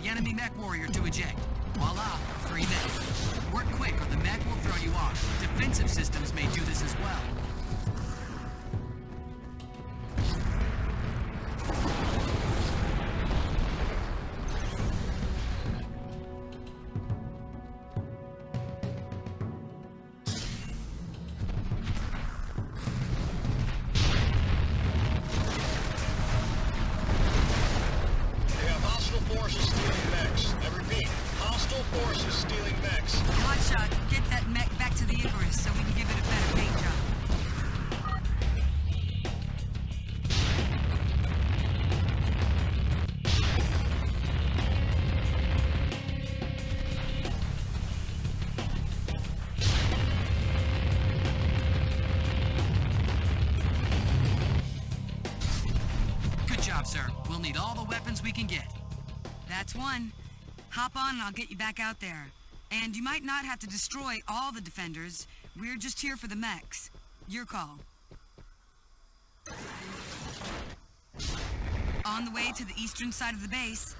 The enemy mech warrior to eject. Voila, free mech. Work quick or the mech will throw you off. Defensive systems may do this as well. Sir, we'll need all the weapons we can get. That's one. Hop on and I'll get you back out there. And you might not have to destroy all the defenders. We're just here for the mechs. Your call. On the way to the eastern side of the base.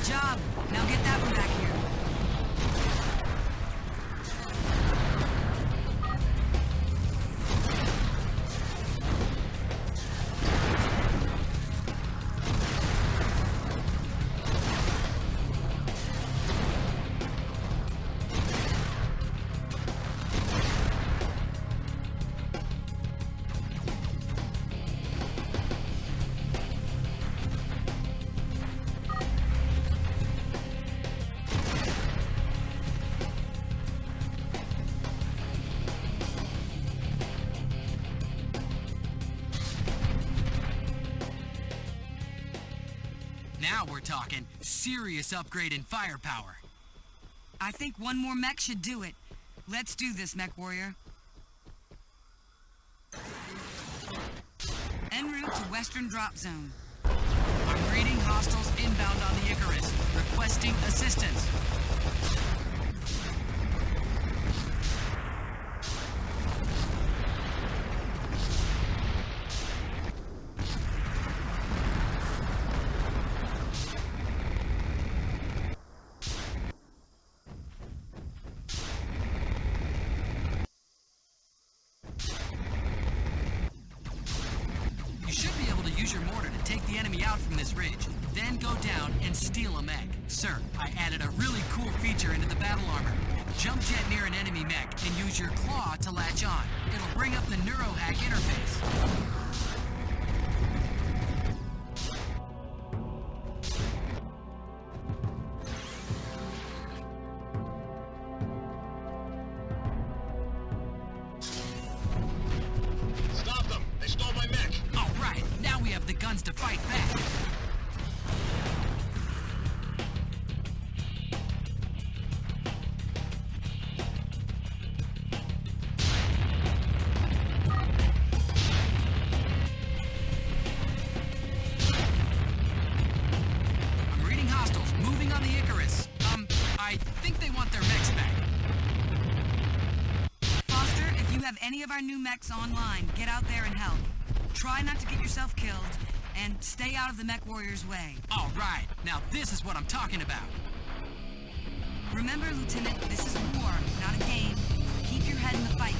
job. Now get that one back here. Now we're talking serious upgrade in firepower. I think one more mech should do it. Let's do this, Mech Warrior. En route to Western Drop Zone. I'm reading hostiles inbound on the Icarus, requesting assistance. You should be able to use your mortar to take the enemy out from this ridge, then go down and steal a mech. Sir, I added a really cool feature into the battle armor. Jump jet near an enemy mech and use your claw to latch on. It'll bring up the neurohack interface. Stop them! They stole my mech! All right, now we have the guns to fight back. I'm reading hostiles moving on the Icarus. I think they want their mechs back. Foster, if you have any of our new mechs online, get out there and help. Try not to get yourself killed, and stay out of the Mech Warrior's way. All right, now this is what I'm talking about. Remember, Lieutenant, this is war, not a game. Keep your head in the fight.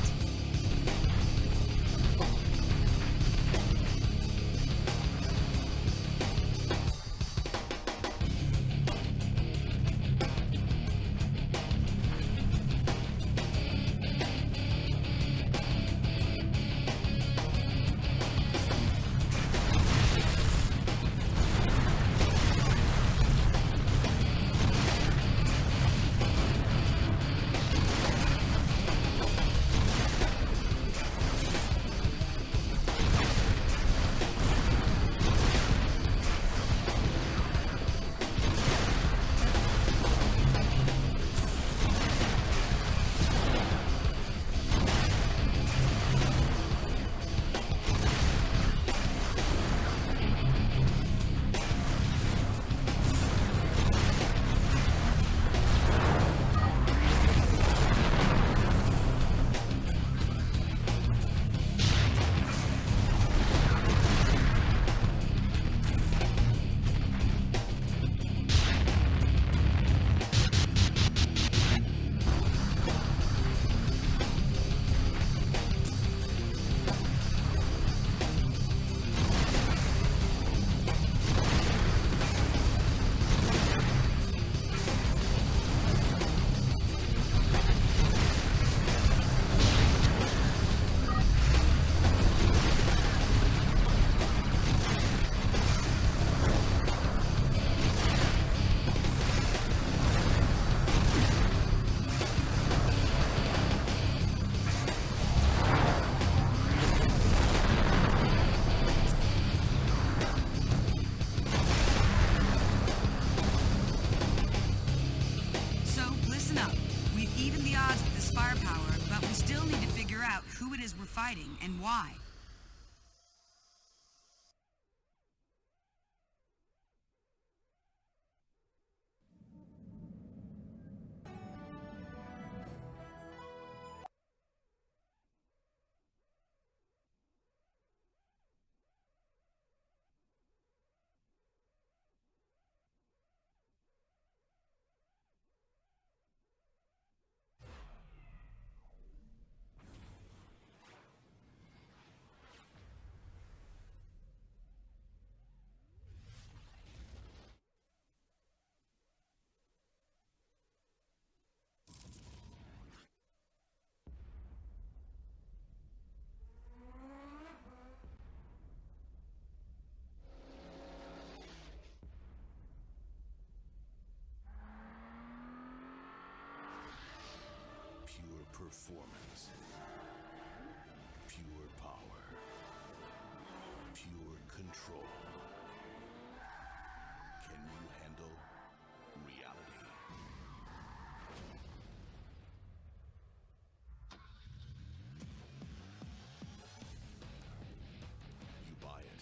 Who it is we're fighting and why. performance, pure power, pure control. Can you handle reality? You buy it,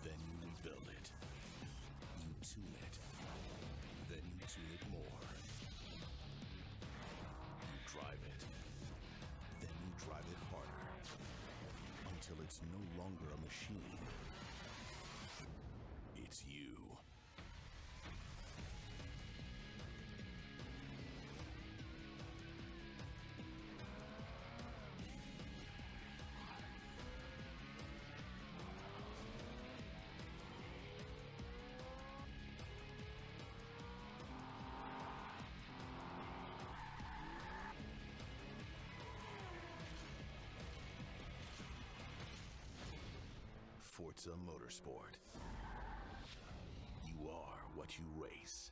then you rebuild it. You tune it, then you tune it more. You drive it, then you drive it harder, until it's no longer a machine. It's you. Forza Motorsport. You are what you race.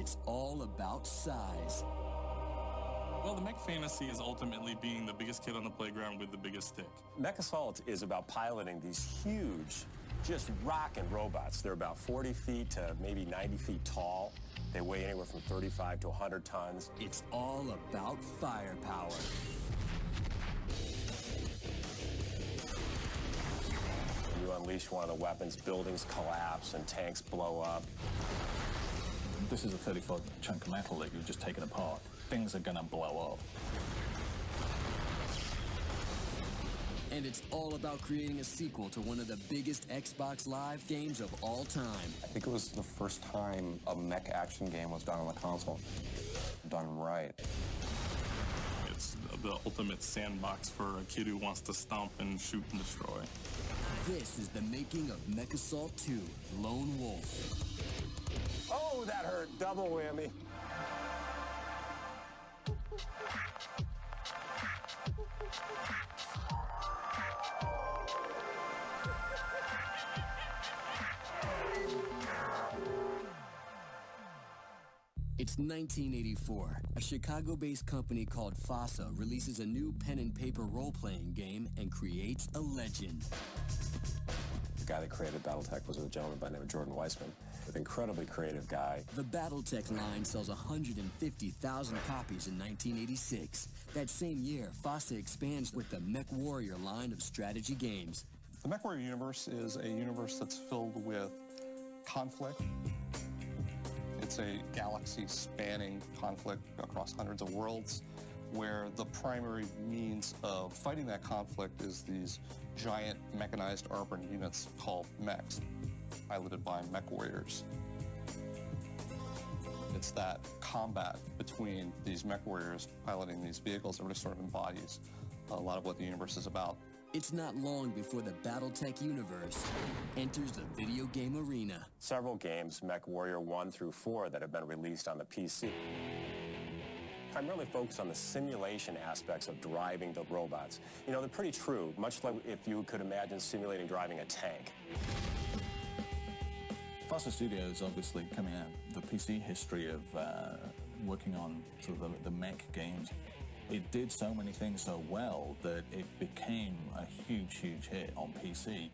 It's all about size. Well, the mech fantasy is ultimately being the biggest kid on the playground with the biggest stick. Mech Assault is about piloting these huge, just rockin' robots. They're about 40 feet to maybe 90 feet tall. They weigh anywhere from 35 to 100 tons. It's all about firepower. When you unleash one of the weapons, buildings collapse and tanks blow up. This is a 30-foot chunk of metal that you've just taken apart. Things are gonna blow up. And it's all about creating a sequel to one of the biggest Xbox Live games of all time. I think it was the first time a mech action game was done on the console. Done right. It's the ultimate sandbox for a kid who wants to stomp and shoot and destroy. This is the making of Mech Assault 2, Lone Wolf. Oh, that hurt. Double whammy. It's 1984. A Chicago-based company called FASA releases a new pen-and-paper role-playing game and creates a legend. The guy that created BattleTech was a gentleman by the name of Jordan Weissman, an incredibly creative guy. The BattleTech line sells 150,000 copies in 1986. That same year, FASA expands with the Mech Warrior line of strategy games. The Mech Warrior universe is a universe that's filled with conflict. It's a galaxy-spanning conflict across hundreds of worlds where the primary means of fighting that conflict is these giant mechanized armored units called mechs, piloted by mech warriors. It's that combat between these mech warriors piloting these vehicles that really sort of embodies a lot of what the universe is about. It's not long before the BattleTech universe enters the video game arena. Several games, Mech Warrior 1 through 4, that have been released on the PC. Primarily focused on the simulation aspects of driving the robots. You know, they're pretty true, much like if you could imagine simulating driving a tank. FASA Studios obviously coming out the PC history of working on sort of the mech games. It did so many things so well that it became a huge, huge hit on PC.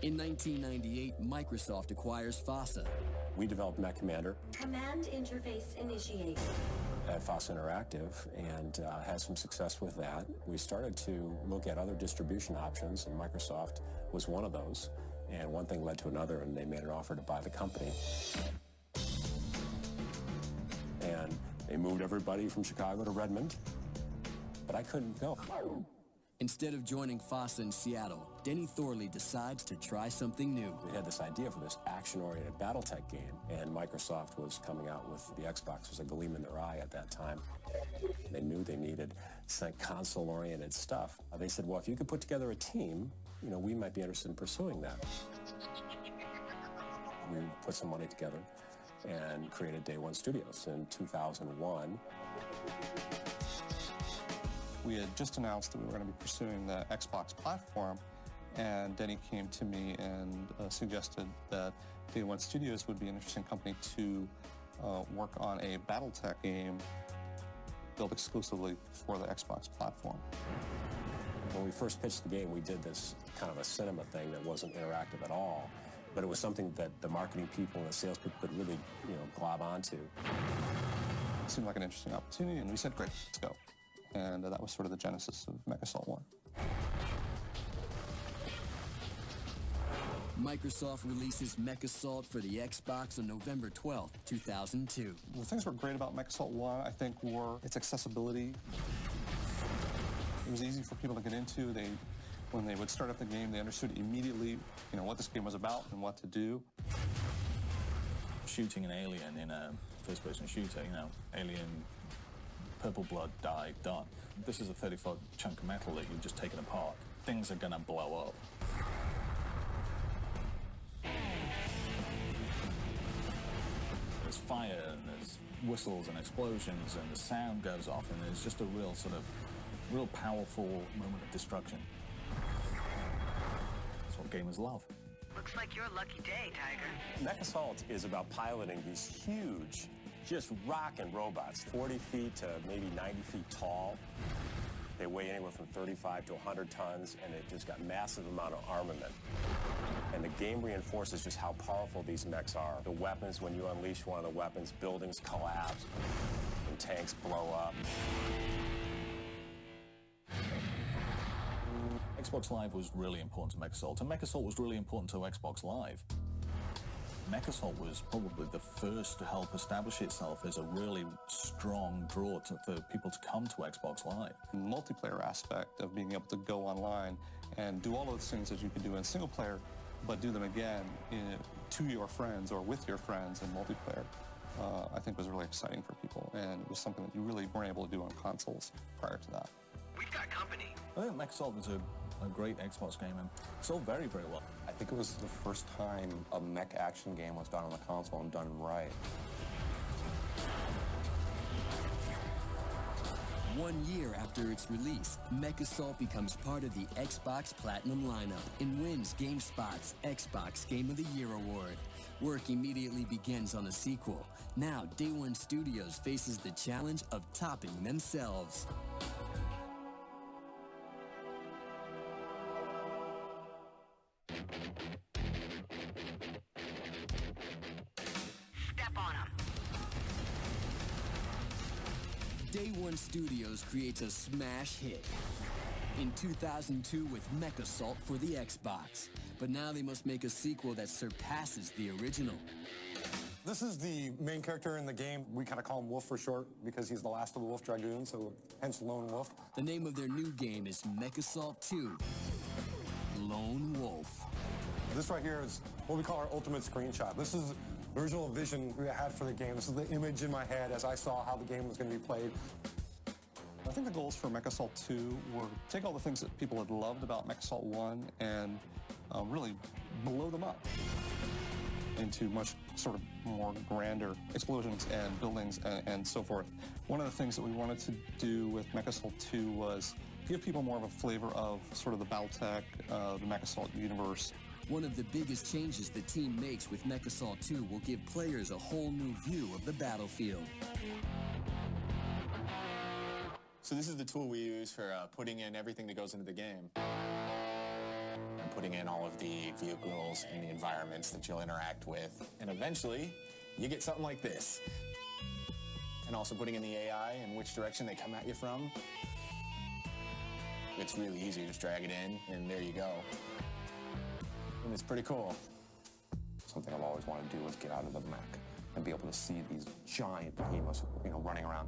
In 1998, Microsoft acquires FASA. We developed Mech Commander Command interface initiated at FASA Interactive and had some success with that. We started to look at other distribution options, and Microsoft was one of those. And one thing led to another, and they made an offer to buy the company. And they moved everybody from Chicago to Redmond, but I couldn't go. Instead of joining FASA in Seattle, Denny Thorley decides to try something new. We had this idea for this action-oriented BattleTech game, and Microsoft was coming out with the Xbox. It was a gleam in their eye at that time. They knew they needed some console-oriented stuff. They said, well, if you could put together a team, you know, we might be interested in pursuing that. We put some money together and created Day One Studios in 2001. We had just announced that we were going to be pursuing the Xbox platform, and Denny came to me and suggested that Day One Studios would be an interesting company to work on a BattleTech game built exclusively for the Xbox platform. When we first pitched the game, we did this kind of a cinema thing that wasn't interactive at all, but it was something that the marketing people and the sales people could really, you know, glob onto. It seemed like an interesting opportunity, and we said, great, let's go. And that was sort of the genesis of Mech Assault 1. Microsoft releases Mech Assault for the Xbox on November 12th, 2002. The things that were great about Mech Assault 1, I think, were its accessibility. It was easy for people to get into. When they would start up the game, they understood immediately, you know, what this game was about and what to do. Shooting an alien in a first-person shooter, you know, alien, purple blood, die, done. This is a 30-foot chunk of metal that you've just taken apart. Things are gonna blow up. There's fire, and there's whistles and explosions, and the sound goes off, and there's just a real sort of real powerful moment of destruction. That's what gamers love. Looks like your lucky day, Tiger. Mech Assault is about piloting these huge, just rockin' robots, 40 feet to maybe 90 feet tall. They weigh anywhere from 35 to 100 tons, and they've just got massive amount of armament. And the game reinforces just how powerful these mechs are. The weapons, when you unleash one of the weapons, buildings collapse and tanks blow up. Xbox Live was really important to Mech Assault, and Mech Assault was really important to Xbox Live. Mech Assault was probably the first to help establish itself as a really strong draw for people to come to Xbox Live. The multiplayer aspect of being able to go online and do all of those things that you could do in single player, but do them again to your friends or with your friends in multiplayer, I think was really exciting for people, and it was something that you really weren't able to do on consoles prior to that. We've got company. I think Mech Assault was a great Xbox game and sold very, very well. I think it was the first time a mech action game was done on the console and done right. 1 year after its release, Mech Assault becomes part of the Xbox Platinum lineup and wins GameSpot's Xbox Game of the Year award. Work immediately begins on a sequel. Now, Day One Studios faces the challenge of topping themselves. Step on them. Day One Studios creates a smash hit in 2002 with Mech Assault for the Xbox. But now they must make a sequel that surpasses the original. This is the main character in the game. We kind of call him Wolf for short because he's the last of the Wolf Dragoons, so hence Lone Wolf. The name of their new game is Mech Assault 2, Lone Wolf. This right here is what we call our ultimate screenshot. This is the original vision we had for the game. This is the image in my head as I saw how the game was going to be played. I think the goals for Mech Assault 2 were take all the things that people had loved about Mech Assault 1 and really blow them up into much sort of more grander explosions and buildings and so forth. One of the things that we wanted to do with Mech Assault 2 was give people more of a flavor of sort of the Battletech, the Mech Assault universe. One of the biggest changes the team makes with Mech Assault 2 will give players a whole new view of the battlefield. So this is the tool we use for putting in everything that goes into the game. And putting in all of the vehicles and the environments that you'll interact with. And eventually, you get something like this. And also putting in the AI and which direction they come at you from. It's really easy, just drag it in, and there you go. And it's pretty cool. Something I've always wanted to do was get out of the mech and be able to see these giant behemoths, running around.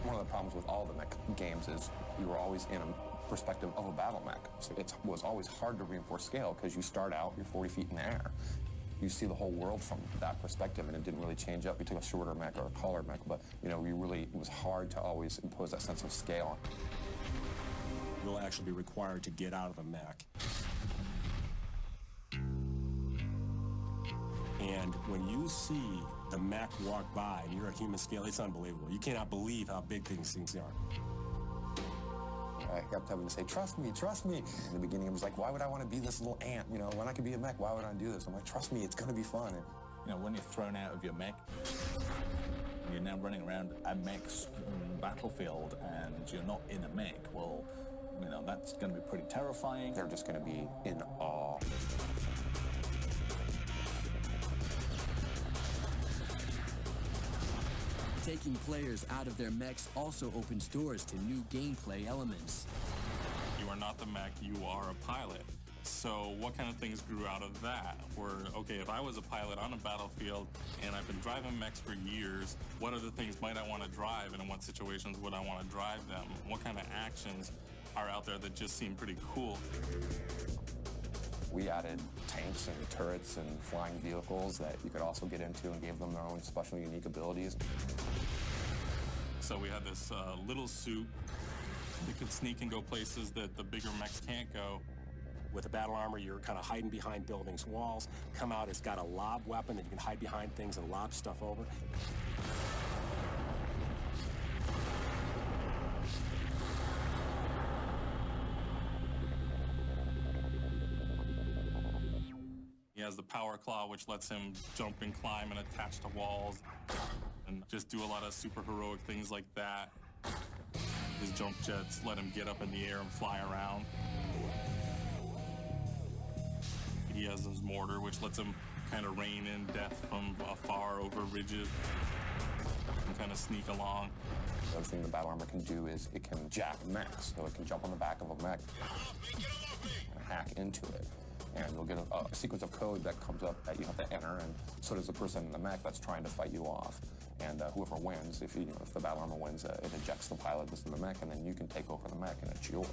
One of the problems with all the mech games is you were always in a perspective of a battle mech. So it was always hard to reinforce scale because you start out, you're 40 feet in the air. You see the whole world from that perspective, and it didn't really change up. You took a shorter mech or a taller mech, but it was hard to always impose that sense of scale. You'll actually be required to get out of the mech. And when you see the mech walk by and you're at human scale, it's unbelievable. You cannot believe how big things are. I kept having to say, trust me, trust me. In the beginning, it was like, why would I want to be this little ant? When I could be a mech, why would I do this? I'm like, trust me, it's going to be fun. When you're thrown out of your mech, you're now running around a mech's battlefield and you're not in a mech, well, that's going to be pretty terrifying. They're just going to be in awe. Taking players out of their mechs also opens doors to new gameplay elements. You are not the mech, you are a pilot. So what kind of things grew out of that? Okay, if I was a pilot on a battlefield and I've been driving mechs for years, what other things might I want to drive and in what situations would I want to drive them? What kind of actions are out there that just seem pretty cool? We added tanks and turrets and flying vehicles that you could also get into and gave them their own special, unique abilities. So we had this little suit that could sneak and go places that the bigger mechs can't go. With the battle armor, you're kind of hiding behind buildings' walls. Come out, it's got a lob weapon that you can hide behind things and lob stuff over. has the power claw, which lets him jump and climb and attach to walls and just do a lot of super heroic things like that. His jump jets let him get up in the air and fly around. He has his mortar, which lets him kind of rain in death from afar over ridges and kind of sneak along. The other thing the battle armor can do is it can jack mechs, so it can jump on the back of a mech and hack into it. And you'll get a sequence of code that comes up that you have to enter, and so does the person in the mech that's trying to fight you off. And whoever wins, if the battle armor wins, it ejects the pilot that's in the mech, and then you can take over the mech, and it's yours.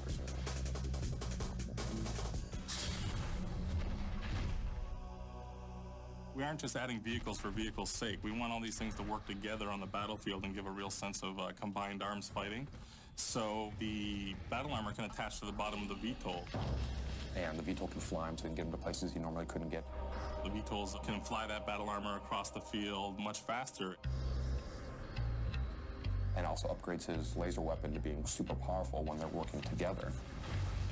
We aren't just adding vehicles for vehicles' sake. We want all these things to work together on the battlefield and give a real sense of combined arms fighting. So the battle armor can attach to the bottom of the VTOL. And the VTOL can fly him, so you can get him to places you normally couldn't get. The VTOLs can fly that battle armor across the field much faster. And also upgrades his laser weapon to being super powerful when they're working together.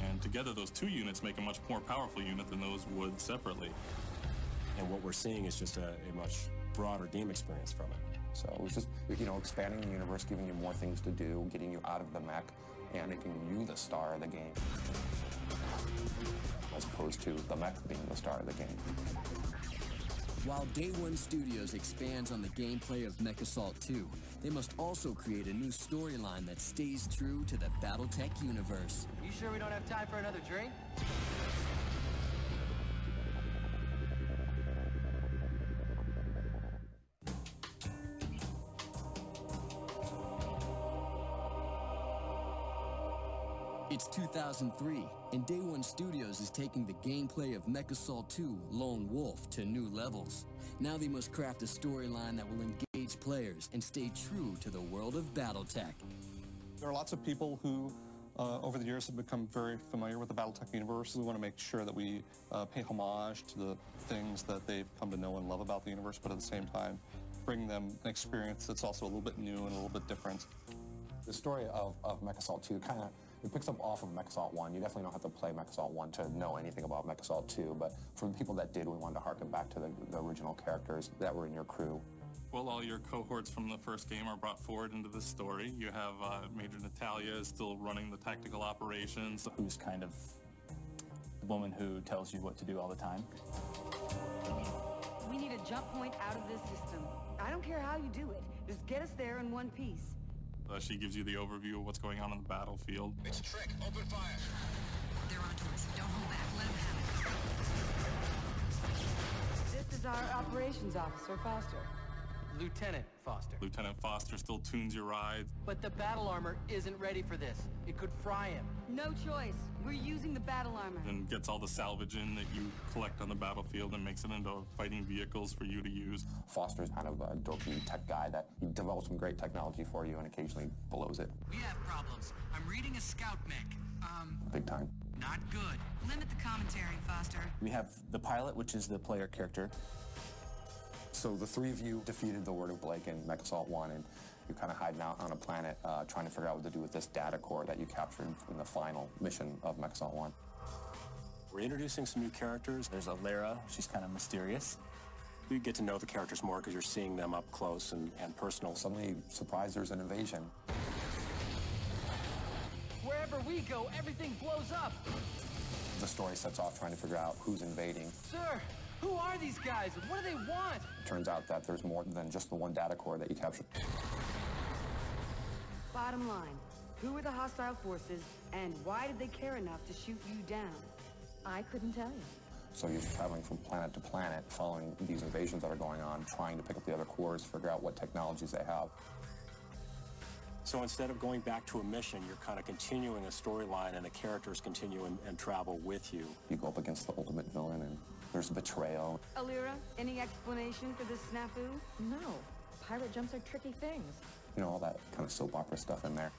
And together, those two units make a much more powerful unit than those would separately. And what we're seeing is just a much broader game experience from it. So it's just, expanding the universe, giving you more things to do, getting you out of the mech, and making you the star of the game. As opposed to the mech being the star of the game. While Day One Studios expands on the gameplay of Mech Assault 2, they must also create a new storyline that stays true to the BattleTech universe. You sure we don't have time for another drink? It's 2003, and Day One Studios is taking the gameplay of Mech Assault 2 Lone Wolf to new levels. Now they must craft a storyline that will engage players and stay true to the world of BattleTech. There are lots of people who, over the years, have become very familiar with the BattleTech universe. We want to make sure that we pay homage to the things that they've come to know and love about the universe, but at the same time, bring them an experience that's also a little bit new and a little bit different. The story of Mech Assault 2 it picks up off of Mech Assault 1. You definitely don't have to play Mech Assault 1 to know anything about Mech Assault 2, but for the people that did, we wanted to harken back to the original characters that were in your crew. Well, all your cohorts from the first game are brought forward into the story. You have Major Natalia is still running the tactical operations. Who's kind of the woman who tells you what to do all the time. We need a jump point out of this system. I don't care how you do it. Just get us there in one piece. She gives you the overview of what's going on the battlefield. It's a trick. Open fire. They're onto us. Don't hold back. Let them have it. This is our operations officer, Foster. Lieutenant Foster. Lieutenant Foster still tunes your rides. But the battle armor isn't ready for this. It could fry him. No choice. We're using the battle armor. And gets all the salvage in that you collect on the battlefield and makes it into fighting vehicles for you to use. Foster's kind of a dorky tech guy that he develops some great technology for you and occasionally blows it. We have problems. I'm reading a scout mech. Big time. Not good. Limit the commentary, Foster. We have the pilot, which is the player character. So the three of you defeated the Word of Blake in Mech Assault 1, and you're kind of hiding out on a planet trying to figure out what to do with this data core that you captured in the final mission of Mech Assault 1. We're introducing some new characters. There's Alera. She's kind of mysterious. You get to know the characters more because you're seeing them up close and personal. Suddenly, surprise, there's an invasion. Wherever we go, everything blows up. The story sets off trying to figure out who's invading. Sir, who are these guys? What do they want? It turns out that there's more than just the one data core that you captured. Bottom line, who are the hostile forces, and why did they care enough to shoot you down? I couldn't tell you. So you're traveling from planet to planet, following these invasions that are going on, trying to pick up the other cores, figure out what technologies they have. So instead of going back to a mission, you're kind of continuing a storyline, and the characters continue and travel with you. You go up against the ultimate villain, and there's betrayal. Alera, any explanation for this snafu? No. Pirate jumps are tricky things. You know, all that kind of soap opera stuff in there.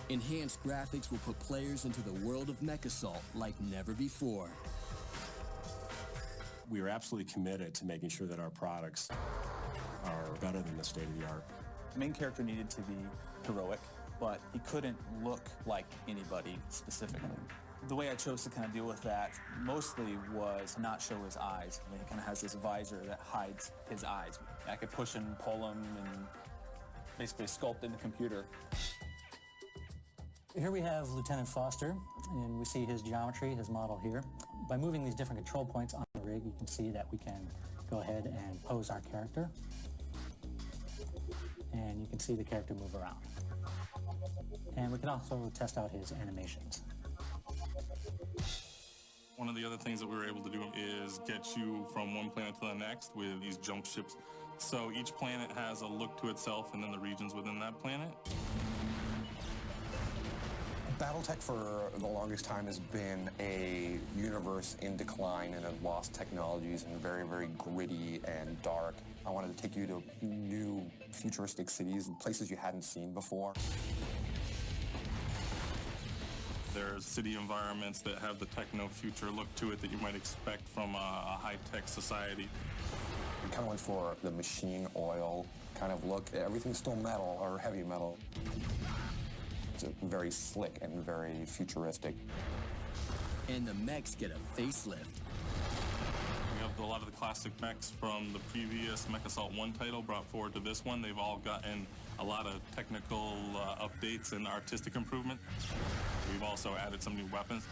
Enhanced graphics will put players into the world of Mech Assault like never before. We are absolutely committed to making sure that our products are better than the state of the art. The main character needed to be heroic, but he couldn't look like anybody specifically. The way I chose to kind of deal with that mostly was not show his eyes. I mean, he kind of has this visor that hides his eyes. I could push and pull him and basically sculpt in the computer. Here we have Lieutenant Foster, and we see his geometry, his model here. By moving these different control points on the rig, you can see that we can go ahead and pose our character. And you can see the character move around. And we can also test out his animations. One of the other things that we were able to do is get you from one planet to the next with these jump ships. So each planet has a look to itself and then the regions within that planet. Battletech for the longest time has been a universe in decline and have lost technologies and very, very gritty and dark. I wanted to take you to new futuristic cities and places you hadn't seen before. There's city environments that have the techno-future look to it that you might expect from a high-tech society. We kind of went for the machine oil kind of look. Everything's still metal or heavy metal. It's very slick and very futuristic. And the mechs get a facelift. We have a lot of the classic mechs from the previous Mech Assault 1 title brought forward to this one. They've all gotten a lot of technical updates and artistic improvement. We've also added some new weapons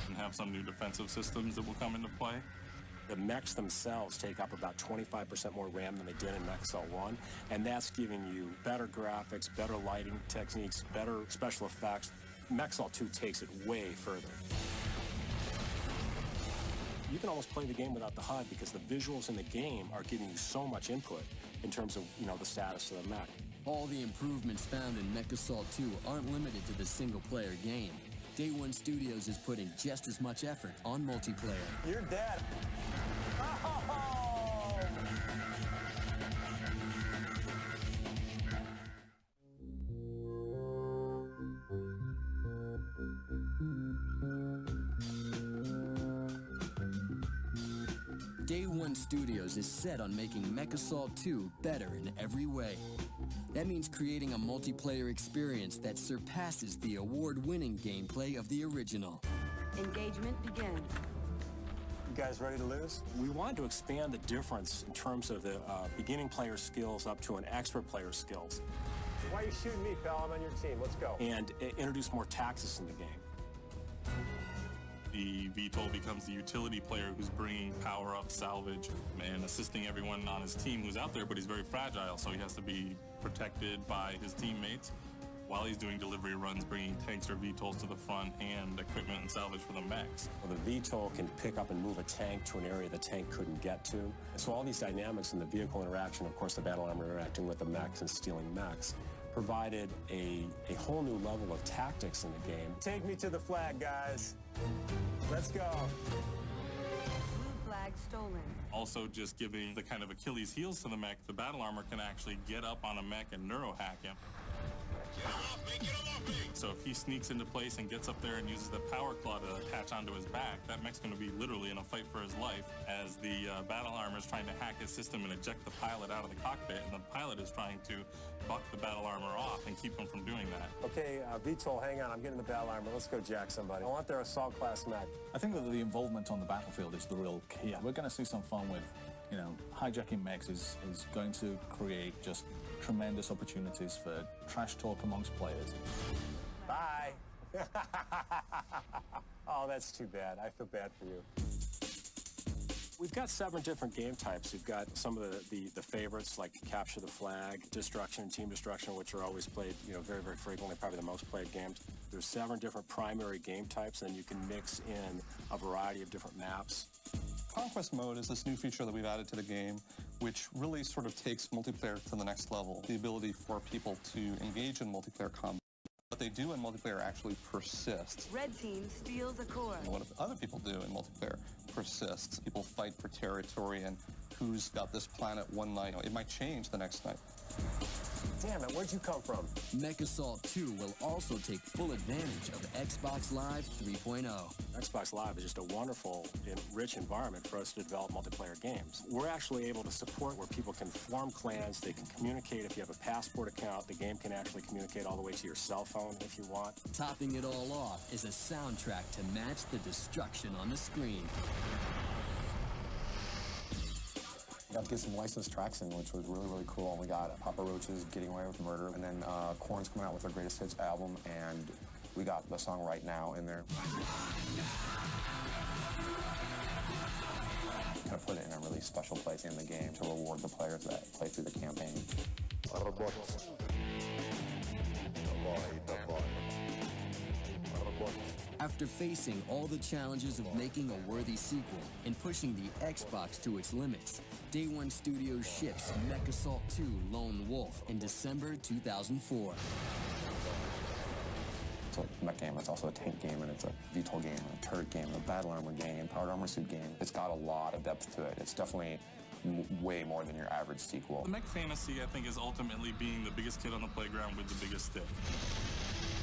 and have some new defensive systems that will come into play. The mechs themselves take up about 25% more RAM than they did in Mech Assault 1, and that's giving you better graphics, better lighting techniques, better special effects. Mech Assault 2 takes it way further. You can almost play the game without the HUD because the visuals in the game are giving you so much input in terms of, the status of the mech. All the improvements found in Mech Assault 2 aren't limited to the single-player game. Day One Studios is putting just as much effort on multiplayer. You're dead. Day One Studios is set on making Mech Assault 2 better in every way. That means creating a multiplayer experience that surpasses the award-winning gameplay of the original. Engagement begins. You guys ready to lose? We wanted to expand the difference in terms of the beginning player skills up to an expert player skills. Why are you shooting me, pal? I'm on your team. Let's go. And introduce more tactics in the game. The VTOL becomes the utility player who's bringing power up, salvage, and assisting everyone on his team who's out there, but he's very fragile, so he has to be protected by his teammates while he's doing delivery runs, bringing tanks or VTOLs to the front and equipment and salvage for the mechs. Well, the VTOL can pick up and move a tank to an area the tank couldn't get to. And so all these dynamics in the vehicle interaction, of course the battle armor interacting with the mechs and stealing mechs, provided a whole new level of tactics in the game. Take me to the flag, guys. Let's go. Blue flag stolen. Also just giving the kind of Achilles heels to the mech, the battle armor can actually get up on a mech and neurohack him. So if he sneaks into place and gets up there and uses the power claw to attach onto his back, that mech's going to be literally in a fight for his life as the battle armor is trying to hack his system and eject the pilot out of the cockpit, and the pilot is trying to buck the battle armor off and keep him from doing that. Okay, VTOL, hang on. I'm getting the battle armor. Let's go jack somebody. I want their assault class mech. I think that the involvement on the battlefield is the real key. Yeah. We're going to see some fun with, hijacking mechs is going to create just tremendous opportunities for trash talk amongst players. Bye. Oh, that's too bad. I feel bad for you. We've got 7 different game types. We've got some of the favorites like Capture the Flag, Destruction, and Team Destruction, which are always played, very, very frequently, probably the most played games. There's 7 different primary game types, and you can mix in a variety of different maps. Conquest Mode is this new feature that we've added to the game, which really sort of takes multiplayer to the next level. The ability for people to engage in multiplayer combat. What they do in multiplayer actually persists. Red team steals a core. And what other people do in multiplayer persists. People fight for territory and who's got this planet one night. It might change the next night. Damn it, where'd you come from? Mech Assault 2 will also take full advantage of Xbox Live 3.0. Xbox Live is just a wonderful and rich environment for us to develop multiplayer games. We're actually able to support where people can form clans, they can communicate. If you have a Passport account, the game can actually communicate all the way to your cell phone if you want. Topping it all off is a soundtrack to match the destruction on the screen. Got to get some licensed tracks in, which was really, really cool. We got Papa Roach's Getting Away with Murder, and then Korn's coming out with their Greatest Hits album, and we got the song Right Now in there. Kind of put it in a really special place in the game to reward the players that play through the campaign. After facing all the challenges of making a worthy sequel and pushing the Xbox to its limits, Day One Studios ships Mech Assault 2 Lone Wolf in December 2004. It's a mech game, it's also a tank game, and it's a VTOL game, a turret game, a battle armor game, powered armor suit game. It's got a lot of depth to it. It's definitely way more than your average sequel. The mech fantasy, I think, is ultimately being the biggest kid on the playground with the biggest stick.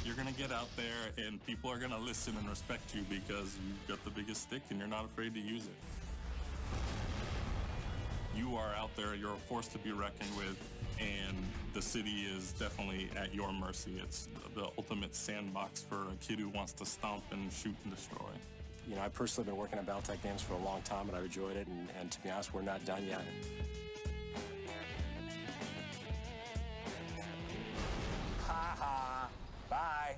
You're going to get out there and people are going to listen and respect you because you've got the biggest stick and you're not afraid to use it. You are out there, you're a force to be reckoned with, and the city is definitely at your mercy. It's the ultimate sandbox for a kid who wants to stomp and shoot and destroy. You know, I've personally been working on Battletech games for a long time, and I've enjoyed it, and to be honest, we're not done yet. Ha ha. Bye.